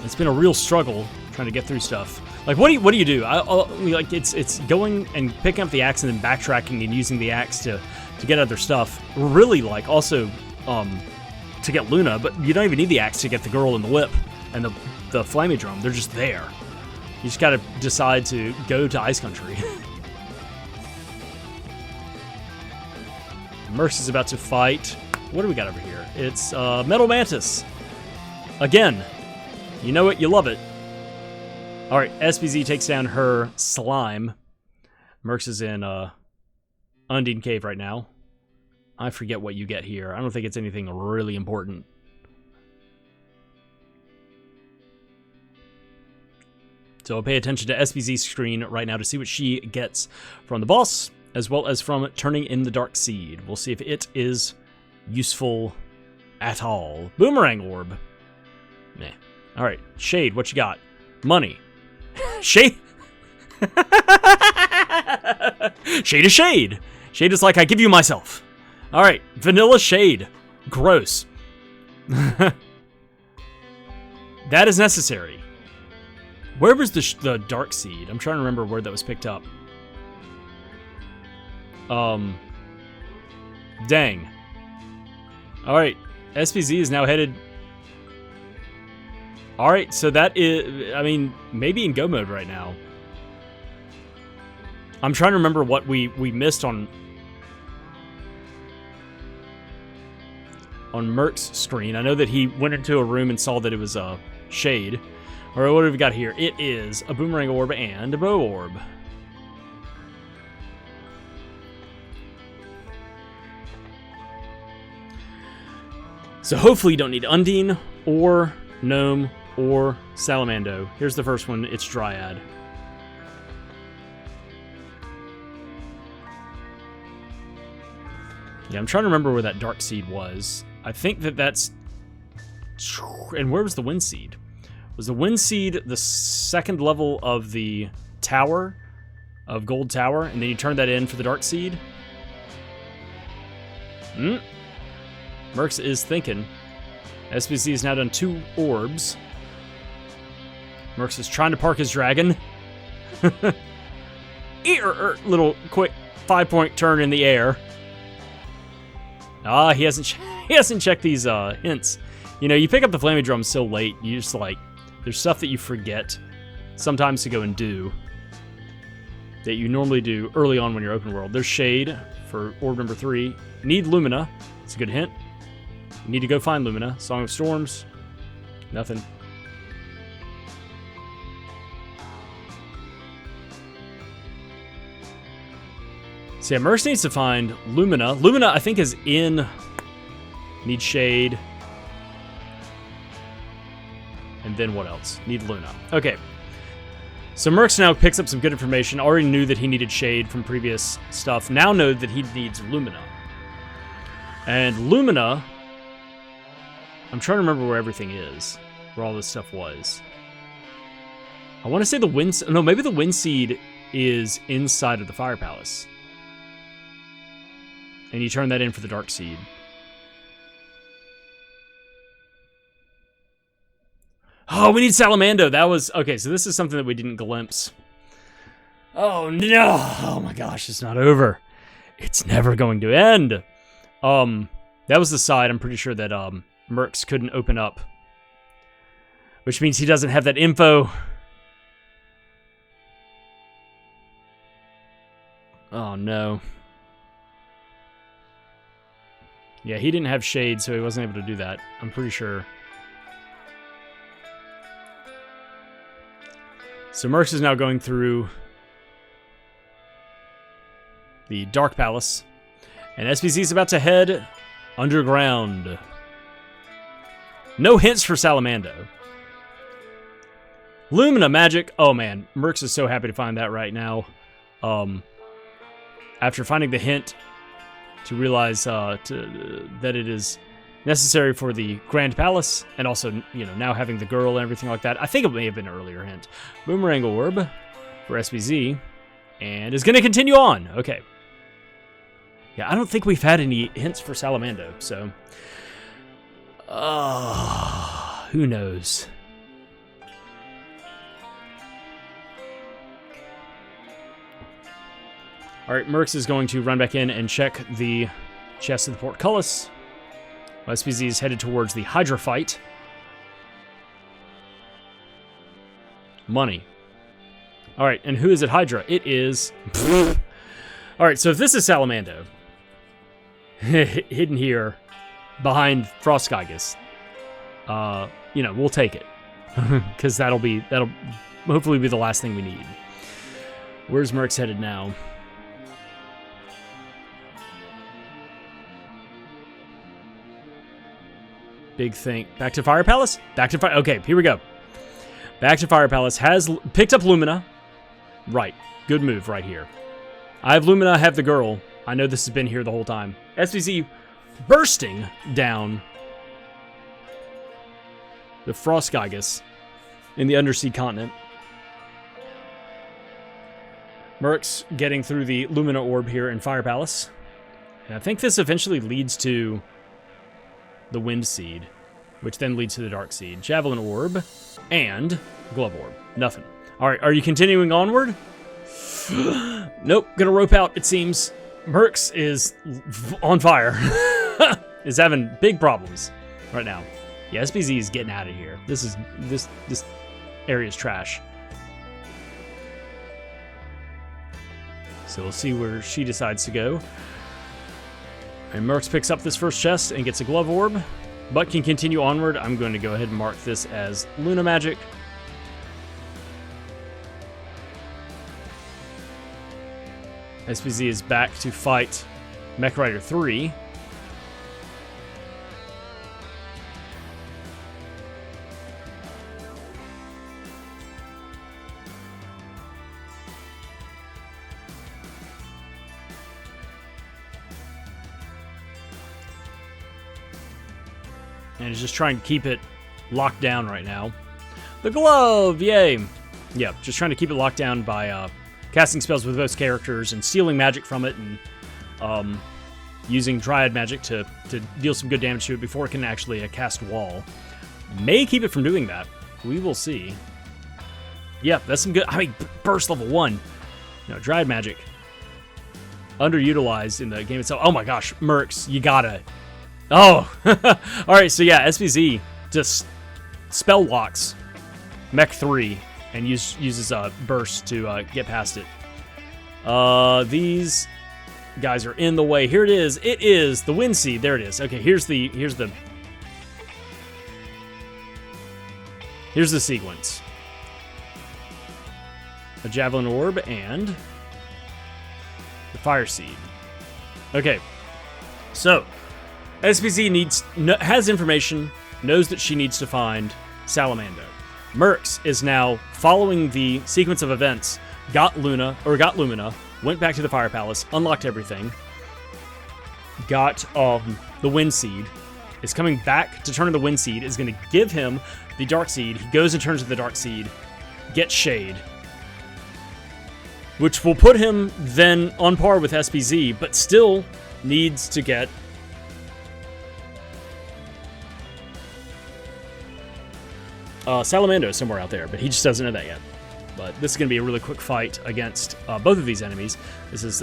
It's been a real struggle trying to get through stuff. Like, what do you do? Like, it's going and picking up the axe and then backtracking and using the axe to get other stuff. Really, like, also to get Luna, but you don't even need the axe to get the girl and the whip and the Flammie Drum. They're just there. You just gotta decide to go to Ice Country. Mrks is about to fight. What do we got over here? It's Metal Mantis. Again. You know it, you love it. Alright, SoBeeZee takes down her slime. Mrks is in Undine Cave right now. I forget what you get here. I don't think it's anything really important. So I'll pay attention to SoBeeZee's screen right now to see what she gets from the boss, as well as from turning in the Dark Seed. We'll see if it is useful at all. Boomerang Orb. Meh. Alright, Shade, what you got? Money. Shade. Shade is Shade. Shade is like, I give you myself. Alright, Vanilla Shade. Gross. That is necessary. Where was the Dark Seed? I'm trying to remember where that was picked up. Dang. Alright, SoBeeZee is now headed... Alright, so that is... I mean, maybe in go mode right now. I'm trying to remember what we missed on Mrks' screen. I know that he went into a room and saw that it was a Shade. Alright, what have we got here? It is a Boomerang Orb and a Bow Orb. So hopefully you don't need Undine, or Gnome, or Salamando. Here's the first one, it's Dryad. Yeah, I'm trying to remember where that Dark Seed was. I think that's... And where was the Wind Seed? Was the Wind Seed the second level of the tower, of Gold Tower, and then you turn that in for the Dark Seed? Mrks is thinking. SoBeeZee has now done 2 orbs. Mrks is trying to park his dragon. Little quick 5-point turn in the air. Ah, he hasn't checked these hints. You know, you pick up the Flammie Drum so late, you just like, there's stuff that you forget sometimes to go and do that you normally do early on when you're open world. There's Shade for orb number 3. Need Lumina. It's a good hint. You need to go find Lumina. Song of Storms. Nothing. So yeah, Mrks needs to find Lumina. Lumina, I think, is in... Need Shade. And then what else? Need Luna. Okay. So Mrks now picks up some good information. Already knew that he needed Shade from previous stuff. Now know that he needs Lumina. And Lumina... I'm trying to remember where everything is. Where all this stuff was. I want to say the Wind... No, maybe the Wind Seed is inside of the Fire Palace. And you turn that in for the Dark Seed. Oh, we need Salamando. That was... Okay, so this is something that we didn't glimpse. Oh, no. Oh, my gosh. It's not over. It's never going to end. That was the side I'm pretty sure that Mercs couldn't open up, which means he doesn't have that info. Oh no. Yeah, he didn't have shade, so he wasn't able to do that. I'm pretty sure. So Mercs is now going through the Dark Palace, and SoBeeZee is about to head underground. No hints for Salamando. Lumina magic. Oh man, Mercs is so happy to find that right now. After finding the hint, to realize that it is necessary for the Grand Palace, and also, you know, now having the girl and everything like that. I think it may have been an earlier hint. Boomerang Orb for SoBeeZee, and is going to continue on. Okay. Yeah, I don't think we've had any hints for Salamando, so... who knows? Alright, Mercs is going to run back in and check the chest of the portcullis. SoBeeZee is headed towards the Hydra fight. Money. Alright, and who is at Hydra? It is... Alright, so if this is Salamando, hidden here behind Frostgigus, you know, we'll take it. Because that'll hopefully be the last thing we need. Where's Mercs headed now? Big thing. Back to Fire Palace? Back to Fire... Okay, here we go. Back to Fire Palace. Has picked up Lumina. Right. Good move right here. I have Lumina, I have the girl. I know this has been here the whole time. SoBeeZee bursting down the Frostgigus in the Undersea Continent. Mercs getting through the Lumina Orb here in Fire Palace. And I think this eventually leads to the Wind Seed, which then leads to the Dark Seed. Javelin Orb and Glove Orb. Nothing. All right, are you continuing onward? Nope, gonna rope out, it seems. Mercs is on fire. Is having big problems right now. Yeah, SoBeeZee is getting out of here. This area is trash. So we'll see where she decides to go. And Mercs picks up this first chest and gets a Glove Orb, but can continue onward. I'm going to go ahead and mark this as Luna Magic. SoBeeZee is back to fight Mech Rider 3. And is just trying to keep it locked down right now. The glove! Yay! Yeah, just trying to keep it locked down by casting spells with those characters and stealing magic from it and using Dryad magic to deal some good damage to it before it can actually cast Wall. May keep it from doing that. We will see. Yeah, that's some good... I mean, Burst level 1. No, Dryad magic. Underutilized in the game itself. Oh my gosh, Mercs, you gotta... Oh! Alright, so yeah, SoBeeZee just spell locks Mech 3 and uses Burst to get past it. These guys are in the way. Here it is. It is the Wind Seed. There it is. Okay, here's the sequence. A Javelin Orb and the Fire Seed. Okay, so SoBeeZee has information, knows that she needs to find Salamando. Mercs is now following the sequence of events, got Lumina, went back to the Fire Palace, unlocked everything, got the Wind Seed, is coming back to turn the Wind Seed, is going to give him the Dark Seed. He goes and turns to the Dark Seed, gets Shade, which will put him then on par with SoBeeZee, but still needs to get Salamando is somewhere out there, but he just doesn't know that yet. But this is going to be a really quick fight against both of these enemies. This is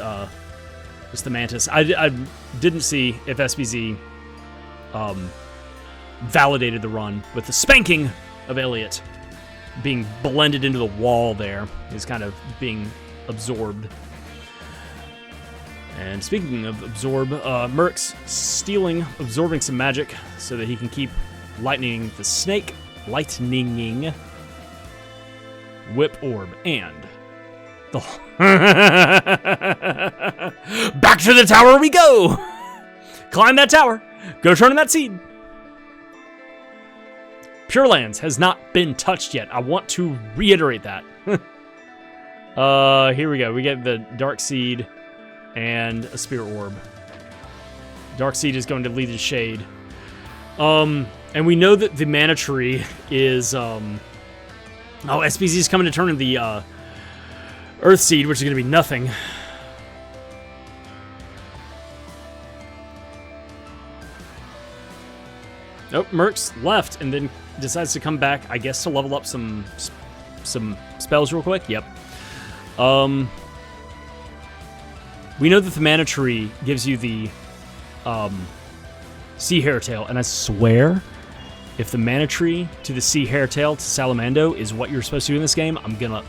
Just the Mantis. I didn't see if SBZ validated the run with the spanking of Elliot being blended into the wall there. He's kind of being absorbed. And speaking of absorb, Mercs absorbing some magic so that he can keep lightning the snake, lightninging Whip Orb, and the back to the tower we go! Climb that tower, go turn in that seed. Pure Lands has not been touched yet. I want to reiterate that. Here we go. We get the Dark Seed and a Spirit Orb. Dark Seed is going to lead to Shade. And we know that the Mana Tree is... SBZ is coming to turn in the Earth Seed, which is going to be nothing. Nope, Mercs left and then decides to come back, I guess, to level up some spells real quick. Yep. We know that the Mana Tree gives you the Sea Hairtail, and I swear, if the Mana Tree to the Sea Hairtail to Salamando is what you're supposed to do in this game, I'm gonna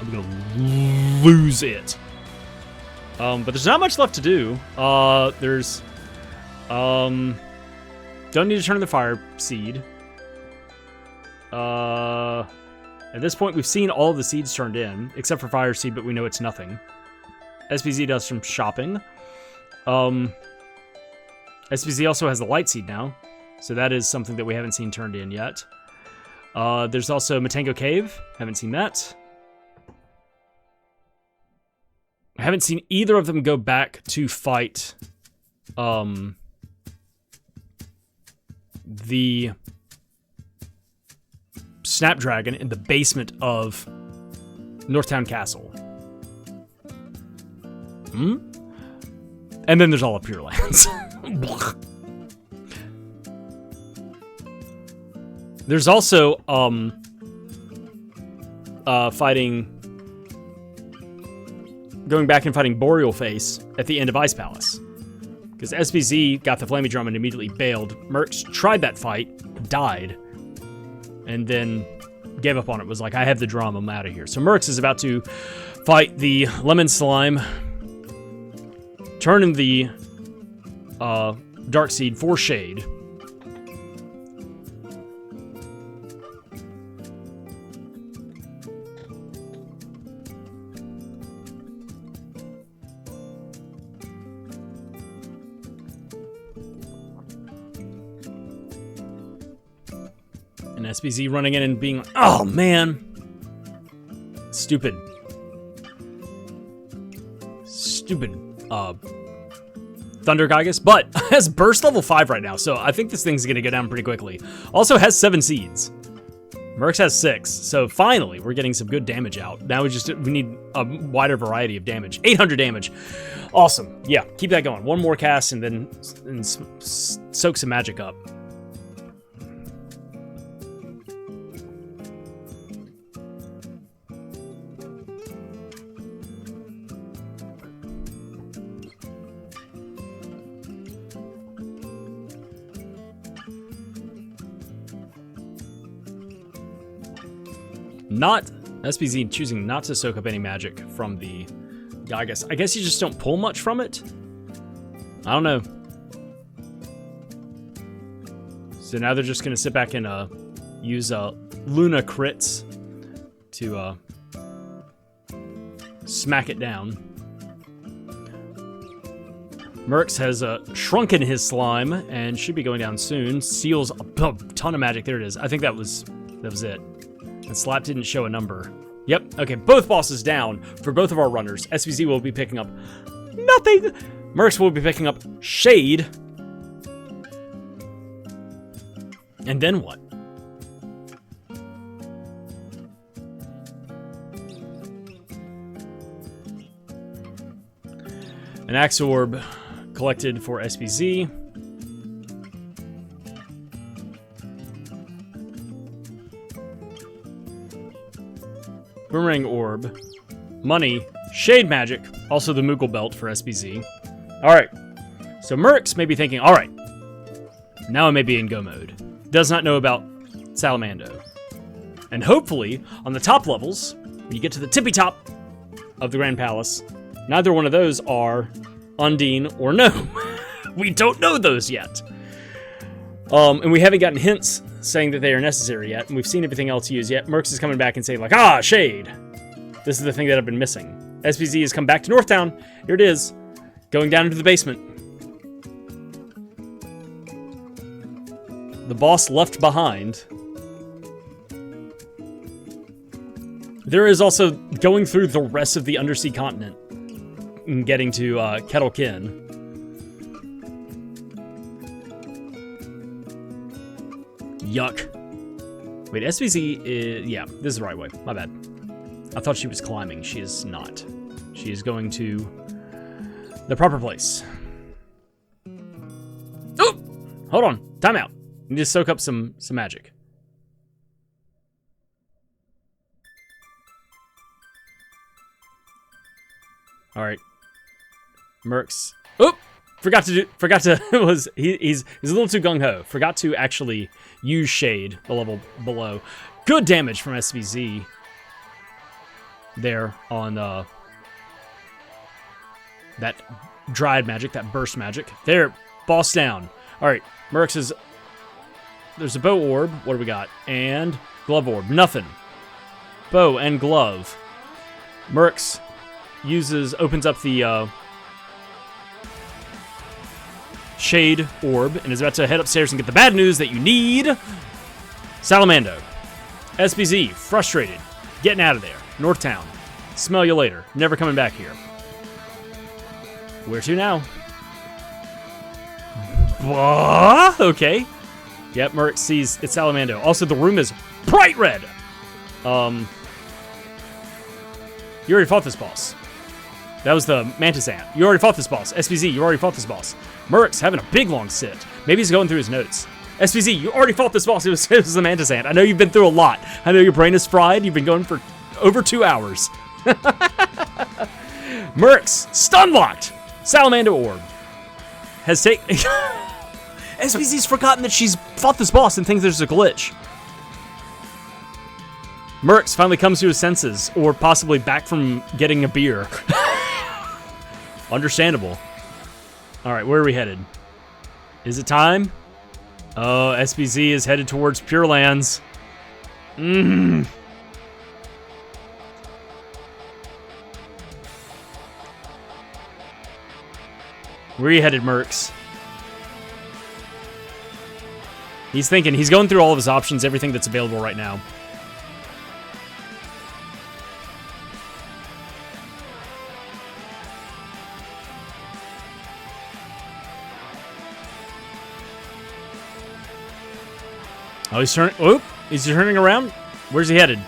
lose it. But there's not much left to do. There's don't need to turn the Fire Seed. At this point, we've seen all of the seeds turned in, except for Fire Seed, but we know it's nothing. SBZ does some shopping. SBZ also has the Light Seed now, so that is something that we haven't seen turned in yet. There's also Matango Cave. Haven't seen that. I haven't seen either of them go back to fight the Snapdragon in the basement of Northtown Castle. And then there's all of Pure Lands. There's also going back and fighting Boreal Face at the end of Ice Palace. Because SBZ got the Flammie Drum and immediately bailed. Mercs tried that fight, died, and then gave up on it. Was like, I have the drum, I'm out of here. So Mercs is about to fight the Lemon Slime, turn in the Dark Seed for Shade. And SBZ running in and being like, oh man, stupid Thunder Gygus, but has burst level 5 right now, so I think this thing's gonna go down pretty quickly. Also has 7 seeds. Mercs has 6, so finally we're getting some good damage out. Now we need a wider variety of damage. 800 damage. Awesome. Yeah, keep that going. One more cast and then soak some magic up. Not SBZ choosing not to soak up any magic from the Gygus. I guess you just don't pull much from it. I don't know. So now they're just gonna sit back and use Luna crits to smack it down. Mercs has shrunken his slime and should be going down soon. Seals a ton of magic. There it is. I think that was it. And Slap didn't show a number. Yep, okay, both bosses down for both of our runners. SBZ will be picking up nothing. Mercs will be picking up Shade. And then what? An Axe Orb collected for SBZ. Boomerang Orb, Money, Shade Magic, also the Moogle Belt for SBZ. All right. So Mrks may be thinking, all right, now I may be in go mode. Does not know about Salamando. And hopefully, on the top levels, when you get to the tippy top of the Grand Palace, neither one of those are Undine or Gnome. We don't know those yet. And we haven't gotten hints saying that they are necessary yet, and we've seen everything else used yet. Mrks is coming back and saying, like, ah, Shade! This is the thing that I've been missing. SoBeeZee has come back to Northtown. Here it is. Going down into the basement. The boss left behind. There is also going through the rest of the undersea continent and getting to Kettlekin. Yuck. Wait, SoBeeZee is... Yeah, this is the right way. My bad. I thought she was climbing. She is not. She is going to the proper place. Oh! Hold on. Time out. Need to soak up some magic. All right. Mrks. Oh! Forgot to he's a little too gung-ho. Forgot to actually use Shade, the level below. Good damage from SoBeeZee there on that dried magic, that burst magic. There, boss down. All right, Mrks is... There's a bow orb. What do we got? And glove orb. Nothing. Bow and glove. Mrks opens up the Shade orb and is about to head upstairs and get the bad news that you need. Salamando. SoBeeZee, frustrated. Getting out of there. Northtown. Smell you later. Never coming back here. Where to now? Okay. Yep, Mrks sees it's Salamando. Also, the room is bright red. You already fought this boss. That was the Mantis Ant. You already fought this boss. SoBeeZee, you already fought this boss. Mrks having a big long sit. Maybe he's going through his notes. SoBeeZee, you already fought this boss. It was the Mantis Ant. I know you've been through a lot. I know your brain is fried. You've been going for over 2 hours. Mrks, stun locked. Salamando orb has taken... SoBeeZee's forgotten that she's fought this boss and thinks there's a glitch. Mrks finally comes to his senses, or possibly back from getting a beer. Understandable. Alright, where are we headed? Is it time? Oh, SoBeeZee is headed towards Pure Lands. Where are you headed, Mrks? He's thinking. He's going through all of his options, everything that's available right now. Oh, he's turning. Oh, he's turning around. Where's he headed?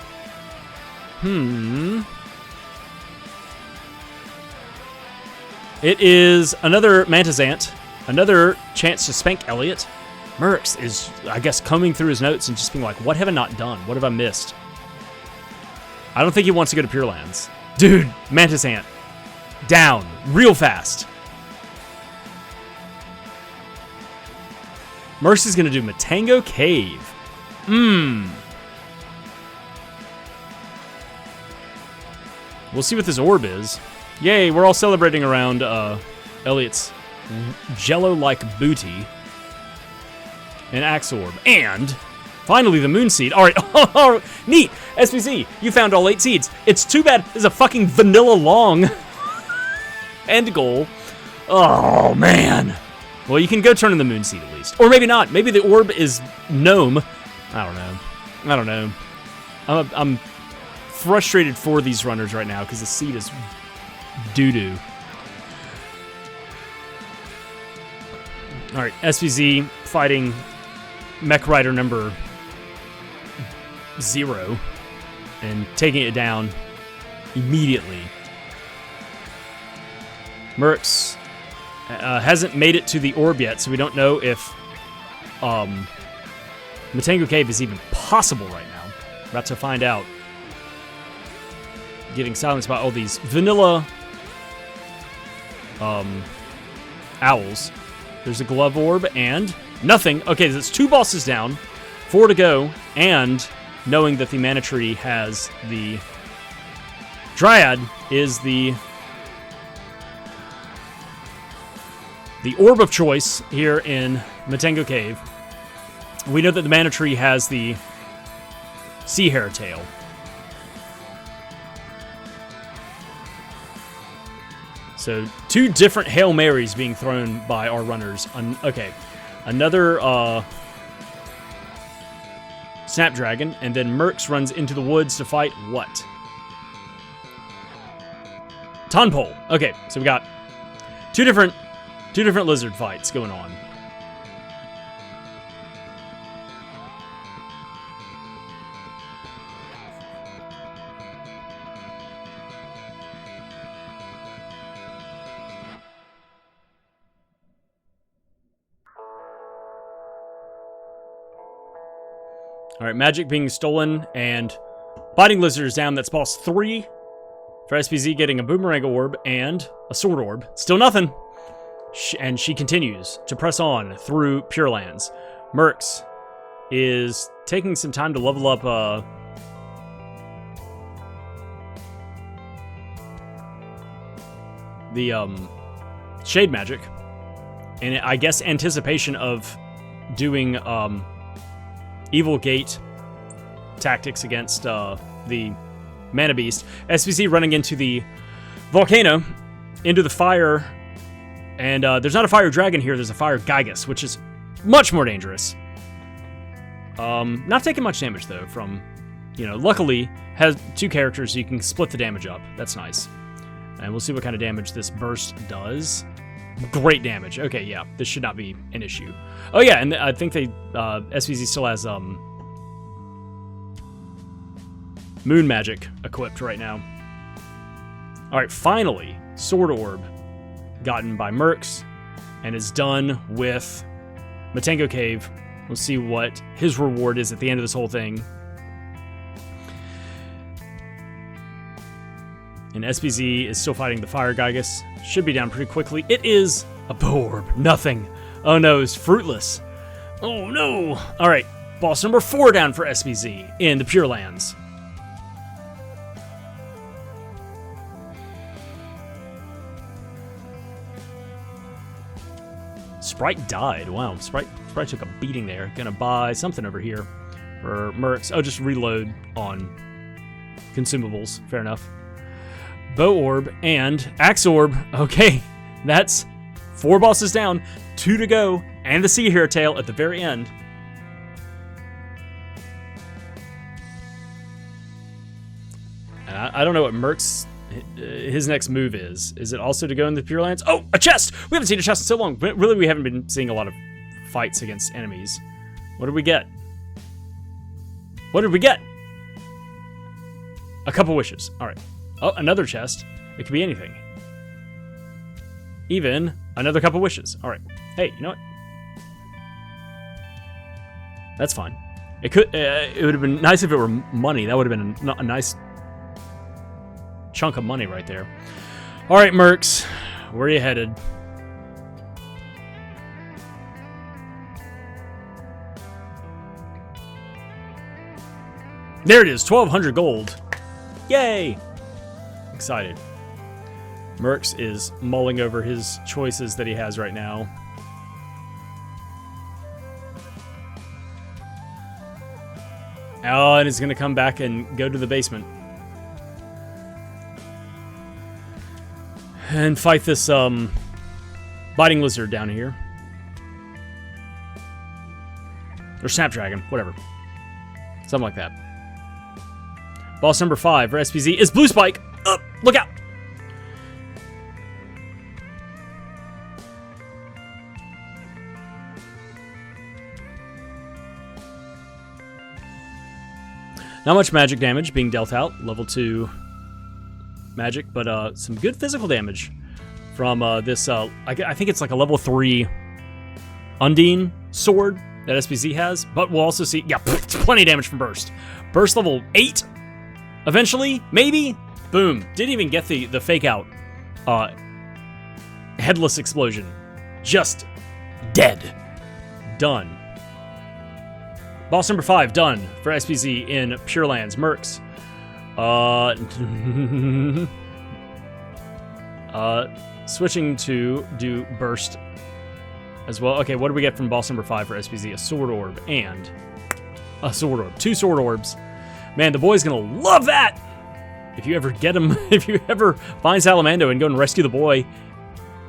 It is another Mantis Ant. Another chance to spank Elliot. Mrks is, I guess, combing through his notes and just being like, what have I not done? What have I missed? I don't think he wants to go to Pure Lands. Dude, Mantis Ant. Down. Real fast. Mrks is going to do Matango Cave. We'll see what this orb is. Yay, we're all celebrating around Elliot's jello-like booty. An axe orb. And finally the moon seed. Alright, neat! SoBeeZee, you found all 8 seeds. It's too bad there's a fucking vanilla long end goal. Oh, man. Well, you can go turn in the moon seed at least. Or maybe not. Maybe the orb is gnome. I don't know. I'm frustrated for these runners right now because the seed is doo-doo. Alright, SoBeeZee fighting Mech Rider number 0 and taking it down immediately. Mrks hasn't made it to the orb yet, so we don't know if Matango Cave is even possible right now. About to find out. Getting silenced by all these vanilla owls. There's a glove orb and nothing. Okay, that's 2 bosses down, 4 to go, and knowing that the mana tree has the Dryad is the orb of choice here in Matengo Cave. We know that the mana tree has the Sea Hare tail. So 2 different Hail Marys being thrown by our runners. Okay, another Snapdragon, and then Mrks runs into the woods to fight what? Tonpole. Okay, so we got two different lizard fights going on. All right, magic being stolen, and biting lizard is down. That's boss 3 for SoBeeZee, getting a boomerang orb and a sword orb. Still nothing. And she continues to press on through Pure Lands. Mrks is taking some time to level up the shade magic, and I guess anticipation of doing Evil Gate tactics against the Mana Beast. SoBeeZee running into the volcano, into the fire, and there's not a fire dragon here, there's a fire Gygus, which is much more dangerous. Not taking much damage, though, from, luckily, has 2 characters, so you can split the damage up. That's nice. And we'll see what kind of damage this burst does. Great damage. Okay, yeah, this should not be an issue. Oh, yeah, and I think SoBeeZee still has, Moon Magic equipped right now. Alright, finally, Sword Orb gotten by Mrks, and is done with Matengo Cave. We'll see what his reward is at the end of this whole thing. And SoBeeZee is still fighting the Fire Gygus. Should be down pretty quickly. It is a Bow Orb. Nothing. Oh no, it's fruitless. Oh no. Alright, boss number 4 down for SoBeeZee in the Pure Lands. Sprite died. Wow, Sprite took a beating there. Gonna buy something over here for Mrks. Oh, just reload on consumables. Fair enough. Bow Orb and Axe Orb. Okay, that's 4 bosses down, 2 to go, and the Sea Hare tail at the very end. And I don't know what Mrks' his next move is. Is it also to go in the Pure Lands? Oh, a chest! We haven't seen a chest in so long. But really, we haven't been seeing a lot of fights against enemies. What did we get? What did we get? A couple wishes. All right. Oh, another chest. It could be anything. Even another couple wishes. All right. Hey, you know what? That's fine. It could. It would have been nice if it were money. That would have been a nice chunk of money right there. All right, Mrks, where are you headed? There it is, 1,200 gold. Yay! Excited. Mrks is mulling over his choices that he has right now. Oh, and he's going to come back and go to the basement. And fight this, biting lizard down here. Or Snapdragon, whatever. Something like that. Boss number 5 for SoBeeZee is Blue Spike! Up! Look out! Not much magic damage being dealt out. Level 2 magic, but some good physical damage from this, I think it's like a level 3 Undine sword that SoBeeZee has, but we'll also see, yeah, plenty of damage from Burst. Burst level 8, eventually, maybe? Boom. Didn't even get the fake out headless explosion just dead. Done. Boss number 5 done for SBZ in Pure Lands. Mercs. Switching to do burst as well. Okay, what do we get from boss number 5 for SBZ? A sword orb and a sword orb. 2 sword orbs. Man, the boy's gonna love that! If you ever get him, if you ever find Salamando and go and rescue the boy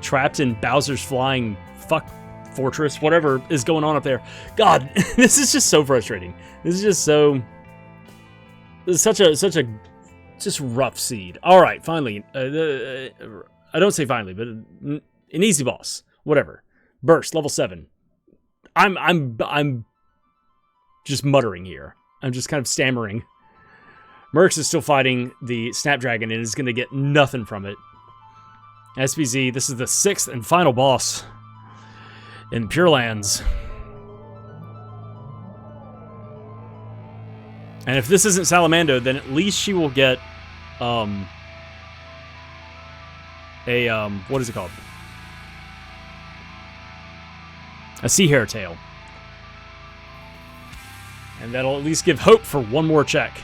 trapped in Bowser's flying fuck fortress, whatever is going on up there. God, this is just so frustrating. This is just so... This is such a just rough seed. All right, finally. I don't say finally, but an easy boss. Whatever. Burst, level 7. I'm just muttering here. I'm just kind of stammering. Mercs is still fighting the Snapdragon and is going to get nothing from it. SBZ, this is the 6th and final boss in Pure Lands. And if this isn't Salamando, then at least she will get what is it called? A sea hare tail. And that'll at least give hope for one more check.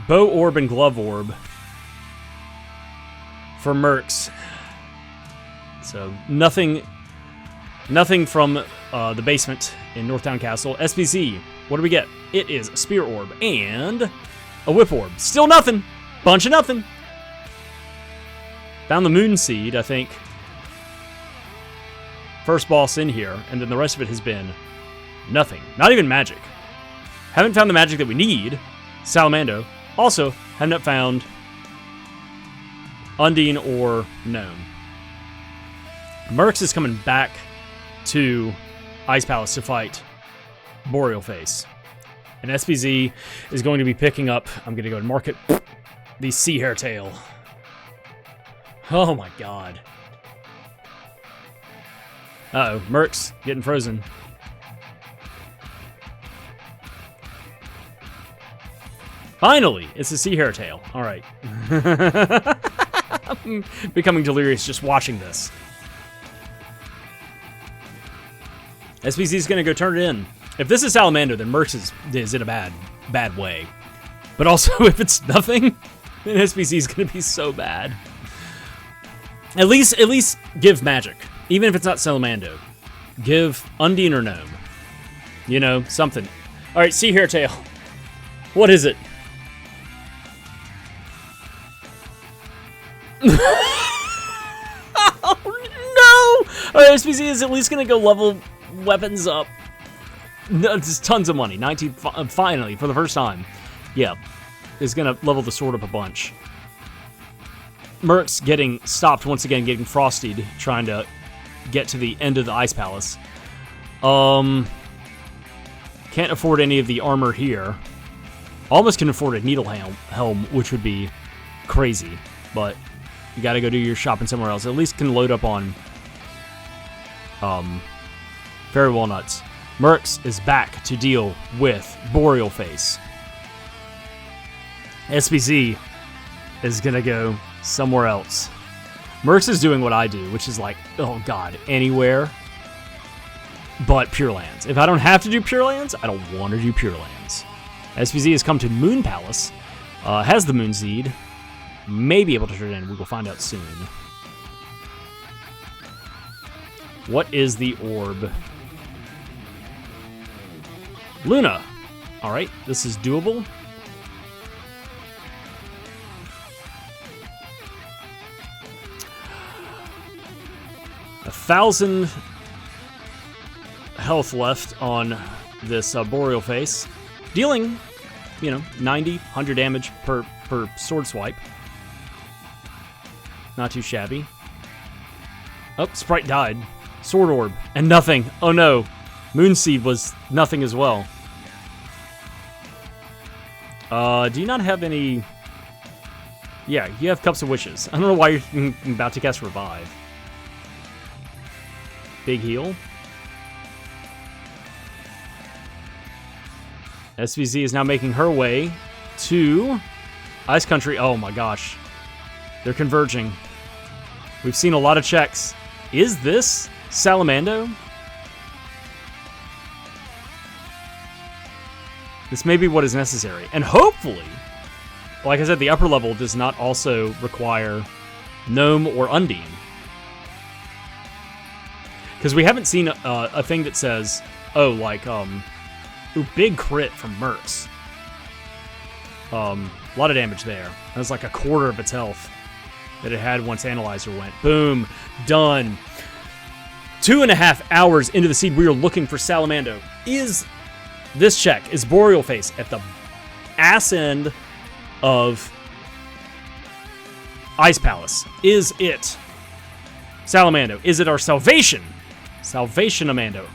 Bow orb and glove orb for Mercs. So nothing from the basement in Northtown Castle. SBZ, what do we get? It is a spear orb and a whip orb. Still nothing. Bunch of nothing. Found the moon seed, I think. First boss in here, and then the rest of it has been nothing. Not even magic. Haven't found the magic that we need. Salamando. Also, have not found Undine or Gnome. Mercs is coming back to Ice Palace to fight Boreal Face. And SBZ is going to be picking up, I'm going to go and mark it, the Sea Hare Tail. Oh my god. Uh-oh, Mercs getting frozen. Finally, it's a Sea Hare Tail. All right. I'm becoming delirious just watching this. SBZ is going to go turn it in. If this is Salamando, then Mercs is in a bad way. But also, if it's nothing, then SBZ is going to be so bad. At least give magic. Even if it's not Salamando. Give Undine or Gnome. You know, something. All right, Sea Hare Tail. What is it? Oh, no! All right, SBZ is at least going to go level weapons up. No, just tons of money. 19, finally, for the first time. Yeah, is going to level the sword up a bunch. Mercs getting stopped once again, getting frosted, trying to get to the end of the Ice Palace. Can't afford any of the armor here. Almost can afford a needle helm, which would be crazy, but you gotta go do your shopping somewhere else. At least can load up on Fairy Walnuts. Mercs is back to deal with Boreal Face. SBZ is gonna go somewhere else. Mercs is doing what I do, which is like, oh god, anywhere but Pure Lands. If I don't have to do Pure Lands, I don't want to do Pure Lands. SBZ has come to Moon Palace, has the Moon Seed, may be able to turn it in. We will find out soon. What is the orb? Luna. All right, this is doable. A 1,000 health left on this Boreal Face, dealing, 90, 100 damage per sword swipe. Not too shabby. Oh, Sprite died. Sword orb and nothing. Oh no, Moonseed was nothing as well. Do you not have any? Yeah, you have Cups of Wishes. I don't know why you're about to cast Revive. Big heal. SVZ is now making her way to Ice Country. Oh my gosh. They're converging. We've seen a lot of checks. Is this Salamando? This may be what is necessary. And hopefully, like I said, the upper level does not also require Gnome or Undine. Because we haven't seen a thing that says, oh, like, ooh, big crit from Mercs. A lot of damage there. That's like a quarter of its health that it had once Analyzer went. Boom. Done. 2.5 hours into the seed, we are looking for Salamando. Is this check, is Boreal Face at the ass end of Ice Palace? Is it Salamando? Is it our salvation? Salvation-amando.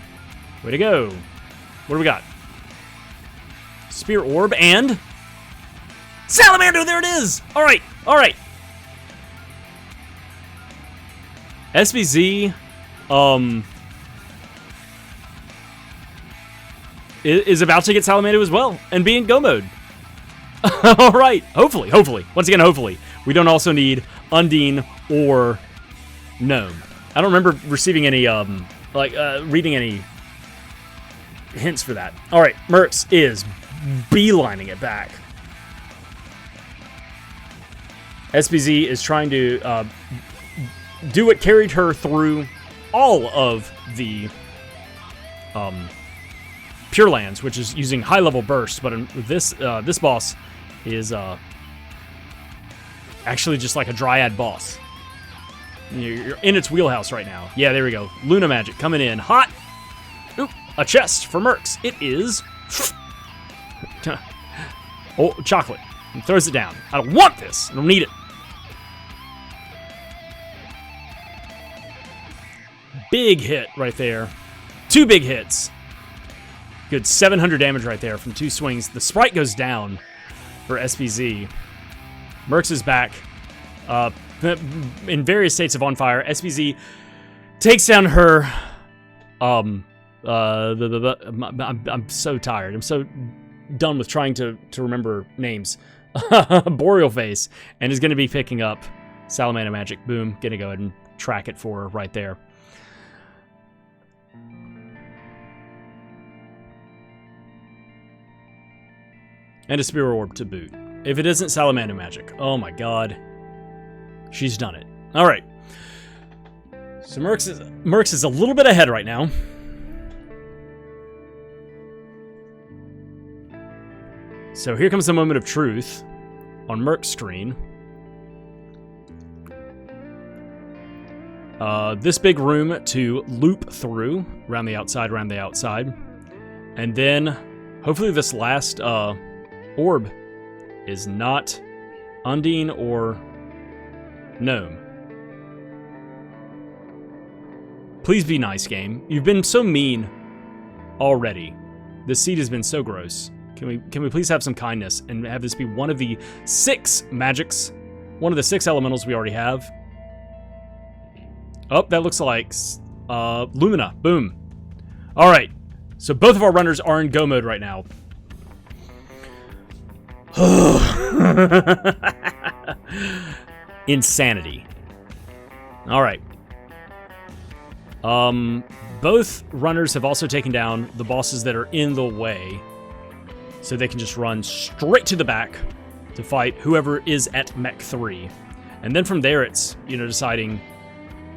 Way to go. What do we got? Spear Orb and Salamando, there it is! Alright, alright. SoBeeZee, is about to get Salamando as well, and be in go mode. Alright, hopefully. Once again, hopefully. We don't also need Undine or Gnome. I don't remember receiving any, reading any hints for that. Alright, Mercs is beelining it back. SoBeeZee is trying to do what carried her through all of the Pure Lands, which is using high-level burst, but this boss is actually just like a Dryad boss. You're in its wheelhouse right now. Yeah, there we go. Luna Magic coming in hot. Oop, a chest for Mercs. It is... oh, chocolate. He throws it down. I don't want this. I don't need it. Big hit right there. 2 big hits. Good 700 damage right there from 2 swings. The Sprite goes down for SoBeeZee. Mercs is back. In various states of on fire. SoBeeZee takes down her... I'm so tired. I'm so done with trying to remember names. Boreal Face. And is going to be picking up Salamander Magic. Boom. Going to go ahead and track it for her right there. And a Spear Orb to boot. If it isn't Salamander Magic. Oh my god. She's done it. Alright. So Mercs is a little bit ahead right now. So here comes the moment of truth on Merc's screen. This big room to loop through. Around the outside. And then, hopefully this last orb is not Undine or Gnome. Please be nice, game. You've been so mean already. This seed has been so gross. Can we please have some kindness and have this be one of the 6 magics, one of the 6 elementals we already have? Oh, that looks like Lumina. Boom. All right. So both of our runners are in go mode right now. Insanity. All right. Both runners have also taken down the bosses that are in the way, so they can just run straight to the back to fight whoever is at Mech 3. And then from there, it's, deciding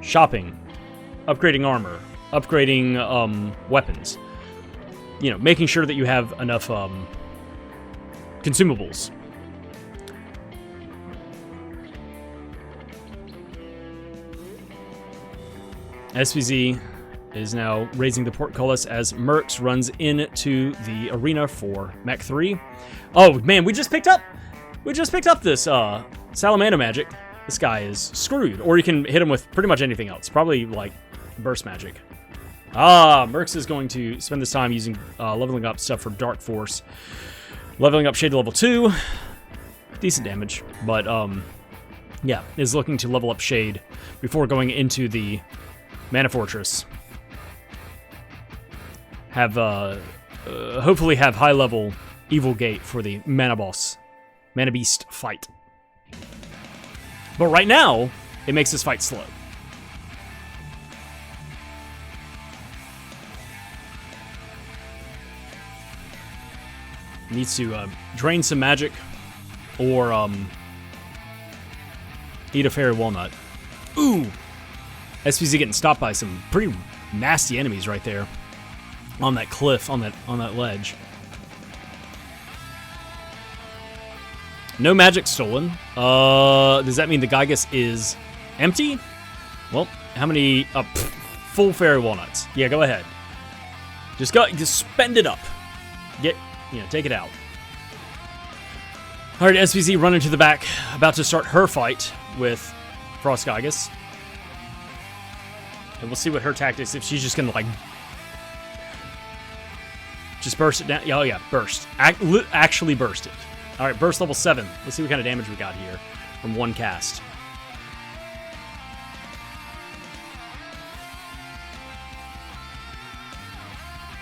shopping, upgrading armor, upgrading weapons, making sure that you have enough consumables. SoBeeZee is now raising the portcullis as Mercs runs into the arena for Mech 3. Oh man, we just picked up this Salamander Magic. This guy is screwed. Or you can hit him with pretty much anything else. Probably like Burst Magic. Mercs is going to spend this time using leveling up stuff for Dark Force. Leveling up Shade to level 2. Decent damage. But yeah, is looking to level up Shade before going into the Mana Fortress. Have hopefully have high level Evil Gate for the Mana Beast fight. But right now, it makes this fight slow. needs to drain some magic or eat a fairy walnut. Ooh! SoBeeZee getting stopped by some pretty nasty enemies right there on that cliff, on that ledge. No magic stolen. Does that mean the Gygus is empty? Well, how many full fairy walnuts? Yeah, go ahead. Just spend it up. Take it out. All right, SoBeeZee running to the back, about to start her fight with Frost Gygus. And we'll see what her tactics, if she's just gonna like just burst it down. Oh yeah, burst. Actually burst it. All right, burst level 7. Let's see what kind of damage we got here from one cast.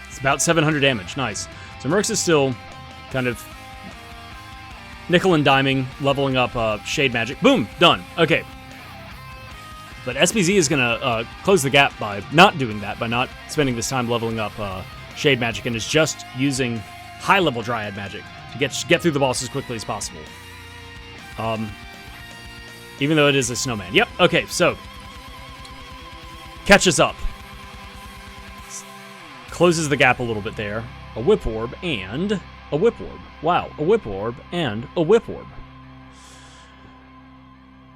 It's about 700 damage. Nice. So Mrks is still kind of nickel and diming, leveling up Shade Magic. Boom! Done. Okay. But SoBeeZee is going to close the gap by not doing that, by not spending this time leveling up Shade Magic, and is just using high-level Dryad Magic to get through the boss as quickly as possible. Even though it is a snowman. Yep, okay, so catches up. Closes the gap a little bit there. A Whip Orb and a Whip Orb. Wow, a Whip Orb and a Whip Orb.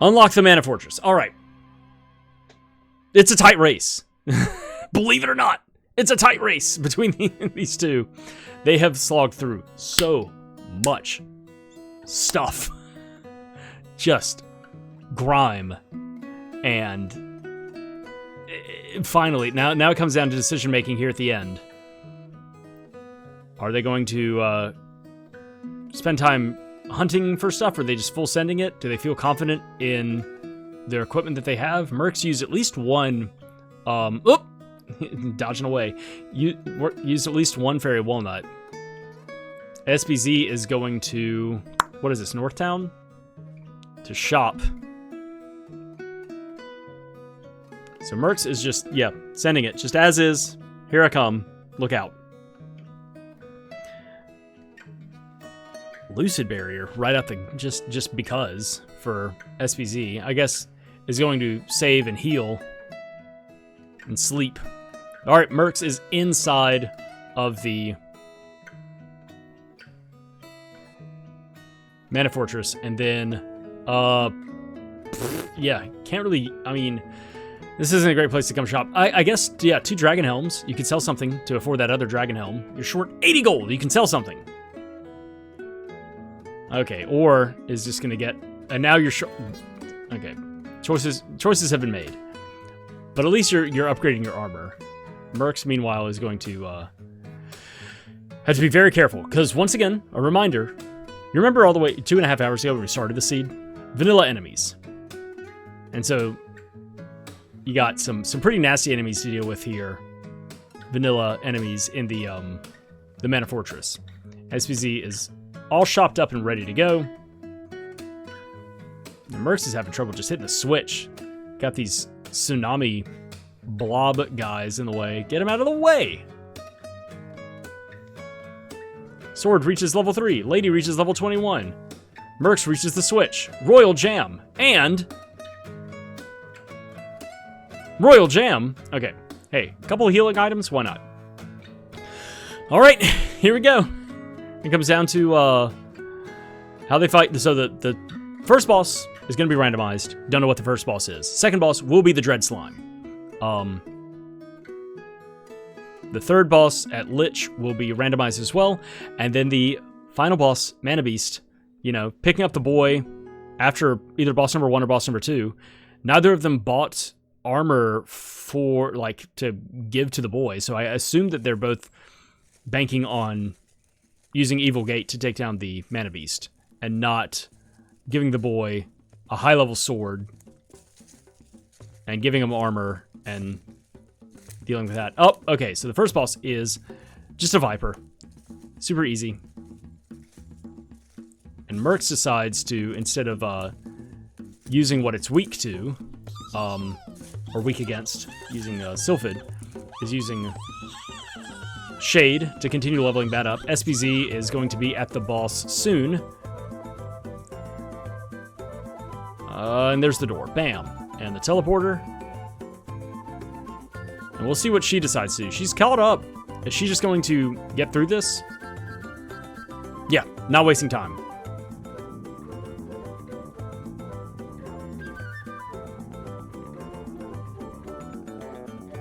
Unlock the Mana Fortress. All right. It's a tight race. Believe it or not, it's a tight race between these two. They have slogged through so much stuff. Just grime. And finally, now it comes down to decision making here at the end. Are they going to spend time hunting for stuff, or are they just full sending it? Do they feel confident in their equipment that they have? Mrks used at least one, dodging away. Used at least one fairy walnut. SoBeeZee is going to, what is this, Northtown? To shop. So Mrks is just, sending it, just as is. Here I come. Look out. Lucid Barrier right out the, just because, for SoBeeZee. I guess is going to save and heal and sleep. All right, Mrks is inside of the Mana Fortress, and then, can't really, I mean, this isn't a great place to come shop. I guess, 2 Dragon Helms. You could sell something to afford that other Dragon Helm. You're short 80 gold. You can sell something. Okay, or is just gonna get, and now you're short. Okay, choices have been made, but at least you're upgrading your armor. Mrks, meanwhile, is going to have to be very careful, because once again, a reminder. You remember all the way 2.5 hours ago when we started the seed? Vanilla enemies, and so you got some pretty nasty enemies to deal with here. Vanilla enemies in the Mana Fortress. SoBeeZee is all shopped up and ready to go. And Mrks is having trouble just hitting the switch. Got these tsunami blob guys in the way. Get him out of the way! Sword reaches level 3. Lady reaches level 21. Mrks reaches the switch. Royal Jam. And Royal Jam. Okay. Hey, a couple of healing items. Why not? All right. Here we go. It comes down to how they fight. So the first boss is going to be randomized. Don't know what the first boss is. Second boss will be the Dread Slime. The third boss at Lich will be randomized as well. And then the final boss, Mana Beast, picking up the boy after either boss number 1 or boss number 2. Neither of them bought armor for, to give to the boy. So I assume that they're both banking on using Evil Gate to take down the Mana Beast and not giving the boy a high-level sword and giving him armor and dealing with that. Oh, okay, so the first boss is just a Viper. Super easy. And Mrks decides to, instead of using what it's weak to, or weak against, using Sylphid, is using Shade to continue leveling that up. SoBeeZee is going to be at the boss soon. And there's the door. Bam. And the teleporter. And we'll see what she decides to do. She's caught up. Is she just going to get through this? Yeah, not wasting time.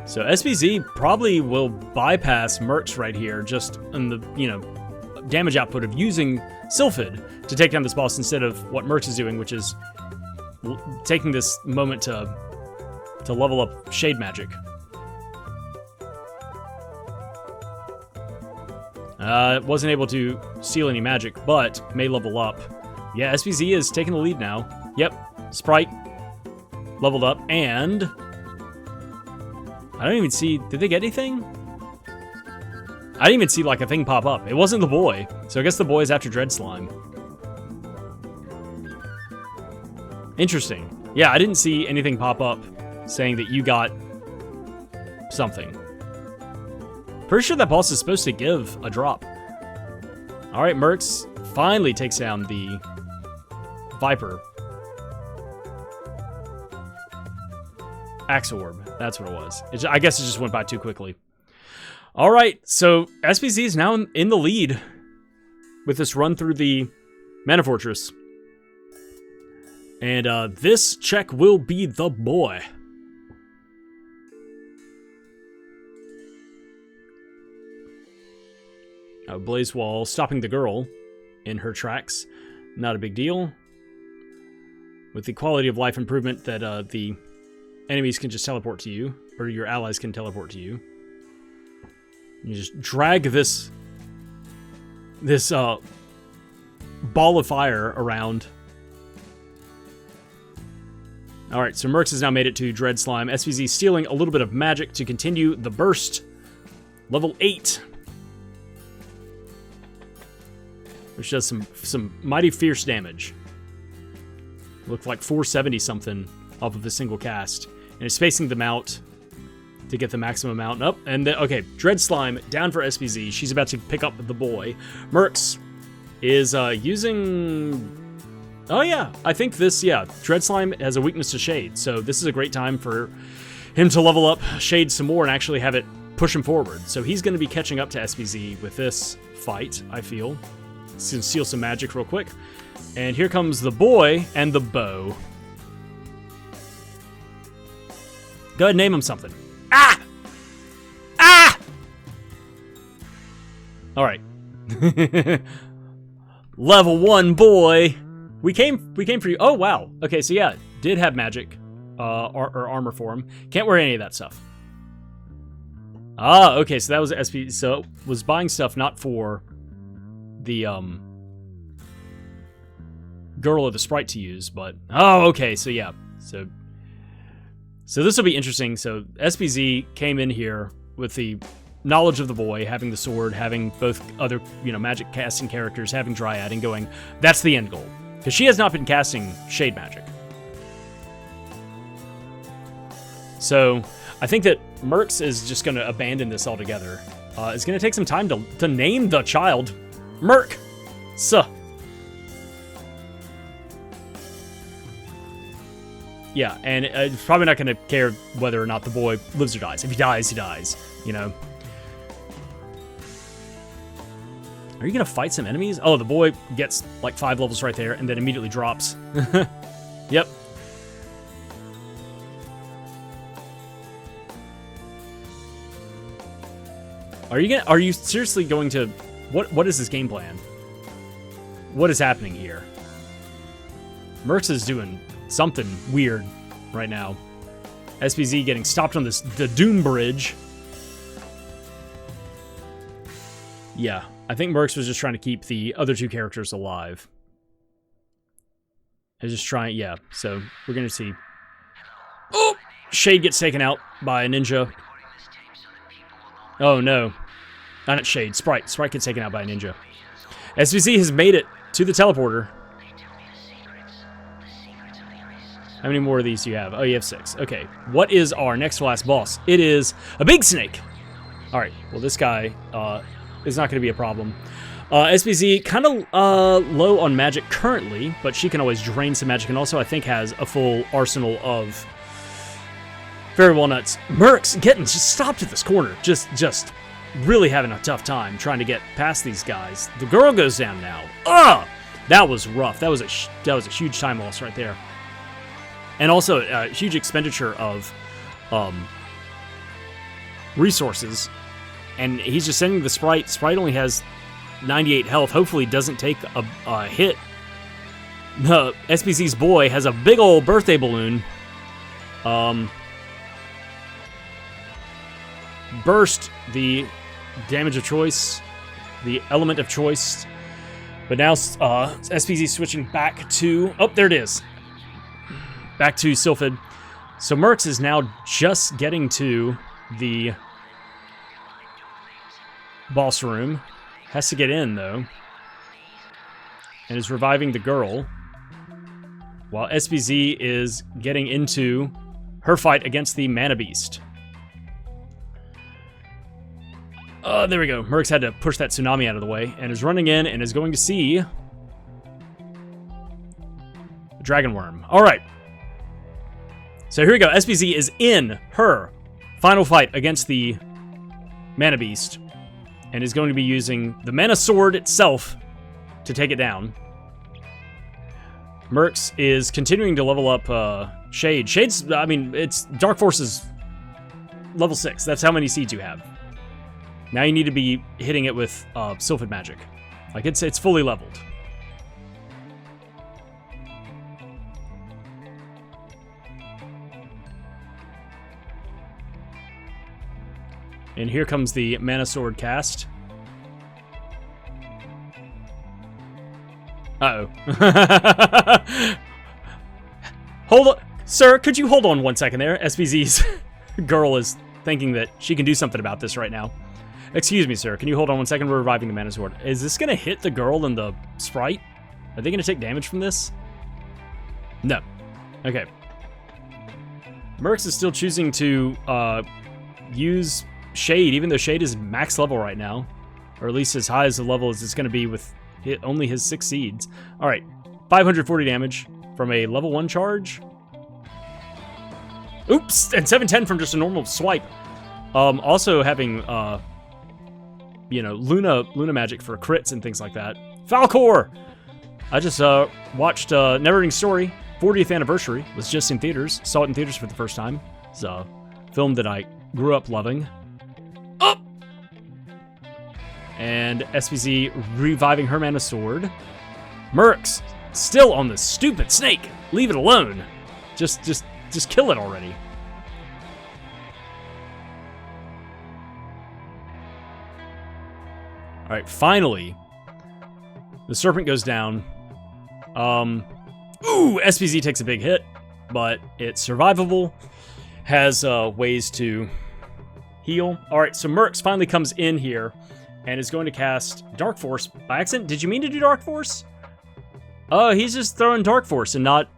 So SoBeeZee probably will bypass Mrks right here, just in the, damage output of using Sylphid to take down this boss instead of what Mrks is doing, which is taking this moment to level up Shade Magic. Wasn't able to steal any magic, but may level up. Yeah, SoBeeZee is taking the lead now. Yep, Sprite leveled up, and I don't even see, did they get anything? I didn't even see like a thing pop up. It wasn't the boy, so I guess the boy is after Dread Slime. Interesting. Yeah, I didn't see anything pop up saying that you got something. Pretty sure that boss is supposed to give a drop. All right, Mrks finally takes down the Viper. Axe Orb, that's what it was. I guess it just went by too quickly. All right, so SoBeeZee is now in the lead with this run through the Mana Fortress. And this check will be the boy. Blaze Wall stopping the girl in her tracks. Not a big deal. With the quality of life improvement that the enemies can just teleport to you, or your allies can teleport to you. You just drag this ball of fire around. All right, so Mrks has now made it to Dread Slime. SoBeeZee stealing a little bit of magic to continue the burst. Level 8. Which does some mighty fierce damage. Looked like 470 something off of a single cast. And it's spacing them out to get the maximum amount up. And then, okay, Dread Slime down for SoBeeZee. She's about to pick up the boy. Mrks is using... Oh yeah, I think this, Dread Slime has a weakness to Shade. So this is a great time for him to level up Shade some more and actually have it push him forward. So he's going to be catching up to SoBeeZee with this fight, I feel. He's going to steal some magic real quick. And here comes the boy and the bow. Go ahead and name him something. Ah! Ah! All right. Level 1 boy. We came for you. Oh, wow. Okay, so yeah, did have magic or armor for him. Can't wear any of that stuff. Ah, okay, so that was SP. So was buying stuff not for the girl or the Sprite to use, but oh, okay, so yeah, so this will be interesting. So SoBeeZee came in here with the knowledge of the boy, having the sword, having both other magic casting characters, having Dryad, and going, that's the end goal, because she has not been casting Shade Magic. So I think that Mrks is just going to abandon this altogether. It's going to take some time to name the child Mrks. Yeah, and it's probably not going to care whether or not the boy lives or dies. If he dies, he dies, Are you going to fight some enemies? Oh, the boy gets like 5 levels right there and then immediately drops. Yep. Are you seriously going to... What is this game plan? What is happening here? Mrks is doing something weird right now. SoBeeZee getting stopped on the Doom Bridge. Yeah, I think Mrks was just trying to keep the other 2 characters alive. They're just trying, yeah, so we're gonna see. Oh! Shade gets taken out by a ninja. Oh no. Not Shade, Sprite. Sprite gets taken out by a ninja. SoBeeZee has made it to the teleporter. How many more of these do you have? Oh, you have 6. Okay. What is our next to last boss? It is a big snake. All right, well, this guy is not going to be a problem. SoBeeZee, kind of low on magic currently, but she can always drain some magic, and also I think has a full arsenal of Fairy Walnuts. Mrks getting just stopped at this corner, just really having a tough time trying to get past these guys. The girl goes down now. Ugh! That was rough. That was a huge time loss right there. And also a huge expenditure of resources. And he's just sending the Sprite. Sprite only has 98 health. Hopefully doesn't take a hit. The SoBeeZee's boy has a big old birthday balloon. Burst the damage of choice, the element of choice. But now SoBeeZee switching back to... Oh, there it is. Back to Sylphid. So Mrks is now just getting to the boss room. Has to get in, though. And is reviving the girl. While SoBeeZee is getting into her fight against the Mana Beast. There we go. Mrks had to push that tsunami out of the way. And is running in and is going to see... the Dragon Worm. Alright. So here we go. SoBeeZee is in her final fight against the Mana Beast. And is going to be using the Mana Sword itself to take it down. Mrks is continuing to level up Shade. Shade's, I mean, it's Dark Force is level 6. That's how many seeds you have. Now you need to be hitting it with Sylphid magic. Like, it's fully leveled. And here comes the Mana Sword cast. Uh-oh. Hold on. Sir, could you hold on 1 second there? SoBeeZee's girl is thinking that she can do something about this right now. Excuse me, sir. Can you hold on 1 second? We're reviving the Mana Sword. Is this going to hit the girl and the Sprite? Are they going to take damage from this? No. Okay. Mrks is still choosing to use Shade, even though Shade is max level right now. Or at least as high as the level as it's going to be with only his 6 seeds. Alright. 540 damage from a level 1 charge. Oops! And 710 from just a normal swipe. Also having... you know, Luna magic for crits and things like that. Falcor! I just watched Neverending Story, 40th anniversary, was just in theaters. Saw it in theaters for the first time. It's a film that I grew up loving. Up! And SoBeeZee reviving her Mana Sword. Mrks still on the stupid snake. Leave it alone. Just kill it already. All right, finally, the Serpent goes down. SoBeeZee takes a big hit, but it's survivable. Has ways to heal. All right, so Mrks finally comes in here and is going to cast Dark Force by accident. Did you mean to do Dark Force? Oh, he's just throwing Dark Force and not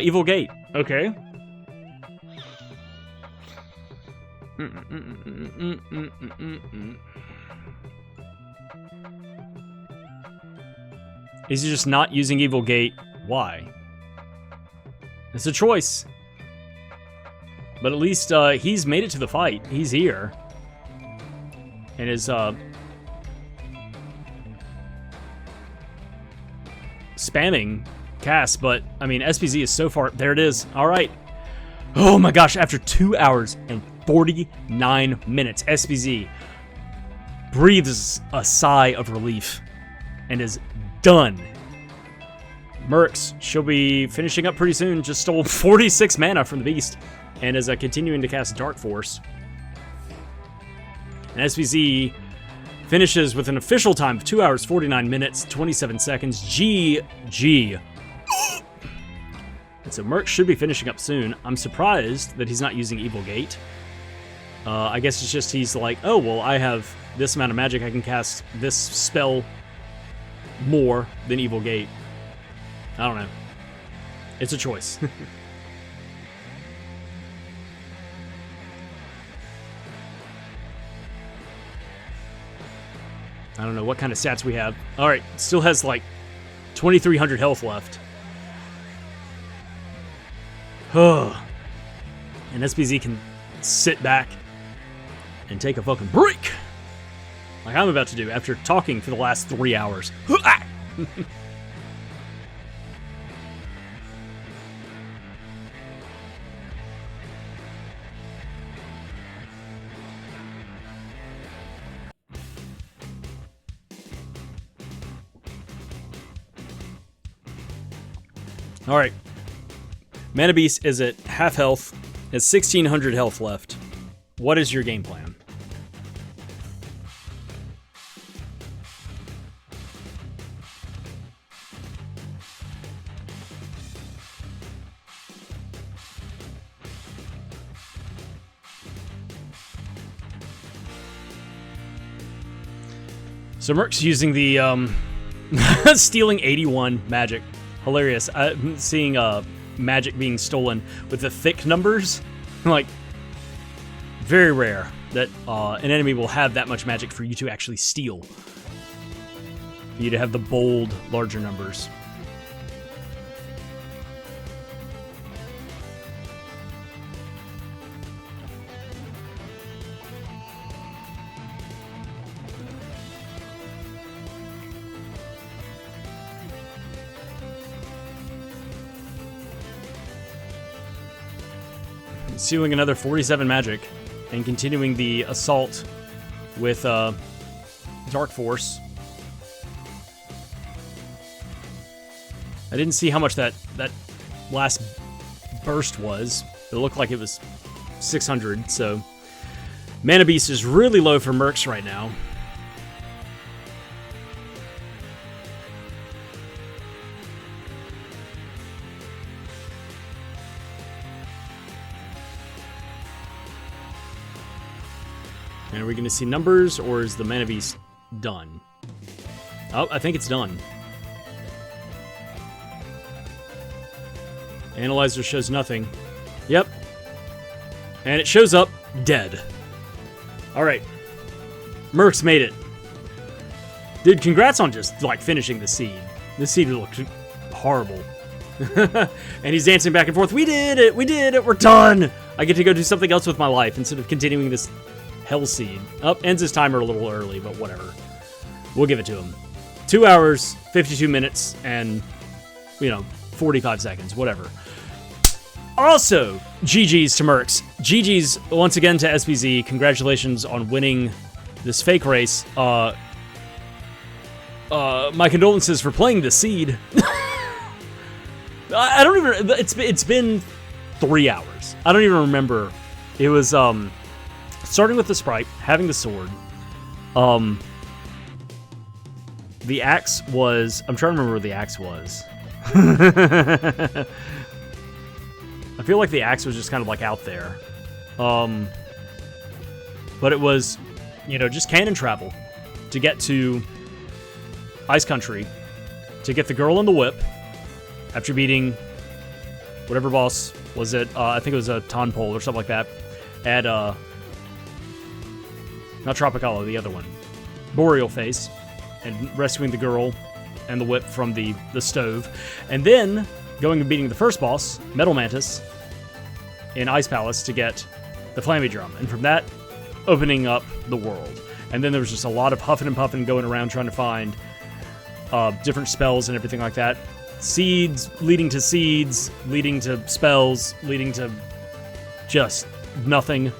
Evil Gate. Okay. Is he just not using Evil Gate? Why? It's a choice. But at least he's made it to the fight. He's here. And is spamming cast, but I mean SoBeeZee is so far. There it is. All right. Oh my gosh, after 2 hours and 49 minutes, SoBeeZee breathes a sigh of relief and is done. Mrks, she'll be finishing up pretty soon. Just stole 46 mana from the beast and is continuing to cast Dark Force. And SoBeeZee finishes with an official time of 2 hours, 49 minutes, 27 seconds. GG. And so Mrks should be finishing up soon. I'm surprised that he's not using Evil Gate. I guess it's just he's like, oh, well, I have this amount of magic. I can cast this spell more than Evil Gate. I don't know. It's a choice. I don't know what kind of stats we have. All right, still has like 2,300 health left. And SoBeeZee can sit back and take a fucking break, like I'm about to do after talking for the last 3 hours. All right. Mana Beast is at half health, has 1,600 health left. What is your game plan? So Merc's using the stealing 81 magic. Hilarious. I'm seeing magic being stolen with the thick numbers. Like, very rare that an enemy will have that much magic for you to actually steal. For you to have the bold, larger numbers. Stealing another 47 magic and continuing the assault with Dark Force. I didn't see how much that last burst was. It looked like it was 600, so Mana Beast is really low for Mercs right now. And are we going to see numbers, or is the Mana Beast done? Oh, I think it's done. Analyzer shows nothing. Yep. And it shows up dead. Alright. Mercs made it. Dude, congrats on just, like, finishing the seed. This seed looked horrible. And he's dancing back and forth. We did it! We did it! We're done! I get to go do something else with my life instead of continuing this hell seed. Oh, ends his timer a little early, but whatever. We'll give it to him. 2 hours, 52 minutes, and, 45 seconds, whatever. Also, GG's to Mercs. GG's once again to SoBeeZee. Congratulations on winning this fake race. My condolences for playing the seed. I don't even... It's been 3 hours. I don't even remember. It was, starting with the Sprite, having the sword. The axe was... I'm trying to remember where the axe was. I feel like the axe was just kind of like out there. But it was, just cannon travel to get to Ice Country, to get the girl in the whip after beating whatever boss was it. I think it was a Tonpole or something like that. At, not Tropicola, the other one. Boreal Face. And rescuing the girl and the whip from the stove. And then going and beating the first boss, Metal Mantis, in Ice Palace to get the Flammie Drum. And from that, opening up the world. And then there was just a lot of huffing and puffing going around trying to find different spells and everything like that. Seeds, leading to spells, leading to just nothing.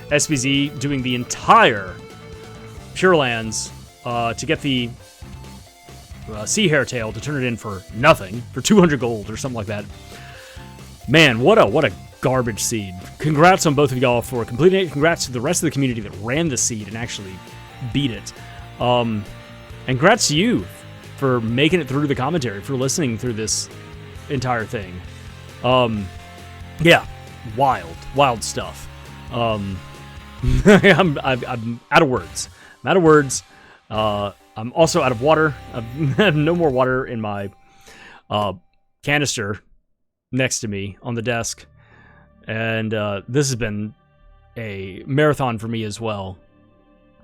SoBeeZee doing the entire Pure Lands to get the Sea Hair Tail to turn it in for nothing, for 200 gold or something like that. Man, what a garbage seed. Congrats on both of y'all for completing it. Congrats to the rest of the community that ran the seed and actually beat it. And congrats to you for making it through the commentary, for listening through this entire thing. Yeah, wild stuff. I'm out of words. I'm out of words. I'm also out of water. I have no more water in my canister next to me on the desk. And this has been a marathon for me as well.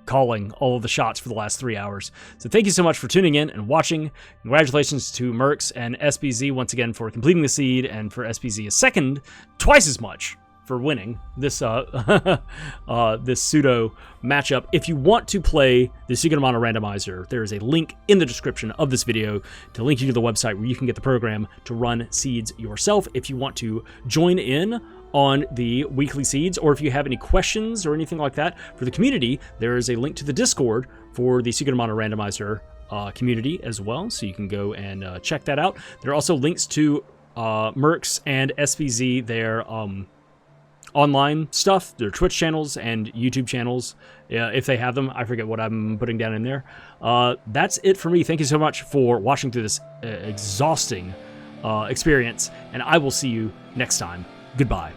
calling all of the shots for the last 3 hours. So thank you so much for tuning in and watching. Congratulations to Mercs and SBZ once again for completing the seed, and for SBZ a second, twice as much for winning this this pseudo matchup. If you want to play the Secret Mana Randomizer, there is a link in the description of this video to link you to the website where you can get the program to run seeds yourself. If you want to join in on the weekly seeds, or if you have any questions or anything like that for the community, there is a link to the Discord for the Secret Mana Randomizer community as well, so you can go and check that out. There are also links to Mercs and SBZ, their online stuff, their Twitch channels and YouTube channels, if they have them. I forget what I'm putting down in there. That's it for me. Thank you so much for watching through this exhausting experience, and I will see you next time. Goodbye.